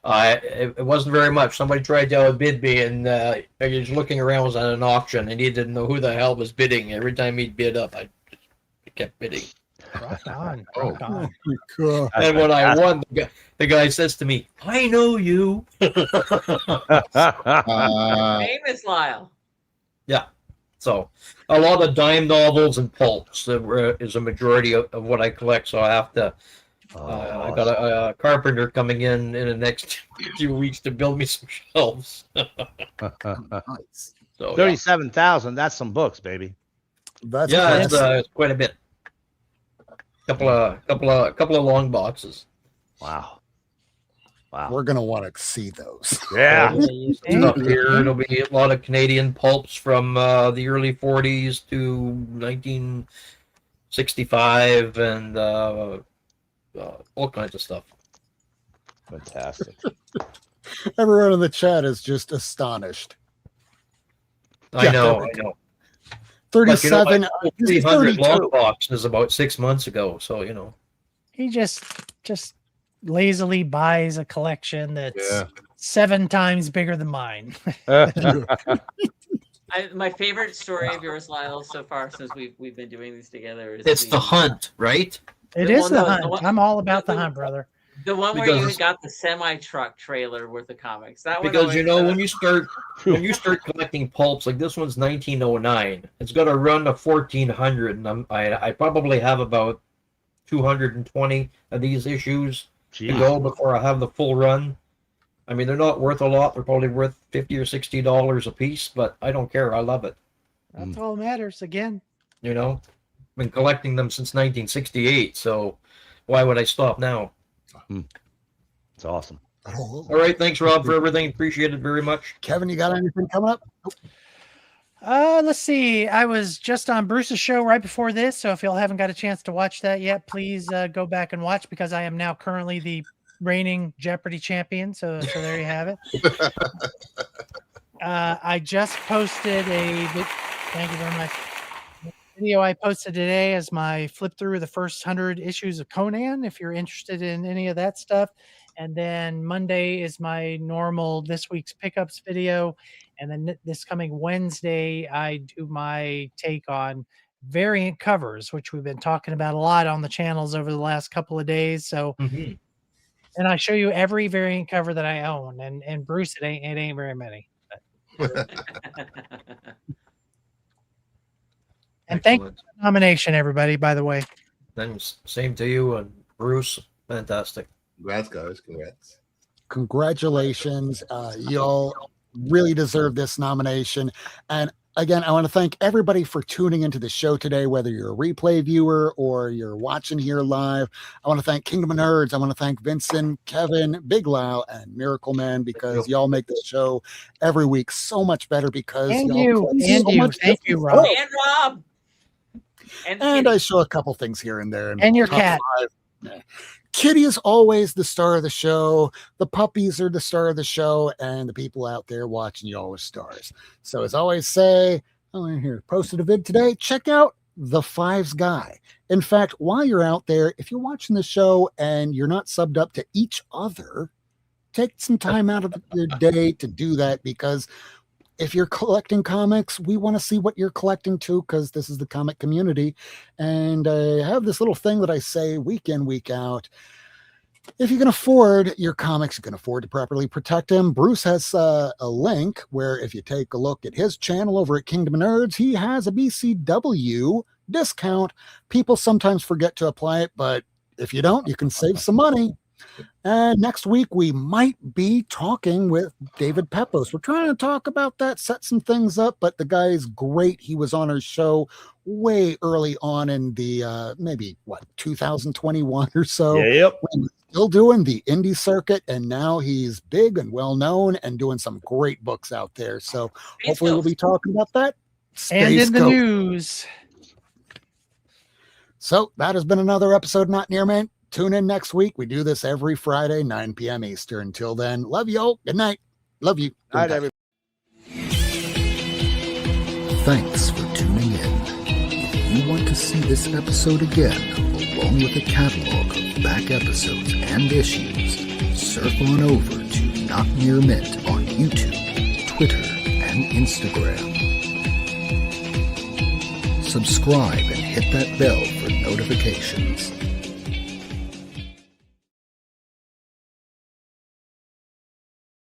It wasn't very much. Somebody tried to outbid me, and he was looking around, was at an auction, and he didn't know who the hell was bidding. Every time he'd bid up, I kept bidding. Rock on. And when I won, the guy says to me, "I know you." Famous Lyle. Yeah. So a lot of dime novels and pulps is a majority of what I collect. So I have to. I got a carpenter coming in the next few weeks to build me some shelves. So 37,000. That's some books, baby. That's it's quite a bit. Couple of long boxes. Wow. We're gonna want to see those. Yeah. Up here, it'll be a lot of Canadian pulps from the early 40s to 1965 and all kinds of stuff. Fantastic. Everyone in the chat is just astonished. I know. 37. Like, 300 long boxes about 6 months ago. So he just lazily buys a collection that's 7 times bigger than mine. My favorite story of yours, Lyle, so far since we've been doing these together is it's the hunt, right? It is the hunt. I'm all about the hunt, brother. The one where you got the semi-truck trailer worth of comics. That one because when you start collecting pulps, like this one's 1909, it's got to run to 1400, and I probably have about 220 of these issues to go before I have the full run. I mean, they're not worth a lot. They're probably worth $50 or $60 a piece, but I don't care. I love it. That's all that matters. Again, I've been collecting them since 1968, so why would I stop now? It's awesome. All right, thanks, Rob, for everything. Appreciate it very much. Kevin, you got anything coming up? Let's see. I was just on Bruce's show right before this, so if y'all haven't got a chance to watch that yet, please go back and watch because I am now currently the reigning Jeopardy champion. So there you have it. I just posted thank you very much. Video I posted today is my flip through the first 100 issues of Conan, if you're interested in any of that stuff. And then Monday is my normal this week's pickups video. And then this coming Wednesday, I do my take on variant covers, which we've been talking about a lot on the channels over the last couple of days. So, and I show you every variant cover that I own. And Bruce, it ain't very many. And thank you for the nomination, everybody, by the way. Thanks. Same to you and Bruce. Fantastic. Congrats, guys. Congrats. Congratulations. Y'all really deserve this nomination. And again, I want to thank everybody for tuning into the show today, whether you're a replay viewer or you're watching here live. I want to thank Kingdom of Nerds. I want to thank Vinson, Kevin, Big Lyle, and Miracleman because y'all make the show every week so much better because and y'all thank you, Rob. And Rob. And I show a couple things here and there. And your cat. Kitty is always the star of the show. The puppies are the star of the show, and the people out there watching you always stars. So as I always say, here posted a vid today. Check out the Fives Guy. In fact, while you're out there, if you're watching the show and you're not subbed up to each other, take some time out of your day to do that because if you're collecting comics, we want to see what you're collecting too, because this is the comic community. And I have this little thing that I say week in, week out. If you can afford your comics, you can afford to properly protect them. Bruce has a link where if you take a look at his channel over at Kingdom of Nerds, he has a BCW discount. People sometimes forget to apply it, but if you don't, you can save some money. And next week, we might be talking with David Pepos. We're trying to talk about that, set some things up, but the guy is great. He was on our show way early on in the, maybe, 2021 or so. Yep. When he was still doing the indie circuit, and now he's big and well-known and doing some great books out there. So hopefully we'll be talking about that. And in the news. So that has been another episode, Not Near Mint. Tune in next week. We do this every Friday, 9 p.m. Eastern. Until then, love you all. Good night. Love you. Good night, everybody. Thanks for tuning in. If you want to see this episode again, along with a catalog of back episodes and issues, surf on over to Not Near Mint on YouTube, Twitter, and Instagram. Subscribe and hit that bell for notifications.